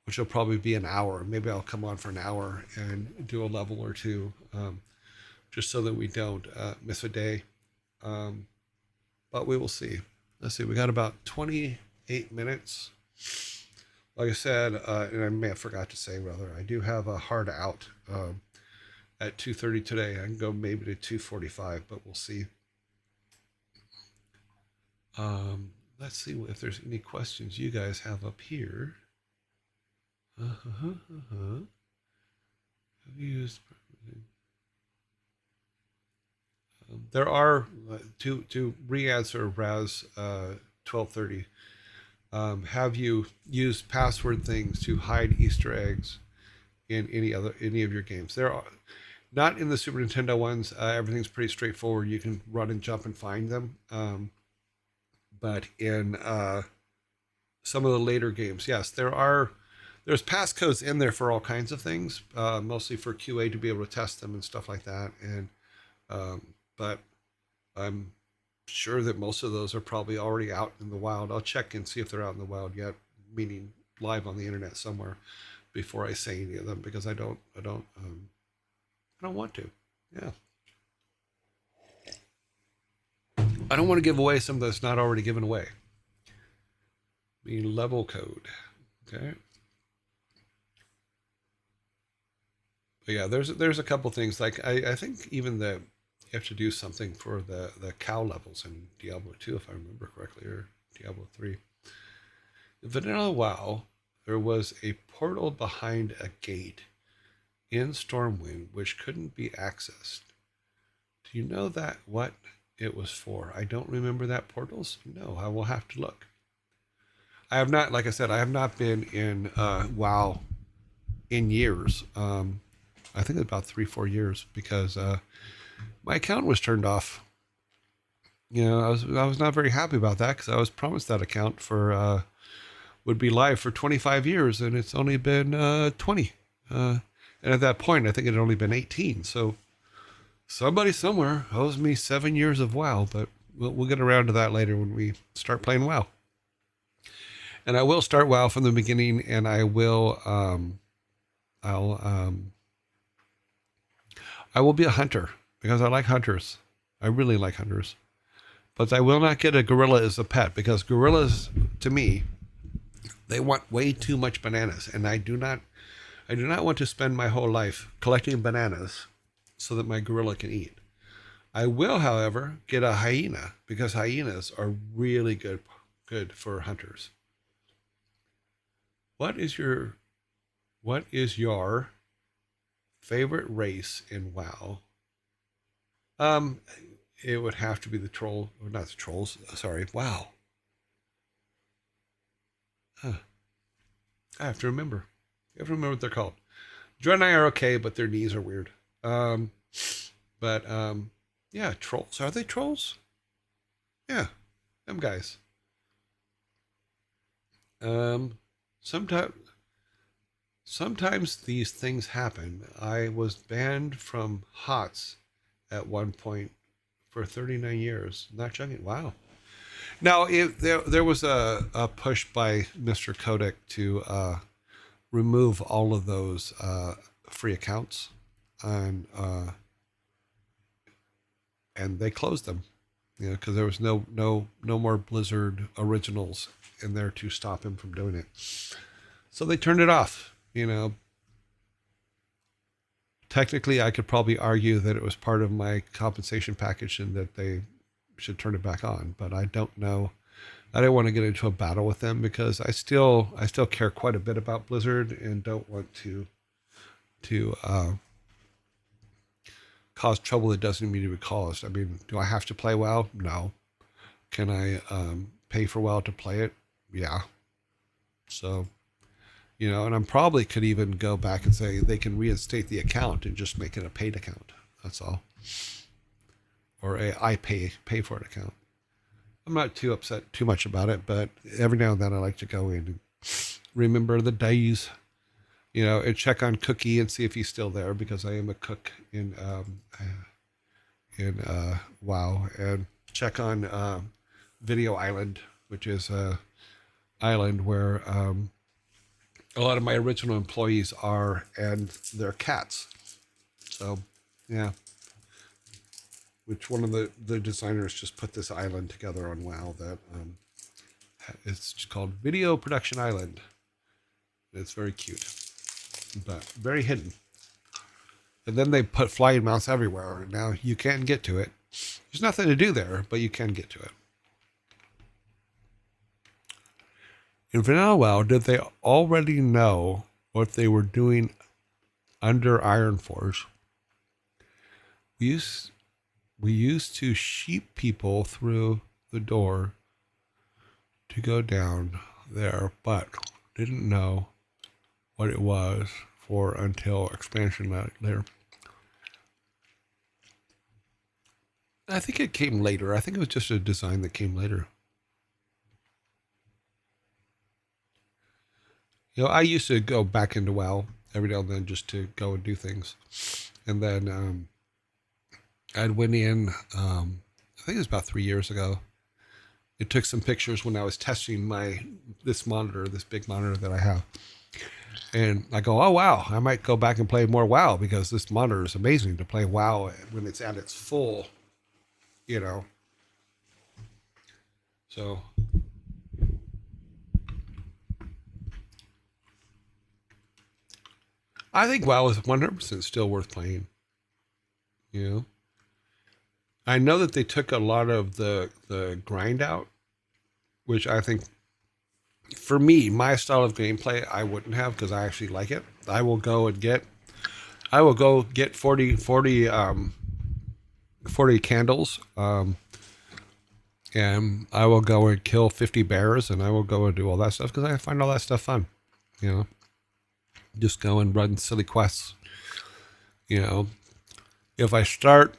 which will probably be an hour, maybe I'll come on for an hour and do a level or two, just so that we don't miss a day. But we will see. Let's see. We got about 28 minutes. Like I said, and I may have forgot to say rather, I do have a hard out at 2:30 today. I can go maybe to 2:45, but we'll see. Let's see if there's any questions you guys have up here. Have you used? There are to re-answer Raz 1230. Have you used password things to hide Easter eggs in any of your games? There are not in the Super Nintendo ones. Everything's pretty straightforward. You can run and jump and find them. But in some of the later games, yes, there's passcodes in there for all kinds of things, mostly for QA to be able to test them and stuff like that. And but I'm sure that most of those are probably already out in the wild. I'll check and see if they're out in the wild yet, meaning live on the internet somewhere, before I say any of them because I don't want to. Yeah, I don't want to give away something that's not already given away. Level code. Okay. But yeah, there's a couple things like I think even you have to do something for the cow levels in Diablo 2 if I remember correctly, or Diablo 3. In Vanilla WoW, there was a portal behind a gate in Stormwind which couldn't be accessed. Do you know that what it was for? I don't remember that portals. No, I will have to look. I have not, like I said, I have not been in WoW in years. I think about 3-4 years because my account was turned off. I was not very happy about that because I was promised that account for would be live for 25 years and it's only been 20. And at that point, I think it had only been 18. So somebody somewhere owes me 7 years of WoW, but we'll get around to that later when we start playing WoW. And I will start WoW from the beginning, and I'll I will be a hunter because I like hunters. I really like hunters. But I will not get a gorilla as a pet because gorillas, to me, they want way too much bananas, and I do not want to spend my whole life collecting bananas so that my gorilla can eat. I will, however, get a hyena because hyenas are really good for hunters. What is your what is your favorite race in WoW? Um, it would have to be the troll, or not the trolls. Sorry, WoW. Huh. I have to remember. You have to remember what they're called. Draenei are okay, but their knees are weird. Um, but yeah, trolls. Are they trolls? Yeah, them guys. Um, sometimes sometimes these things happen. I was banned from HOTS at one point for 39 years. Not joking. Wow. Now, there was a push by Mr. Kodak to remove all of those free accounts, and and they closed them. You know, because there was no more Blizzard originals in there to stop him from doing it. So they turned it off. You know, technically, I could probably argue that it was part of my compensation package and that they should turn it back on. But I don't know. I don't want to get into a battle with them because I still care quite a bit about Blizzard and don't want to cause trouble that doesn't need to be caused. I mean, do I have to play WoW? No. Can I pay for WoW to play it? Yeah. So, you know, and I probably could even go back and say they can reinstate the account and just make it a paid account. That's all. Or I pay for it account. I'm not too upset too much about it, but every now and then I like to go in and remember the days, you know, and check on Cookie and see if he's still there because I am a cook in WoW, and check on Video Island, which is a island where a lot of my original employees are, and their cats. So, yeah. Which one of the designers just put this island together on WoW that it's called Video Production Island. It's very cute, but very hidden. And then they put flying mounts everywhere. Now you can get to it. There's nothing to do there, but you can get to it. In Vanilla WoW, did they already know what they were doing under Ironforge? We used to sheep people through the door to go down there, but didn't know what it was for until expansion later. I think it came later. I think it was just a design that came later. You know, I used to go back into WoW every now and then just to go and do things. And then I'd went in, I think it was about 3 years ago. It took some pictures when I was testing this big monitor that I have. And I go, oh, wow, I might go back and play more WoW because this monitor is amazing to play WoW when it's at its full, you know. So I think WoW is 100% still worth playing. You know, I know that they took a lot of the grind out, which I think for me, my style of gameplay, I wouldn't have because I actually like it. I will go get 40 candles, and I will go and kill 50 bears, and I will go and do all that stuff because I find all that stuff fun. You know, just go and run silly quests. You know, if I start,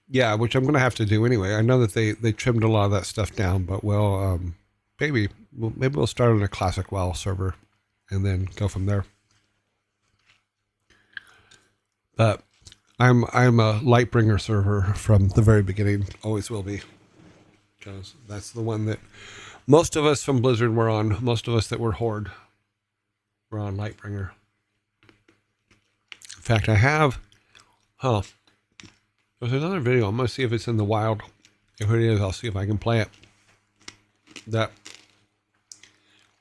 yeah, which I'm going to have to do anyway. I know that they trimmed a lot of that stuff down, but maybe we'll start on a classic WoW server and then go from there. But I'm a Lightbringer server from the very beginning. Always will be, because that's the one that Most of us from Blizzard were on. Most of us that were Horde were on Lightbringer. In fact, I have. Huh. There's another video. I'm gonna see if it's in the wild. If it is, I'll see if I can play it. That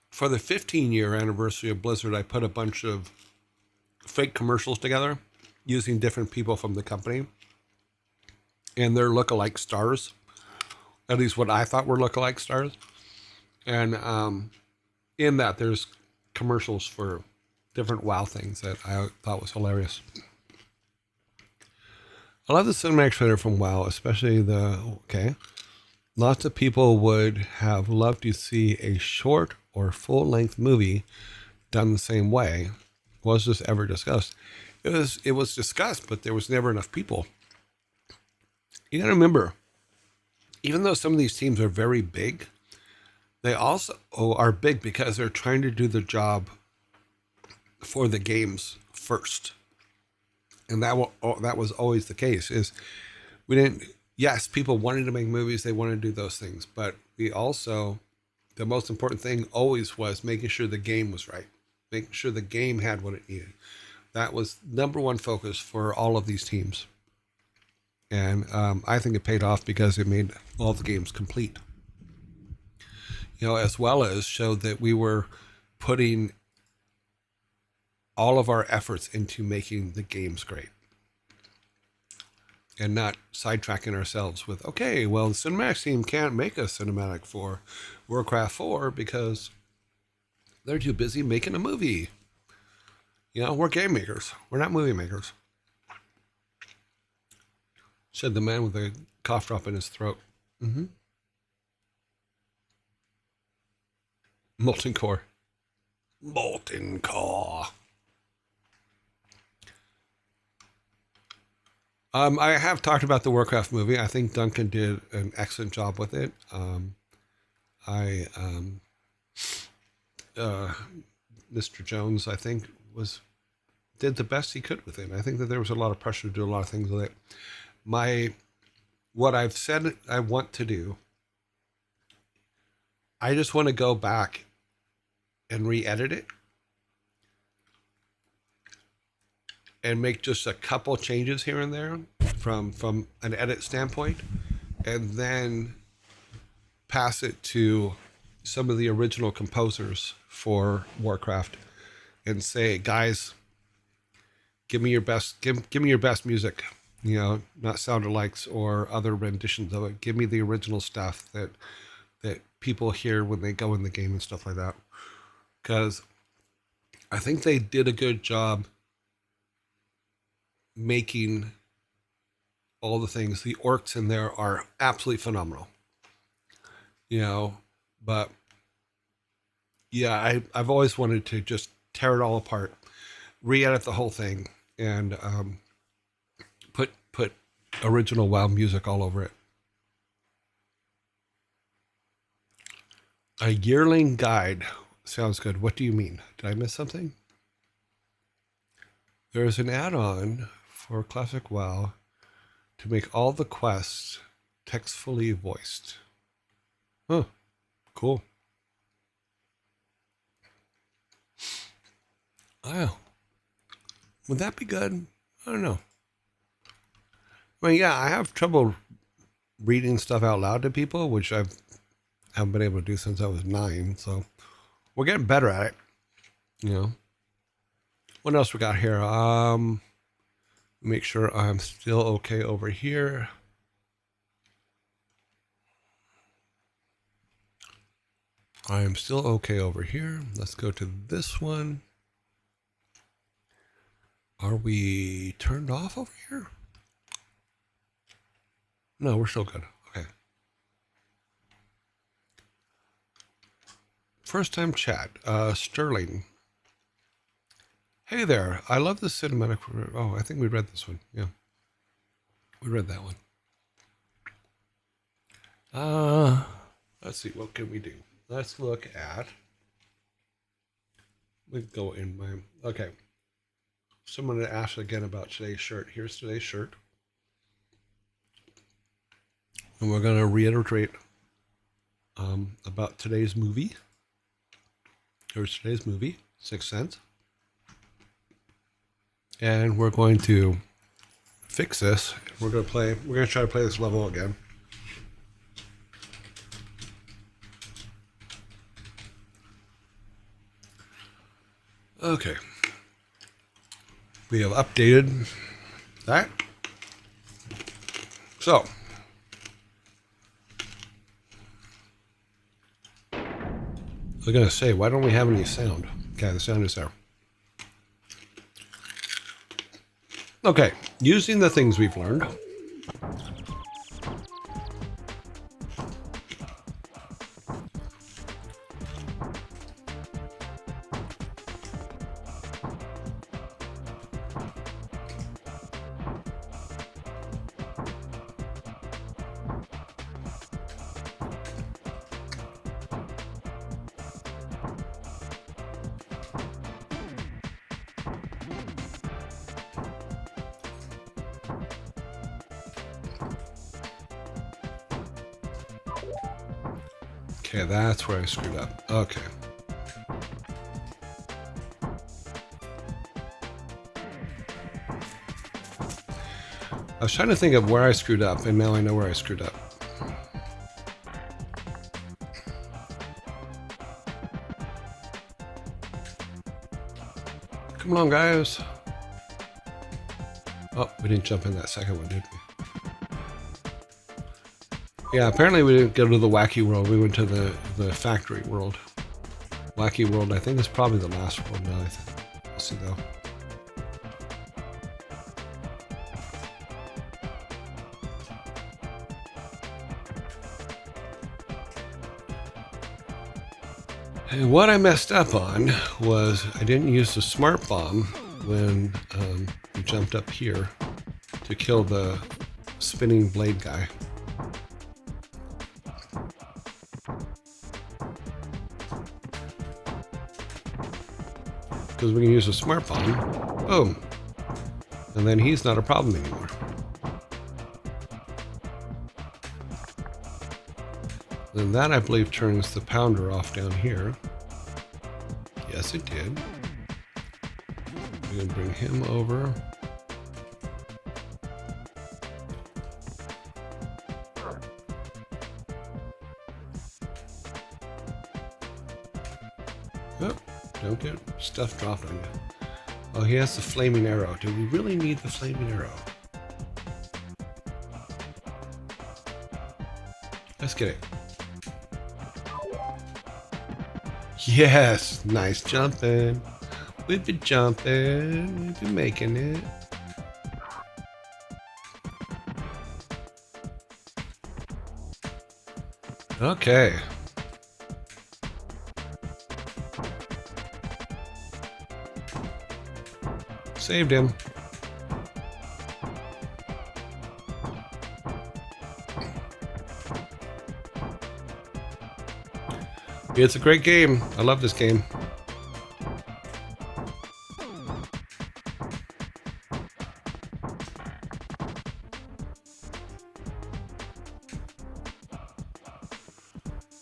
for the 15-year anniversary of Blizzard, I put a bunch of fake commercials together using different people from the company and their lookalike stars. At least what I thought were lookalike stars. And in that, there's commercials for different WoW things that I thought was hilarious. I love the cinematic trailer from WoW, especially lots of people would have loved to see a short or full-length movie done the same way. Was this ever discussed? It was discussed, but there was never enough people. You gotta remember, even though some of these teams are very big, they also are big because they're trying to do the job for the games first. And that was always the case. Yes, people wanted to make movies, they wanted to do those things, but the most important thing always was making sure the game was right, making sure the game had what it needed. That was number one focus for all of these teams. And I think it paid off because it made all the games complete. As well as showed that we were putting all of our efforts into making the games great and not sidetracking ourselves with, okay, well, the cinematics team can't make a cinematic for Warcraft 4 because they're too busy making a movie. We're game makers. We're not movie makers. Said the man with a cough drop in his throat. Mm-hmm. Molten Core. Molten Core. I have talked about the Warcraft movie. I think Duncan did an excellent job with it. Mr. Jones, I think, did the best he could with it. I think that there was a lot of pressure to do a lot of things with it. What I've said I want to do, I just want to go back and re-edit it and make just a couple changes here and there from an edit standpoint, and then pass it to some of the original composers for Warcraft and say, guys, give me your best music, not sound alikes or other renditions of it. Give me the original stuff that people hear when they go in the game and stuff like that. Because I think they did a good job making all the things. The orcs in there are absolutely phenomenal. But yeah, I've always wanted to just tear it all apart, re-edit the whole thing, and put original WoW music all over it. A yearling guide sounds good. What do you mean? Did I miss something? There is an add-on for Classic WoW to make all the quests textfully voiced. Oh, cool. Oh, would that be good? I don't know. Yeah, I have trouble reading stuff out loud to people, which I haven't been able to do since I was 9. So we're getting better at it. What else we got here? Make sure I'm still okay over here. I am still okay over here. Let's go to this one. Are we turned off over here? No, we're still good. Okay. First time chat. Sterling. Hey there. I love the cinematic. Oh, I think we read this one. Yeah. We read that one. Let's see. What can we do? Let's look at. We go in my. Okay. Someone asked again about today's shirt. Here's today's shirt. And we're going to reiterate about today's movie. Here's today's movie, Sixth Sense. And we're going to fix this. We're going to try to play this level again. Okay. We have updated that. So, I was going to say, why don't we have any sound? Okay, the sound is there. Okay, using the things we've learned. Okay, that's where I screwed up. Okay. I was trying to think of where I screwed up, and now I know where I screwed up. Come along, guys. Oh, we didn't jump in that second one, did we? Yeah, apparently we didn't go to the wacky world. We went to the factory world. Wacky world, I think, is probably the last world now. I think. We'll see, though. And what I messed up on was I didn't use the smart bomb when we jumped up here to kill the spinning blade guy. Because we can use a smart bomb, boom, and then he's not a problem anymore. Then that, I believe, turns the pounder off down here. Yes, it did. We're gonna bring him over. Oh, don't get stuff dropped on you. Oh, he has the flaming arrow. Do we really need the flaming arrow? Let's get it. Yes, nice jumping. We've been jumping. We've been making it. Okay. Saved him. It's a great game. I love this game.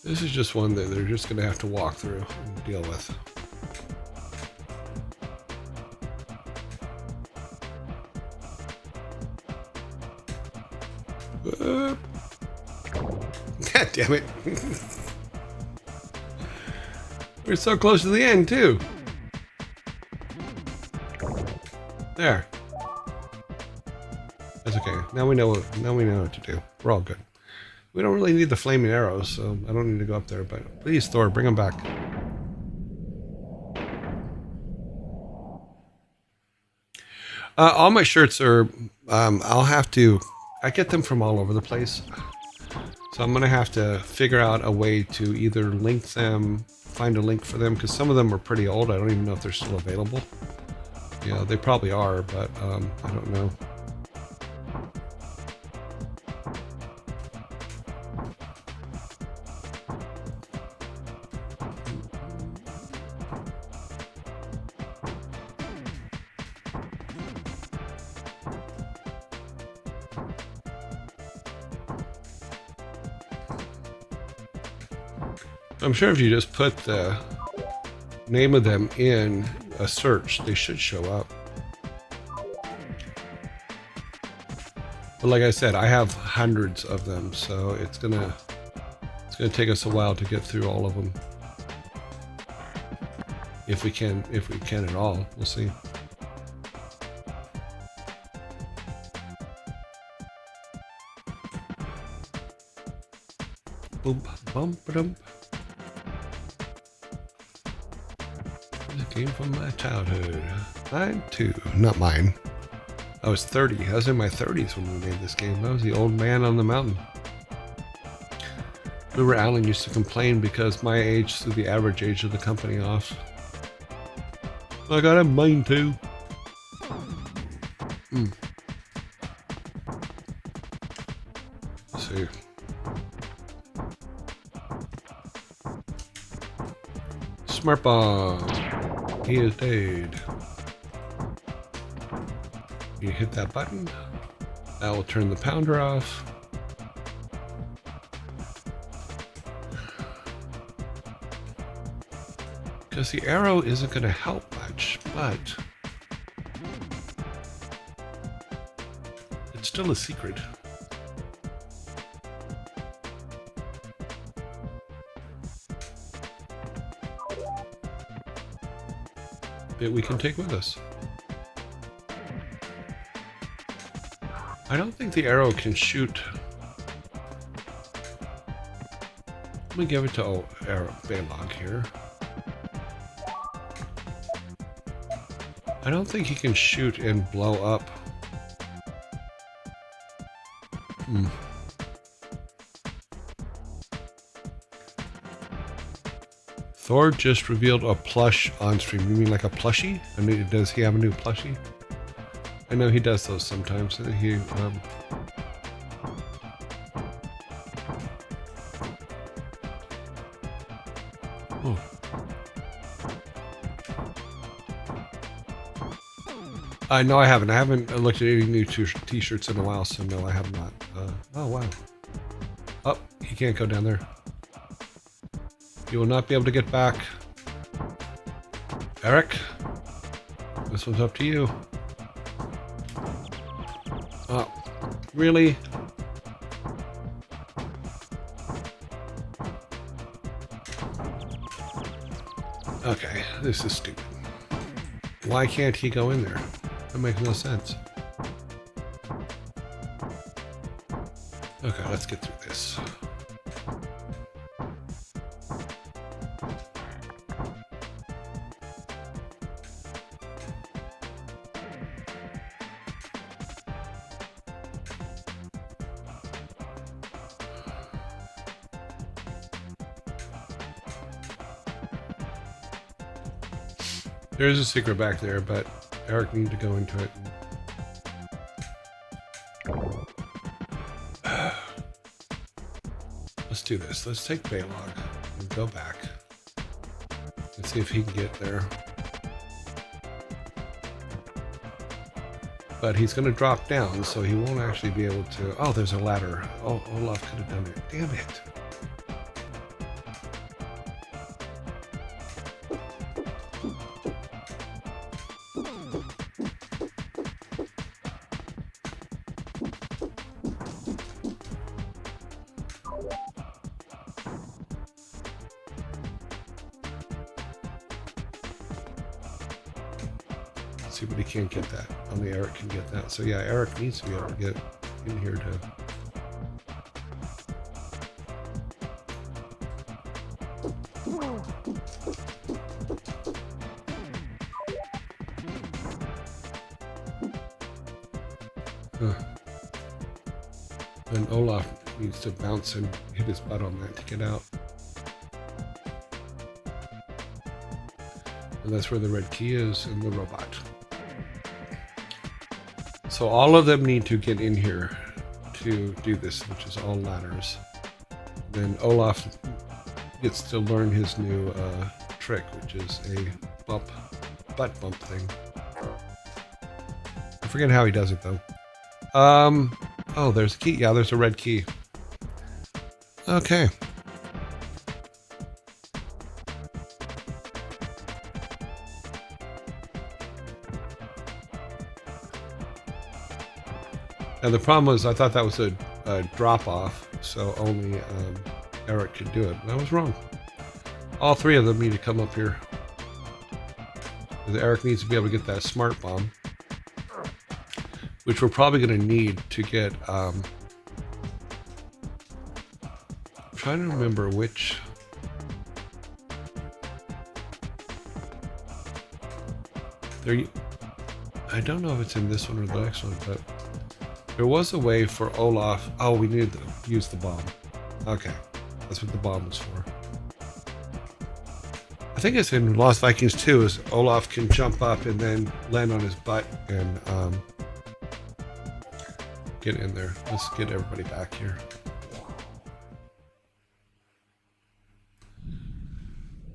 This is just one that they're just going to have to walk through and deal with. God damn it. We're so close to the end, too. There. That's okay. Now we know what to do. We're all good. We don't really need the flaming arrows, so I don't need to go up there, but please, Thor, bring them back. All my shirts are, I get them from all over the place. So I'm going to have to figure out a way to either link them, find a link for them, because some of them are pretty old. I don't even know if they're still available. Yeah, they probably are, but I don't know. I'm sure if you just put the name of them in a search, they should show up. But like I said, I have hundreds of them, so it's gonna take us a while to get through all of them. If we can at all. We'll see. Boom, bump, dump. This game from my childhood. Mine too. Not mine. I was 30. I was in my 30s when we made this game. I was the old man on the mountain. Remember Alan used to complain because my age threw the average age of the company off. I gotta have mine too. Let's see. Smart bomb. He is dead. You hit that button. That will turn the pounder off. Because the arrow isn't going to help much, but it's still a secret. That we can take with us. I don't think the arrow can shoot. Let me give it to Baylog here. I don't think he can shoot and blow up. Thor just revealed a plush on stream. You mean like a plushie? I mean, does he have a new plushie? I know he does those sometimes. He no, I haven't. I haven't looked at any new t-shirts in a while, so no, I have not. Oh, wow. Oh, he can't go down there. You will not be able to get back. Eric, this one's up to you. Oh, really? Okay, this is stupid. Why can't he go in there? That makes no sense. Okay, let's get through this. There's a secret back there, but Eric needs to go into it. Let's do this. Let's take Baylog and go back and see if he can get there. But he's going to drop down, so he won't actually be able to... Oh, there's a ladder. Oh, Olaf could have done it. Damn it. See, but he can't get that. Only Eric can get that. So yeah, Eric needs to be able to get in here to... And Olaf needs to bounce and hit his butt on that to get out. And that's where the red key is in the robot. So all of them need to get in here to do this, which is all ladders. Then Olaf gets to learn his new trick, which is a butt bump thing. I forget how he does it though. Oh, there's a key. Yeah, there's a red key. Okay. And the problem was I thought that was a drop off, so only Eric could do it. And I was wrong. All three of them need to come up here. Because Eric needs to be able to get that smart bomb, which we're probably going to need to get. I'm trying to remember which. There, I don't know if it's in this one or the next one, but there was a way for Olaf. Oh, we needed to use the bomb. Okay, that's what the bomb was for. I think it's in Lost Vikings 2, is Olaf can jump up and then land on his butt and get in there. Let's get everybody back here.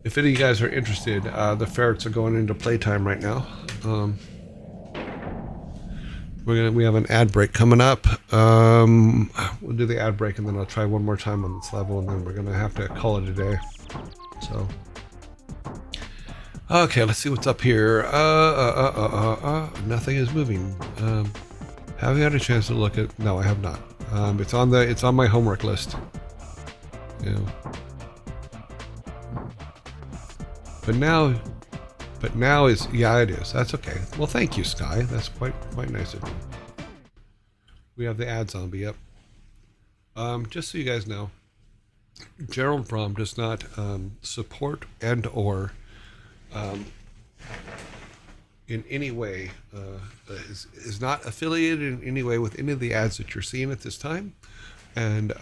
If any of you guys are interested, the ferrets are going into playtime right now. We have an ad break coming up. We'll do the ad break and then I'll try one more time on this level and then we're gonna have to call it a day. So, okay, let's see what's up here. Nothing is moving. Have you had a chance to look at? No, I have not. It's on my homework list. Yeah. But now is, yeah, it is. That's okay. Well, thank you, Sky. That's quite nice of you. We have the ad zombie up. Just so you guys know, Gerald Brom does not support and or in any way is not affiliated in any way with any of the ads that you're seeing at this time, and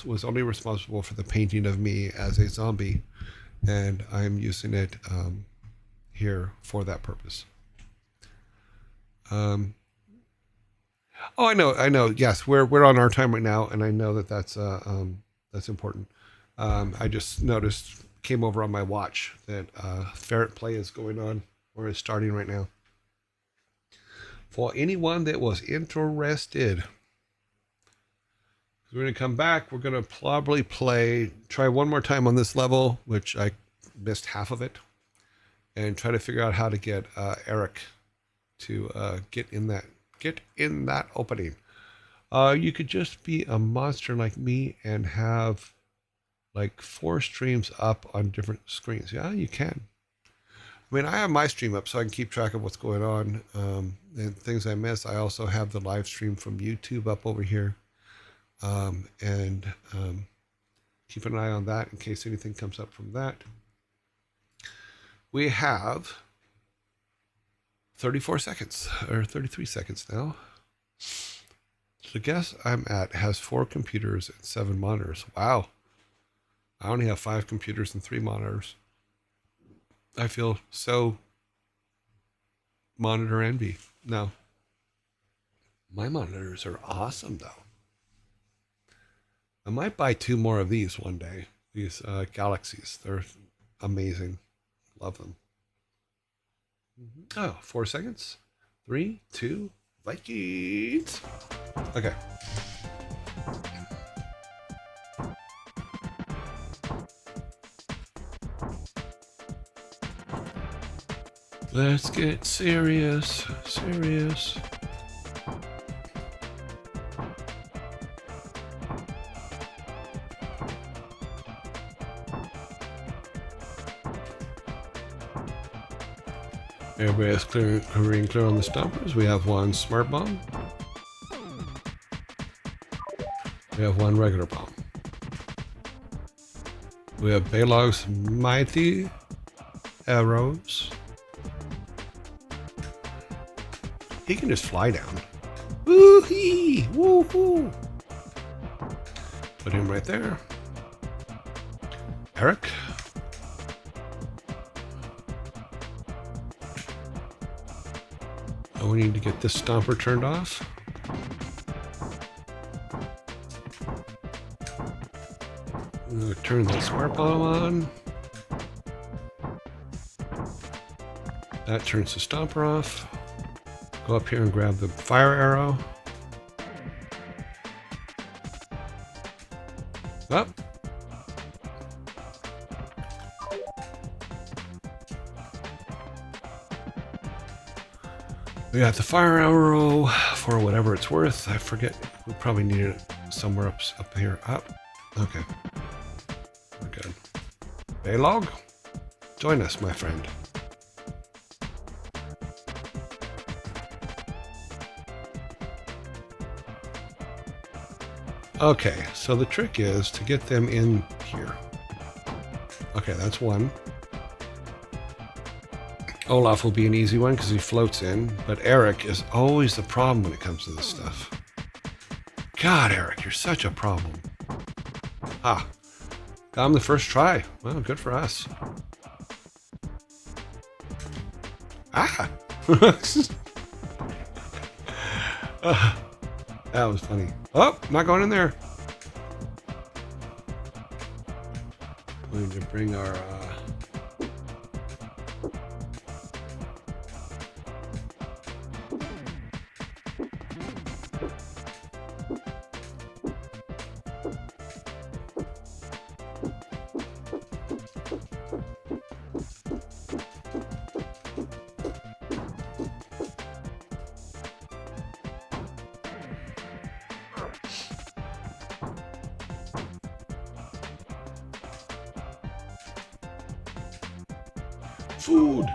was only responsible for the painting of me as a zombie. And I'm using it here for that purpose. Oh, I know. Yes, we're on our time right now, and I know that's important. I just noticed, came over on my watch that Ferret Play is going on, or is starting right now. For anyone that was interested, we're going to come back. We're going to probably try one more time on this level, which I missed half of it, and try to figure out how to get Eric to get in that opening. You could just be a monster like me and have like 4 streams up on different screens. Yeah, you can. I mean, I have my stream up so I can keep track of what's going on and things I miss. I also have the live stream from YouTube up over here. Keep an eye on that in case anything comes up from that. We have 34 seconds or 33 seconds now. The guest I'm at has 4 computers and 7 monitors. Wow. I only have 5 computers and 3 monitors. I feel so monitor envy. No. My monitors are awesome though. I might buy 2 more of these one day. These Galaxies. They're amazing. Love them. Oh, 4 seconds. 3, 2, Vikings. Okay. Let's get serious. Serious. Everybody's clear on the stoppers. We have 1 smart bomb. We have 1 regular bomb. We have Balog's mighty arrows. He can just fly down. Woo-hee! Woo-hoo! Put him right there. Eric. Oh, we need to get this stomper turned off. I'm going to turn the smart bomb on. That turns the stomper off. Go up here and grab the fire arrow. Up. We got the fire arrow for whatever it's worth. I forget. We probably need it somewhere up here. Up. Okay. We're good. Baylog, join us, my friend. Okay, so the trick is to get them in here. Okay, that's one. Olaf will be an easy one because he floats in, but Eric is always the problem when it comes to this stuff. God, Eric, you're such a problem. Ah, got him the first try. Well, good for us. Ah! That was funny. Oh, not going in there. We need to bring our... food.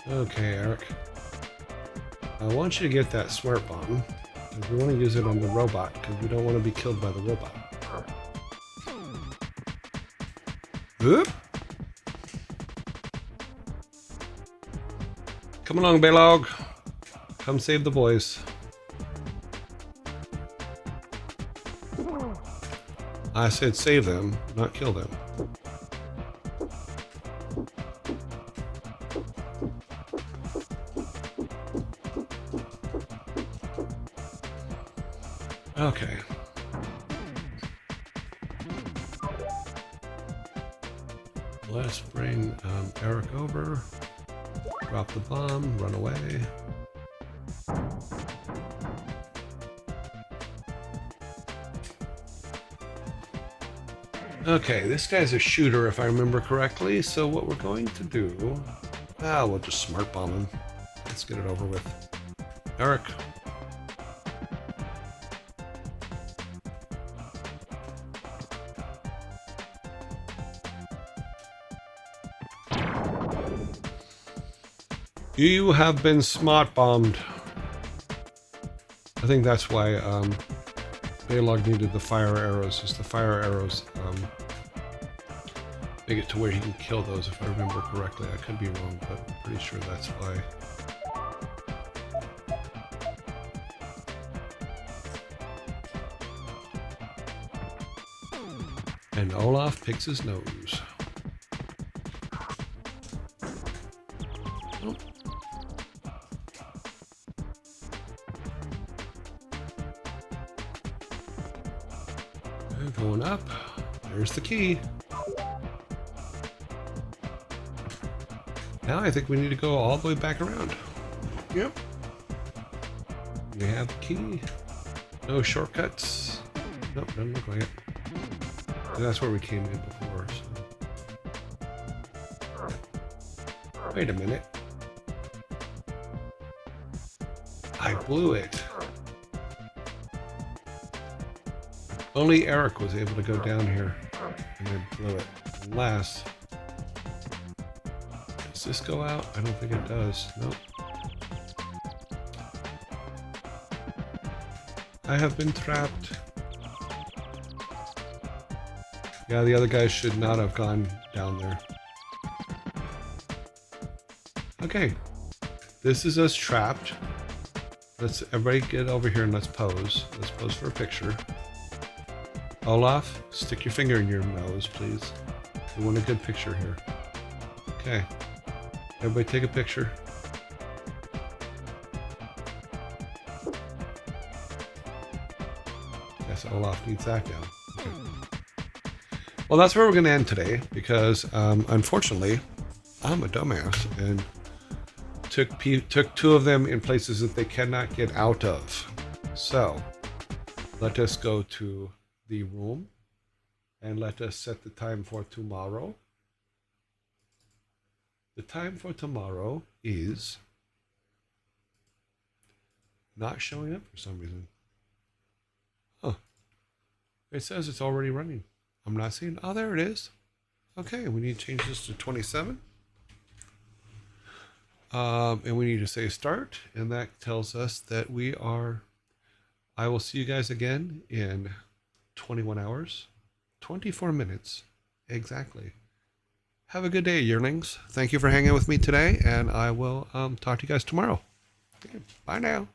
Okay, Eric. I want you to get that smart bomb. We want to use it on the robot because we don't want to be killed by the robot. Oop. Come along, Baylog. Come save the boys. I said save them, not kill them. Okay. Let's bring Eric over. Drop the bomb, run away. Okay, this guy's a shooter if I remember correctly, so what we're going to do... we'll just smart bomb him. Let's get it over with. Eric. You have been smart bombed. I think that's why Baylog needed the fire arrows, is the fire arrows make it to where he can kill those, if I remember correctly. I could be wrong, but I'm pretty sure that's why. And Olaf picks his nose. Oh. Going up. There's the key. Now I think we need to go all the way back around. Yep. We have the key. No shortcuts. Nope, doesn't look like it. That's where we came in before. So. Wait a minute. I blew it. Only Eric was able to go down here, and I blew it. Unless... Does this go out? I don't think it does. Nope. I have been trapped. Yeah, the other guys should not have gone down there. Okay. This is us trapped. Let's everybody get over here and let's pose. Let's pose for a picture. Olaf, stick your finger in your nose, please. We want a good picture here. Okay. Everybody take a picture. Yes, Yes, Olaf needs that now. Okay. Well, that's where we're going to end today because, unfortunately, I'm a dumbass and took two of them in places that they cannot get out of. So let us go to the room and let us set the time for tomorrow. The time for tomorrow is not showing up for some reason. Huh. It says it's already running. I'm not seeing. Oh, there it is. Okay, we need to change this to 27. And we need to say start. And that tells us that we are. I will see you guys again in 21 hours, 24 minutes exactly. Have a good day, yearlings. Thank you for hanging with me today, and I will talk to you guys tomorrow. Okay, bye now.